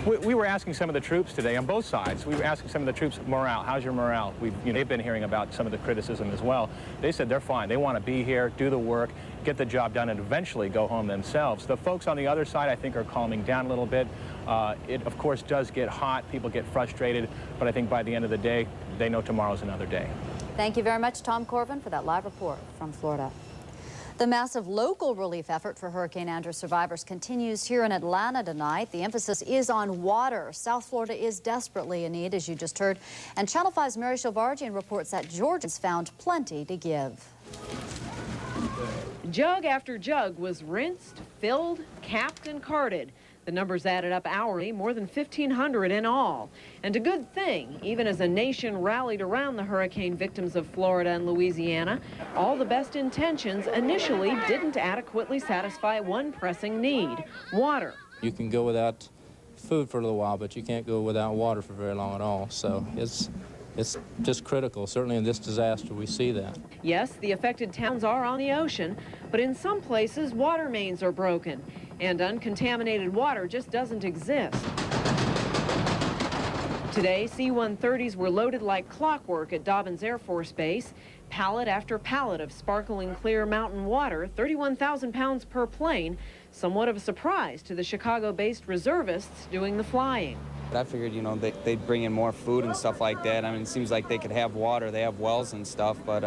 We were asking some of the troops today on both sides. We were asking some of the troops morale. How's your morale? They've been hearing about some of the criticism as well. They said they're fine. They want to be here, do the work, get the job done, and eventually go home themselves. The folks on the other side, I think, are calming down a little bit. It, of course, does get hot. People get frustrated. But I think by the end of the day, they know tomorrow's another day. Thank you very much, Tom Corvin, for that live report from Florida. The massive local relief effort for Hurricane Andrew survivors continues here in Atlanta tonight. The emphasis is on water. South Florida is desperately in need, as you just heard. And Channel 5's Mary Shelvargian reports that Georgia's found plenty to give. Jug after jug was rinsed, filled, capped, and carted. The numbers added up hourly, more than 1,500 in all. And a good thing, even as a nation rallied around the hurricane victims of Florida and Louisiana, all the best intentions initially didn't adequately satisfy one pressing need: water. You can go without food for a little while, but you can't go without water for very long at all. So it's just critical. Certainly in this disaster, we see that. Yes, the affected towns are on the ocean, but in some places, water mains are broken, and uncontaminated water just doesn't exist. Today, C-130s were loaded like clockwork at Dobbins Air Force Base. Pallet after pallet of sparkling clear mountain water, 31,000 pounds per plane, somewhat of a surprise to the Chicago-based reservists doing the flying. I figured, they'd bring in more food and stuff like that. I mean, it seems like they could have water. They have wells and stuff, but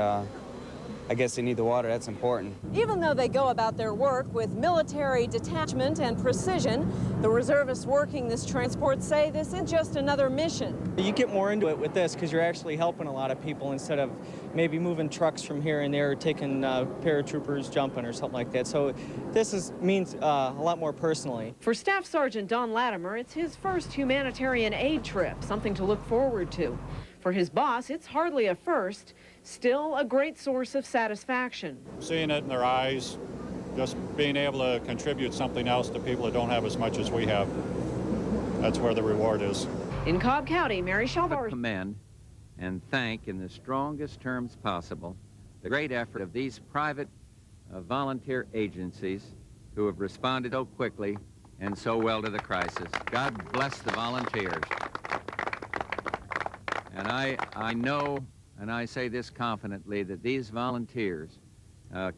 I guess they need the water. That's important. Even though they go about their work with military detachment and precision, the reservists working this transport say this isn't just another mission. You get more into it with this because you're actually helping a lot of people instead of maybe moving trucks from here and there, or taking paratroopers jumping or something like that. So this means a lot more personally. For Staff Sergeant Don Latimer, it's his first humanitarian aid trip, something to look forward to. For his boss, it's hardly a first, still a great source of satisfaction. Seeing it in their eyes, just being able to contribute something else to people that don't have as much as we have, that's where the reward is. In Cobb County, Mary Shelvargian. Commend and thank in the strongest terms possible the great effort of these private volunteer agencies who have responded so quickly and so well to the crisis. God bless the volunteers. And I know, and I say this confidently, that these volunteers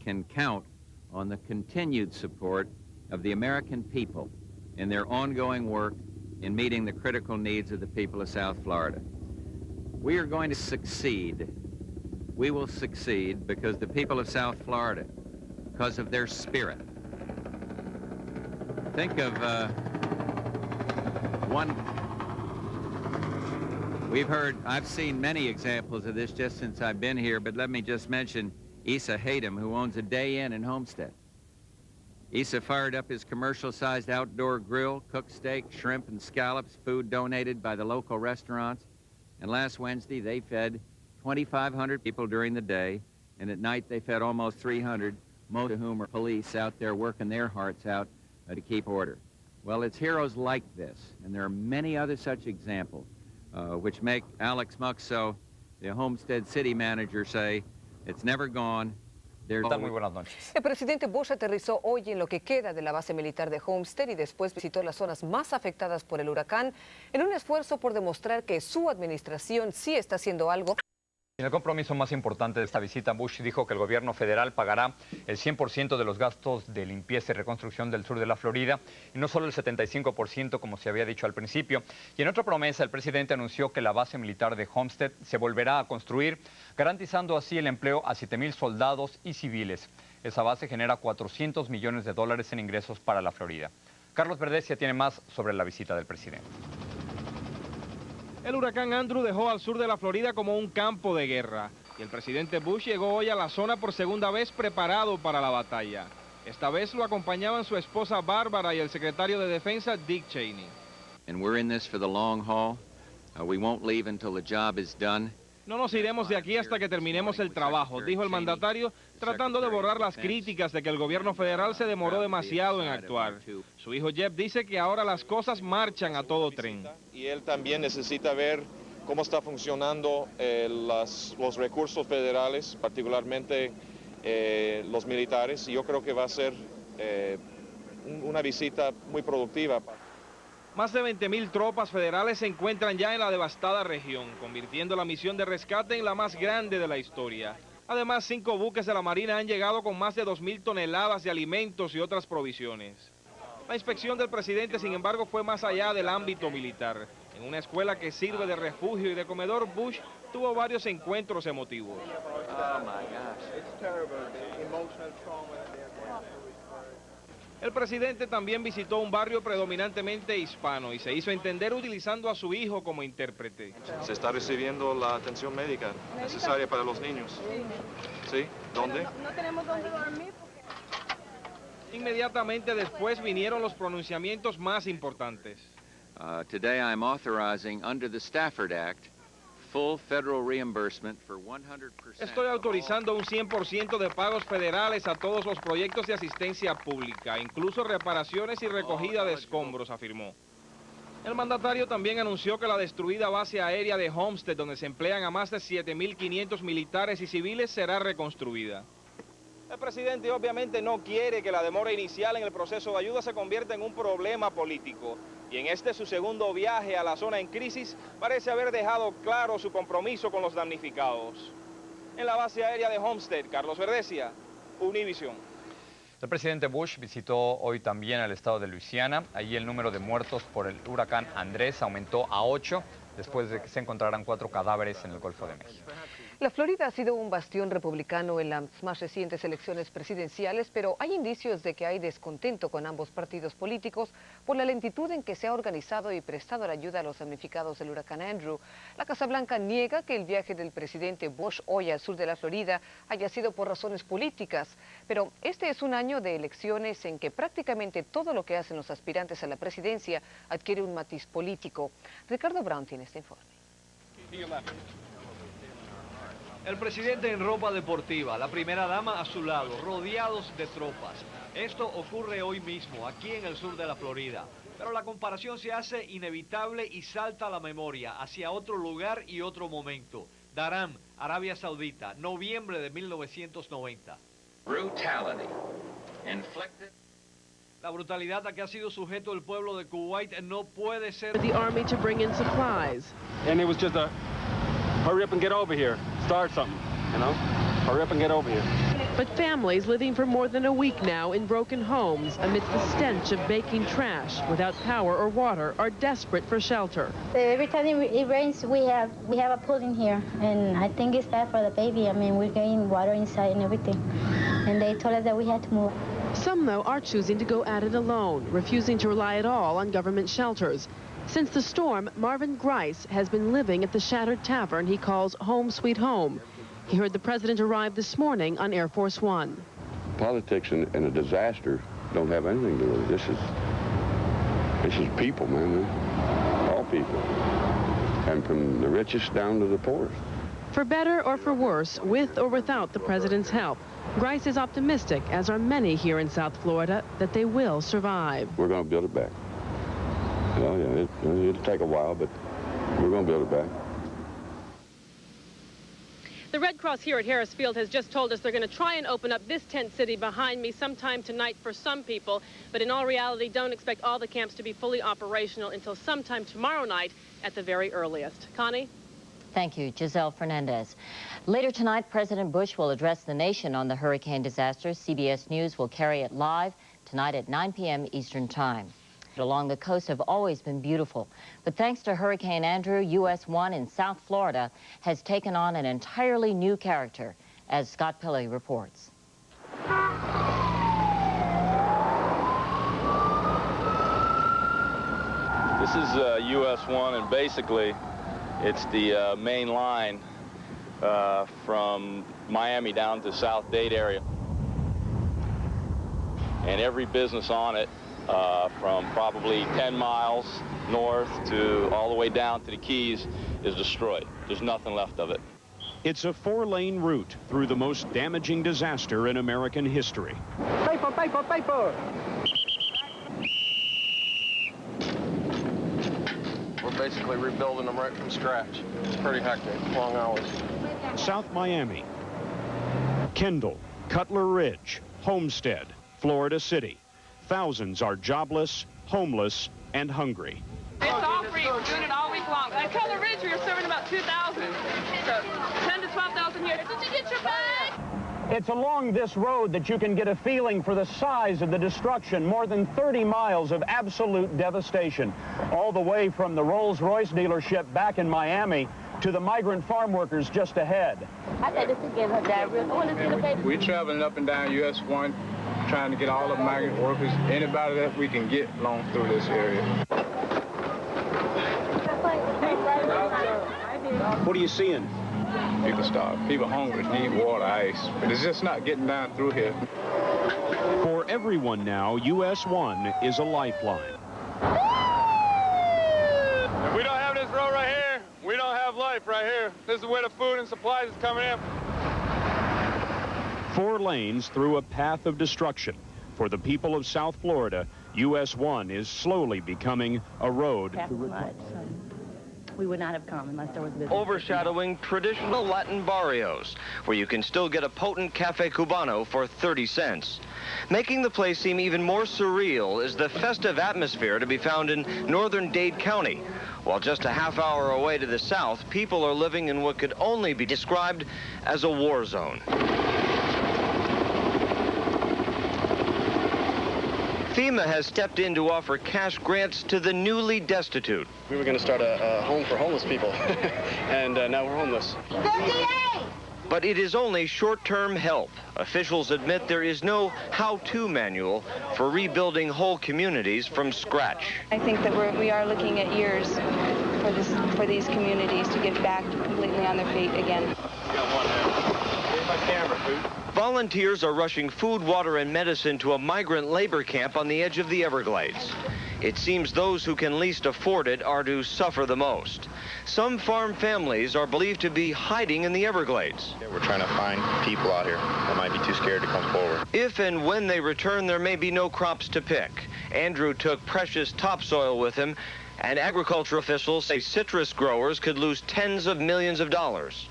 can count on the continued support of the American people in their ongoing work in meeting the critical needs of the people of South Florida. We are going to succeed. We will succeed because the people of South Florida, because of their spirit. Think of I've seen many examples of this just since I've been here, but let me just mention Issa Hayden, who owns a Day Inn in Homestead. Issa fired up his commercial-sized outdoor grill, cooked steak, shrimp, and scallops, food donated by the local restaurants. And last Wednesday, they fed 2,500 people during the day, and at night they fed almost 300, most of whom are police out there working their hearts out to keep order. Well, it's heroes like this, and there are many other such examples, which make Alex Muxo, the Homestead city manager, say, it's never gone. Muy buenas noches. El presidente Bush aterrizó hoy en lo que queda de la base militar de Homestead y después visitó las zonas más afectadas por el huracán en un esfuerzo por demostrar que su administración sí está haciendo algo. En el compromiso más importante de esta visita, Bush dijo que el gobierno federal pagará el 100% de los gastos de limpieza y reconstrucción del sur de la Florida, y no solo el 75% como se había dicho al principio. Y en otra promesa, el presidente anunció que la base militar de Homestead se volverá a construir, garantizando así el empleo a 7,000 soldados y civiles. Esa base genera $400 millones en ingresos para la Florida. Carlos Verdecia tiene más sobre la visita del presidente. El huracán Andrew dejó al sur de la Florida como un campo de guerra y el presidente Bush llegó hoy a la zona por segunda vez preparado para la batalla. Esta vez lo acompañaban su esposa Bárbara y el secretario de Defensa Dick Cheney. And we're in this for the long haul. We won't leave until the job is done. No nos iremos de aquí hasta que terminemos el trabajo, dijo el mandatario, tratando de borrar las críticas de que el gobierno federal se demoró demasiado en actuar. Su hijo Jeff dice que ahora las cosas marchan a todo tren. Y él también necesita ver cómo está funcionando los recursos federales, particularmente los militares, y yo creo que va a ser una visita muy productiva. Más de 20.000 tropas federales se encuentran ya en la devastada región, convirtiendo la misión de rescate en la más grande de la historia. Además, 5 buques de la Marina han llegado con más de 2.000 toneladas de alimentos y otras provisiones. La inspección del presidente, sin embargo, fue más allá del ámbito militar. En una escuela que sirve de refugio y de comedor, Bush tuvo varios encuentros emotivos. El presidente también visitó un barrio predominantemente hispano y se hizo entender utilizando a su hijo como intérprete. Se está recibiendo la atención médica necesaria para los niños. ¿Sí? ¿Dónde? No tenemos dónde dormir. Inmediatamente después vinieron los pronunciamientos más importantes. Today I'm authorizing under the Stafford Act full federal reimbursement for 100%. Estoy autorizando un 100% de pagos federales a todos los proyectos de asistencia pública, incluso reparaciones y recogida de escombros, afirmó. El mandatario también anunció que la destruida base aérea de Homestead, donde se emplean a más de 7.500 militares y civiles, será reconstruida. El presidente obviamente no quiere que la demora inicial en el proceso de ayuda se convierta en un problema político. Y en este su segundo viaje a la zona en crisis parece haber dejado claro su compromiso con los damnificados. En la base aérea de Homestead, Carlos Verdecia, Univision. El presidente Bush visitó hoy también el estado de Luisiana. Allí el número de muertos por el huracán Andrés aumentó a 8 después de que se encontraran 4 cadáveres en el Golfo de México. La Florida ha sido un bastión republicano en las más recientes elecciones presidenciales, pero hay indicios de que hay descontento con ambos partidos políticos por la lentitud en que se ha organizado y prestado la ayuda a los damnificados del huracán Andrew. La Casa Blanca niega que el viaje del presidente Bush hoy al sur de la Florida haya sido por razones políticas, pero este es un año de elecciones en que prácticamente todo lo que hacen los aspirantes a la presidencia adquiere un matiz político. Ricardo Brown tiene este informe. El presidente en ropa deportiva, la primera dama a su lado, rodeados de tropas. Esto ocurre hoy mismo, aquí en el sur de la Florida. Pero la comparación se hace inevitable y salta a la memoria hacia otro lugar y otro momento. Dhahran, Arabia Saudita, noviembre de 1990. La brutalidad a que ha sido sujeto el pueblo de Kuwait no puede ser... The army to bring in supplies. And it was just a hurry up and get over here. Start something, you know? Hurry up and get over here. But families living for more than a week now in broken homes amidst the stench of baking trash without power or water are desperate for shelter. Every time it rains, we have a pool in here, and I think it's bad for the baby. I mean, we're getting water inside and everything. And they told us that we had to move. Some, though, are choosing to go at it alone, refusing to rely at all on government shelters. Since the storm, Marvin Grice has been living at the shattered tavern he calls Home Sweet Home. He heard the president arrive this morning on Air Force One. Politics and a disaster don't have anything to do with it. This is people, man. All people. And from the richest down to the poorest. For better or for worse, with or without the president's help, Grice is optimistic, as are many here in South Florida, that they will survive. We're going to build it back. Well, yeah, it'll take a while, but we're going to build it back. The Red Cross here at Harris Field has just told us they're going to try and open up this tent city behind me sometime tonight for some people, but in all reality, don't expect all the camps to be fully operational until sometime tomorrow night at the very earliest. Connie? Thank you, Giselle Fernandez. Later tonight, President Bush will address the nation on the hurricane disaster. CBS News will carry it live tonight at 9 p.m. Eastern Time. Along the coast have always been beautiful, but thanks to Hurricane Andrew, US 1 in South Florida has taken on an entirely new character, as Scott Pillay reports. This is US 1, and basically it's the main line from Miami down to South Dade area. And every business on it, from probably 10 miles north to all the way down to the Keys, is destroyed. There's nothing left of it. It's a 4-lane route through the most damaging disaster in American history. Paper, paper, paper! We're basically rebuilding them right from scratch. It's pretty hectic, long hours. South Miami, Kendall, Cutler Ridge, Homestead, Florida City. Thousands are jobless, homeless, and hungry. It's all free. We're doing it all week long. At Color Ridge, we were serving about 2,000. So 10 to 12,000 here. Did you get your bag? It's along this road that you can get a feeling for the size of the destruction. More than 30 miles of absolute devastation, all the way from the Rolls-Royce dealership back in Miami to the migrant farm workers just ahead. I got to see her diarrhea. I want to see the baby. We're traveling up and down US 1, trying to get all the migrant workers, anybody that we can get along through this area. What are you seeing? People starve. People hungry, need water, ice. But it's just not getting down through here. For everyone now, US 1 is a lifeline. If we don't have this road right here, we don't have life right here. This is where the food and supplies is coming in. 4 lanes through a path of destruction. For the people of South Florida, US 1 is slowly becoming a road. We would not have come unless there was business. Overshadowing traditional Latin barrios, where you can still get a potent Cafe Cubano for 30 cents. Making the place seem even more surreal is the festive atmosphere to be found in northern Dade County. While just a half hour away to the south, people are living in what could only be described as a war zone. FEMA has stepped in to offer cash grants to the newly destitute. We were going to start a home for homeless people, and now we're homeless. 58! But it is only short-term help. Officials admit there is no how-to manual for rebuilding whole communities from scratch. I think that we are looking at years for these communities to get back completely on their feet again. Volunteers are rushing food, water, and medicine to a migrant labor camp on the edge of the Everglades. It seems those who can least afford it are to suffer the most. Some farm families are believed to be hiding in the Everglades. We're trying to find people out here that might be too scared to come forward. If and when they return, there may be no crops to pick. Andrew took precious topsoil with him, and agriculture officials say citrus growers could lose tens of millions of dollars.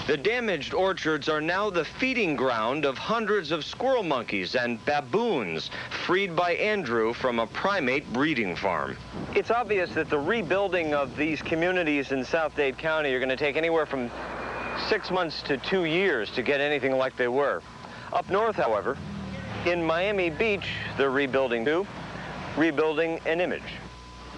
The damaged orchards are now the feeding ground of hundreds of squirrel monkeys and baboons freed by Andrew from a primate breeding farm. It's obvious that the rebuilding of these communities in South Dade County are going to take anywhere from 6 months to 2 years to get anything like they were. Up north, however, in Miami Beach, they're rebuilding an image.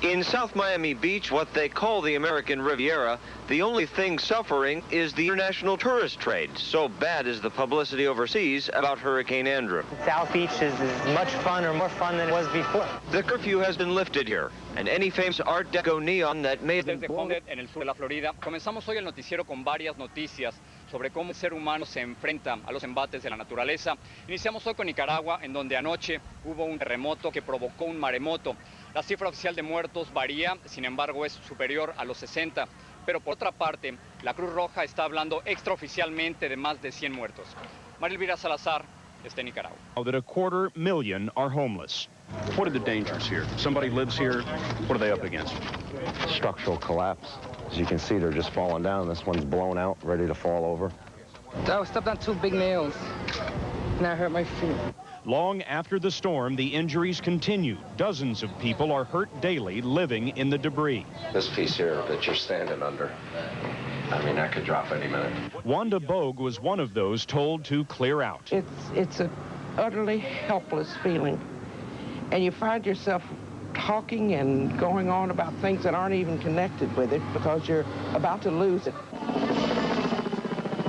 In South Miami Beach, what they call the American Riviera, the only thing suffering is the international tourist trade. So bad is the publicity overseas about Hurricane Andrew. South Beach is as much fun or more fun than it was before. The curfew has been lifted here, and any famous Art Deco neon that may have been... Desde Homestead, en el sur de la Florida, comenzamos hoy el noticiero con varias noticias sobre cómo el ser humano se enfrenta a los embates de la naturaleza. Iniciamos hoy con Nicaragua, en donde anoche hubo un terremoto que provocó un maremoto. La cifra oficial de muertos varía, sin embargo es superior a los 60. Pero por otra parte, la Cruz Roja está hablando extraoficialmente de más de 100 muertos. María Elvira Salazar está en Nicaragua. That 250,000 are homeless. What are the dangers here? Somebody lives here. What are they up against? Structural collapse. As you can see, they're just falling down. This one's blown out, ready to fall over. I stepped on 2 big nails, and I hurt my feet. Long after the storm, the injuries continue. Dozens of people are hurt daily living in the debris. This piece here that you're standing under, I mean, that could drop any minute. Wanda Bogue was one of those told to clear out. It's an utterly helpless feeling. And you find yourself talking and going on about things that aren't even connected with it because you're about to lose it.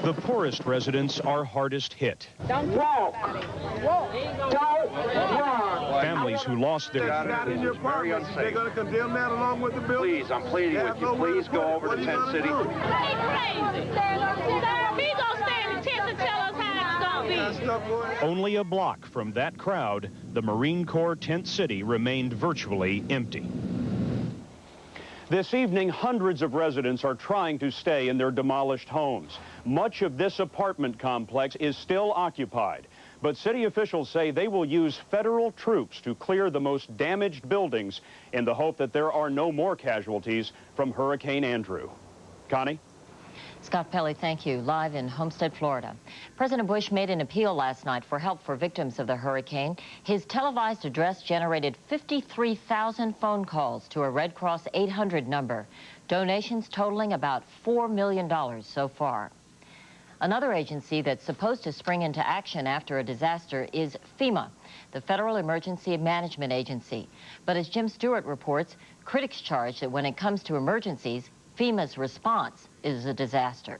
The poorest residents are hardest hit. Don't walk. Walk. Don't walk. Families who lost their... Very unsafe. They're going to condemn that along with the bill. Please, I'm pleading with you. Please go over to Tent City. He's crazy. Sir, we gonna stand in tents and tell us how it's gonna be. Only a block from that crowd, the Marine Corps Tent City remained virtually empty. This evening, hundreds of residents are trying to stay in their demolished homes. Much of this apartment complex is still occupied, but city officials say they will use federal troops to clear the most damaged buildings in the hope that there are no more casualties from Hurricane Andrew. Connie? Scott Pelley, thank you. Live in Homestead, Florida. President Bush made an appeal last night for help for victims of the hurricane. His televised address generated 53,000 phone calls to a Red Cross 800 number. Donations totaling about $4 million so far. Another agency that's supposed to spring into action after a disaster is FEMA, the Federal Emergency Management Agency. But as Jim Stewart reports, critics charge that when it comes to emergencies, FEMA's response is a disaster.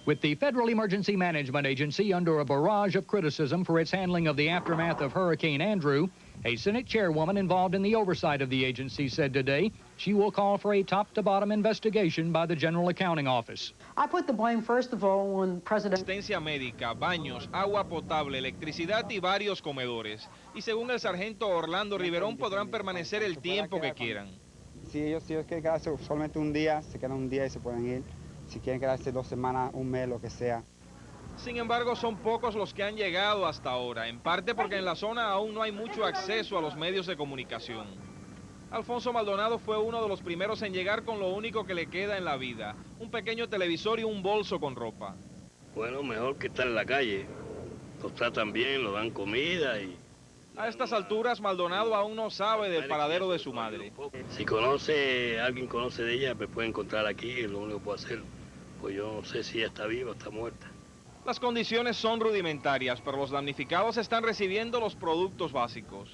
With the Federal Emergency Management Agency under a barrage of criticism for its handling of the aftermath of Hurricane Andrew, a Senate chairwoman involved in the oversight of the agency said today she will call for a top-to-bottom investigation by the General Accounting Office. I put the blame, first of all, on President... Asistencia médica, baños, agua potable, electricidad y varios comedores. Y según el sargento Orlando Riverón, podrán permanecer el tiempo que quieran. Si ellos quieren quedarse solamente un día, se quedan un día y se pueden ir. Si quieren quedarse 2 semanas, un mes, lo que sea. Sin embargo, son pocos los que han llegado hasta ahora, en parte porque en la zona aún no hay mucho acceso a los medios de comunicación. Alfonso Maldonado fue uno de los primeros en llegar con lo único que le queda en la vida, un pequeño televisor y un bolso con ropa. Bueno, mejor que estar en la calle. Los tratan bien, los dan comida y... A estas alturas, Maldonado aún no sabe del paradero de su madre. Si alguien conoce de ella, me puede encontrar aquí, es lo único que puedo hacer. Pues yo no sé si ella está viva o está muerta. Las condiciones son rudimentarias, pero los damnificados están recibiendo los productos básicos.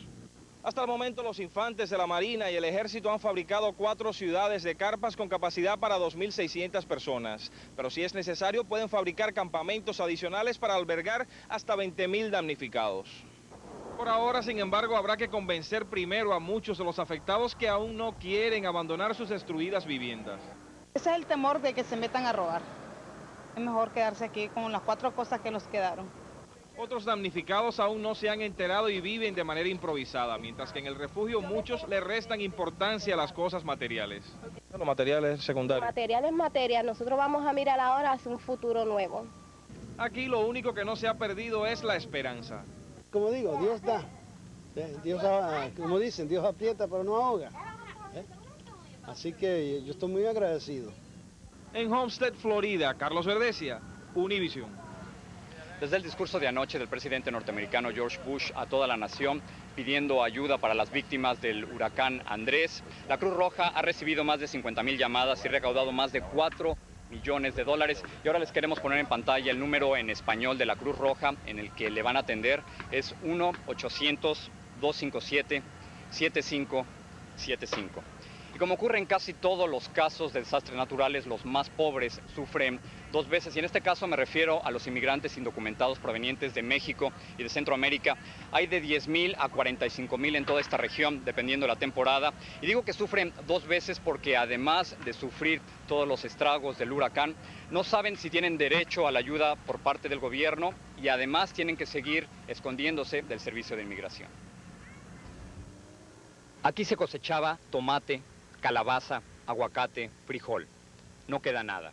Hasta el momento, los infantes de la Marina y el Ejército han fabricado 4 ciudades de carpas con capacidad para 2.600 personas. Pero si es necesario, pueden fabricar campamentos adicionales para albergar hasta 20.000 damnificados. Por ahora, sin embargo, habrá que convencer primero a muchos de los afectados que aún no quieren abandonar sus destruidas viviendas. Ese es el temor de que se metan a robar. Es mejor quedarse aquí con las 4 cosas que nos quedaron. Otros damnificados aún no se han enterado y viven de manera improvisada, mientras que en el refugio muchos le restan importancia a las cosas materiales. Los materiales secundarios. Material es materia, nosotros vamos a mirar ahora hacia un futuro nuevo. Aquí lo único que no se ha perdido es la esperanza. Como digo, Dios da. Dios, como dicen, Dios aprieta pero no ahoga. Así que yo estoy muy agradecido. En Homestead, Florida, Carlos Verdecia, Univision. Desde el discurso de anoche del presidente norteamericano George Bush a toda la nación pidiendo ayuda para las víctimas del huracán Andrés, la Cruz Roja ha recibido más de 50,000 llamadas y recaudado más de $4 millones. Y ahora les queremos poner en pantalla el número en español de la Cruz Roja en el que le van a atender. Es 1-800-257-7575. Y como ocurre en casi todos los casos de desastres naturales, los más pobres sufren 2 veces. Y en este caso me refiero a los inmigrantes indocumentados provenientes de México y de Centroamérica. Hay de 10,000 a 45,000 en toda esta región, dependiendo de la temporada. Y digo que sufren 2 veces porque además de sufrir todos los estragos del huracán, no saben si tienen derecho a la ayuda por parte del gobierno y además tienen que seguir escondiéndose del servicio de inmigración. Aquí se cosechaba tomate, calabaza, aguacate, frijol. No queda nada.